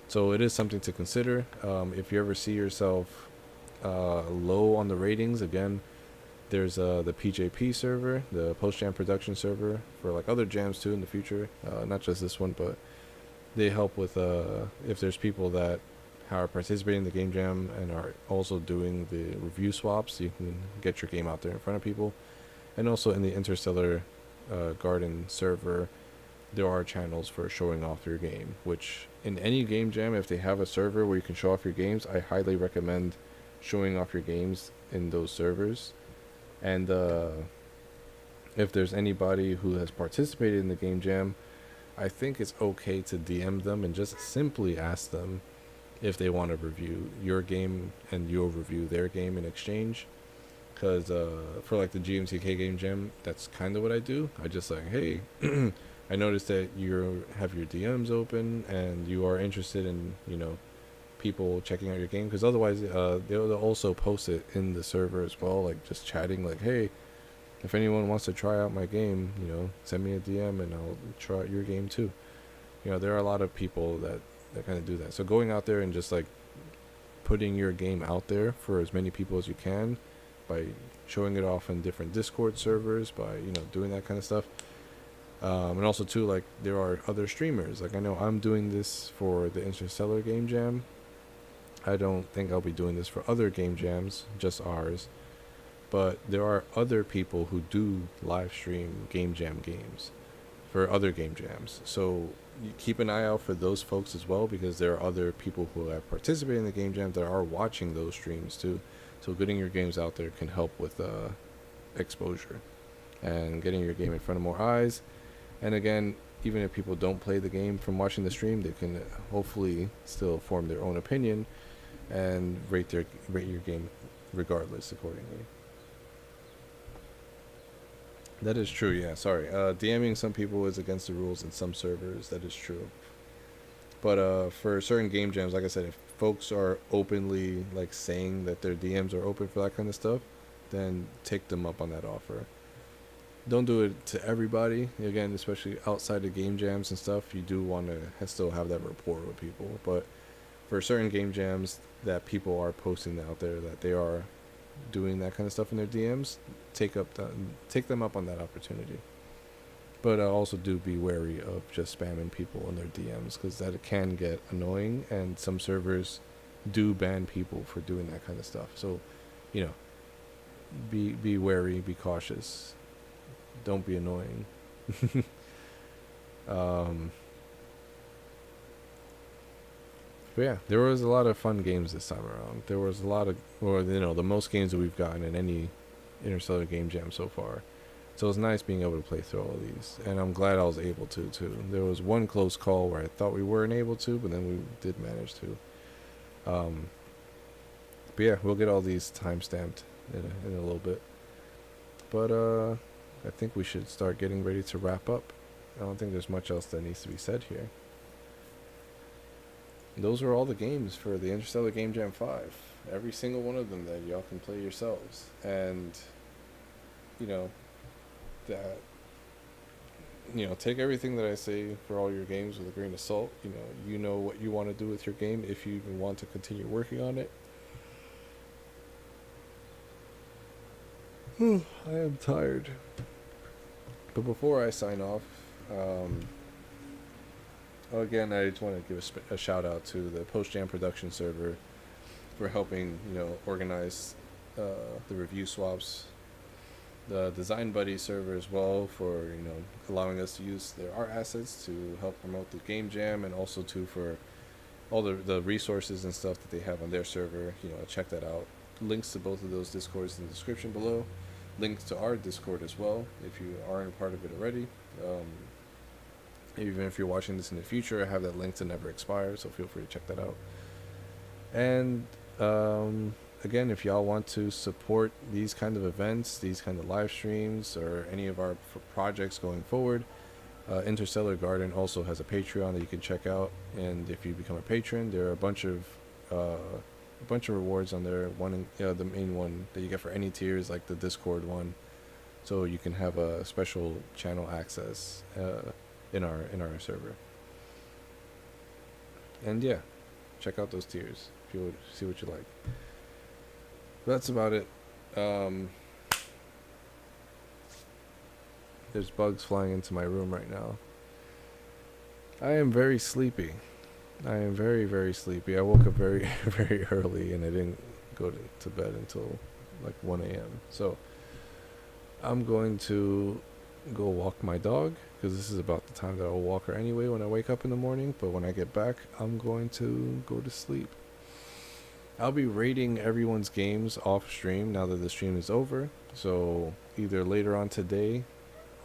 So it is something to consider. If you ever see yourself low on the ratings, again, there's the PJP server, the Post Jam production server, for like other jams too in the future, not just this one, but they help with if there's people that are participating in the game jam and are also doing the review swaps, you can get your game out there in front of people. And also in the Interstellar Garden server, there are channels for showing off your game, which in any game jam, if they have a server where you can show off your games, I highly recommend showing off your games in those servers. And if there's anybody who has participated in the game jam, I think it's okay to DM them and just simply ask them if they want to review your game and you'll review their game in exchange. Because for like the GMTK game jam, that's kind of what I do. I just like, hey, I noticed that you have your DMs open and you are interested in, people checking out your game, because otherwise they'll also post it in the server as well, like just chatting like, hey, if anyone wants to try out my game, send me a DM and I'll try out your game too. There are a lot of people that do that. So going out there and just like putting your game out there for as many people as you can by showing it off in different Discord servers, by doing that kind of stuff. And also too, like, there are other streamers. Like, I know I'm doing this for the Interstellar Game Jam. I don't think I'll be doing this for other game jams, just ours. But there are other people who do live stream game jam games for other game jams. So you keep an eye out for those folks as well, because there are other people who have participated in the game jam that are watching those streams too. So getting your games out there can help with exposure and getting your game in front of more eyes. And again, even if people don't play the game from watching the stream, they can hopefully still form their own opinion and rate your game regardless accordingly. That is true, yeah, sorry. DMing some people is against the rules in some servers, that is true. But for certain game jams, like I said, if folks are openly like saying that their DMs are open for that kind of stuff, then take them up on that offer. Don't do it to everybody. Again, especially outside of game jams and stuff, you do want to still have that rapport with people. But for certain game jams that people are posting out there that they are doing that kind of stuff in their DMs, take them up on that opportunity. But also do be wary of just spamming people in their DMs, because that can get annoying, and some servers do ban people for doing that kind of stuff. So, be wary, be cautious. Don't be annoying. But yeah, there was a lot of fun games this time around. There was a lot of, the most games that we've gotten in any Interstellar Game Jam so far. So it was nice being able to play through all these, and I'm glad I was able to too. There was one close call where I thought we weren't able to, but then we did manage to. But yeah, we'll get all these time stamped in a little bit. But I think we should start getting ready to wrap up. I don't think there's much else that needs to be said here. Those are all the games for the Interstellar Game Jam 5. Every single one of them that y'all can play yourselves. And, take everything that I say for all your games with a grain of salt. You know what you want to do with your game if you even want to continue working on it. I am tired. But before I sign off, again, I just want to give a shout out to the Post Jam production server for helping, organize the review swaps. The Design Buddy server as well for, allowing us to use their art assets to help promote the game jam, and also too for all the resources and stuff that they have on their server. Check that out. Links to both of those Discords in the description below. Links to our Discord as well if you aren't a part of it already. Even if you're watching this in the future, I have that link to never expire, so feel free to check that out. And again, if y'all want to support these kind of events, these kind of live streams, or any of our projects going forward, Interstellar Garden also has a Patreon that you can check out. And if you become a patron, there are a bunch of rewards on there. The main one that you get for any tier is like the Discord one, so you can have a special channel access in our server. And yeah, check out those tiers if you would see what you like. That's about it. There's bugs flying into my room right now. I am very sleepy. I am very, very sleepy. I woke up very, very early, and I didn't go to bed until like 1 a.m. So I'm going to go walk my dog, because this is about the time that I'll walk her anyway when I wake up in the morning. But when I get back, I'm going to go to sleep. I'll be rating everyone's games off stream now that the stream is over. So either later on today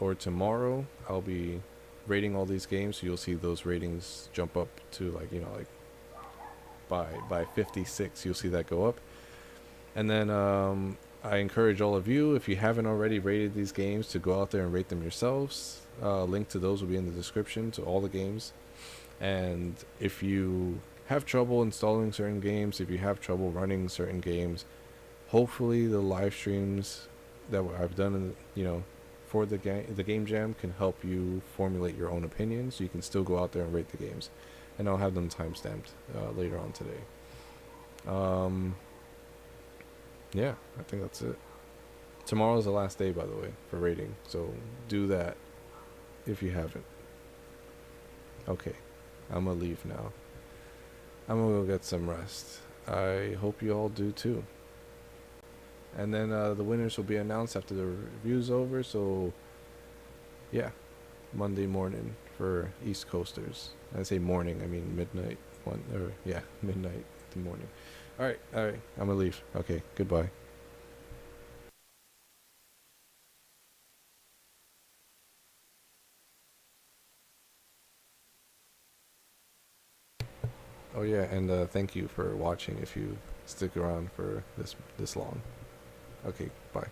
or tomorrow, I'll be rating all these games. So you'll see those ratings jump up to by 56. You'll see that go up. And then I encourage all of you, if you haven't already rated these games, to go out there and rate them yourselves. Link to those will be in the description to all the games. And if you have trouble installing certain games, if you have trouble running certain games, hopefully the live streams that I've done for the game jam can help you formulate your own opinions, so you can still go out there and rate the games. and I'll have them timestamped later on today. Yeah, I think that's it. Tomorrow's the last day, by the way, for rating, so do that if you haven't. Okay, I'm gonna leave now. I'm gonna go get some rest. I hope you all do too. And then the winners will be announced after the review's over, so yeah, Monday morning for East Coasters. I say morning, I mean midnight. Midnight the morning. All right, I'm gonna leave. Okay, goodbye. Oh yeah, and thank you for watching if you stick around for this long. Okay, bye.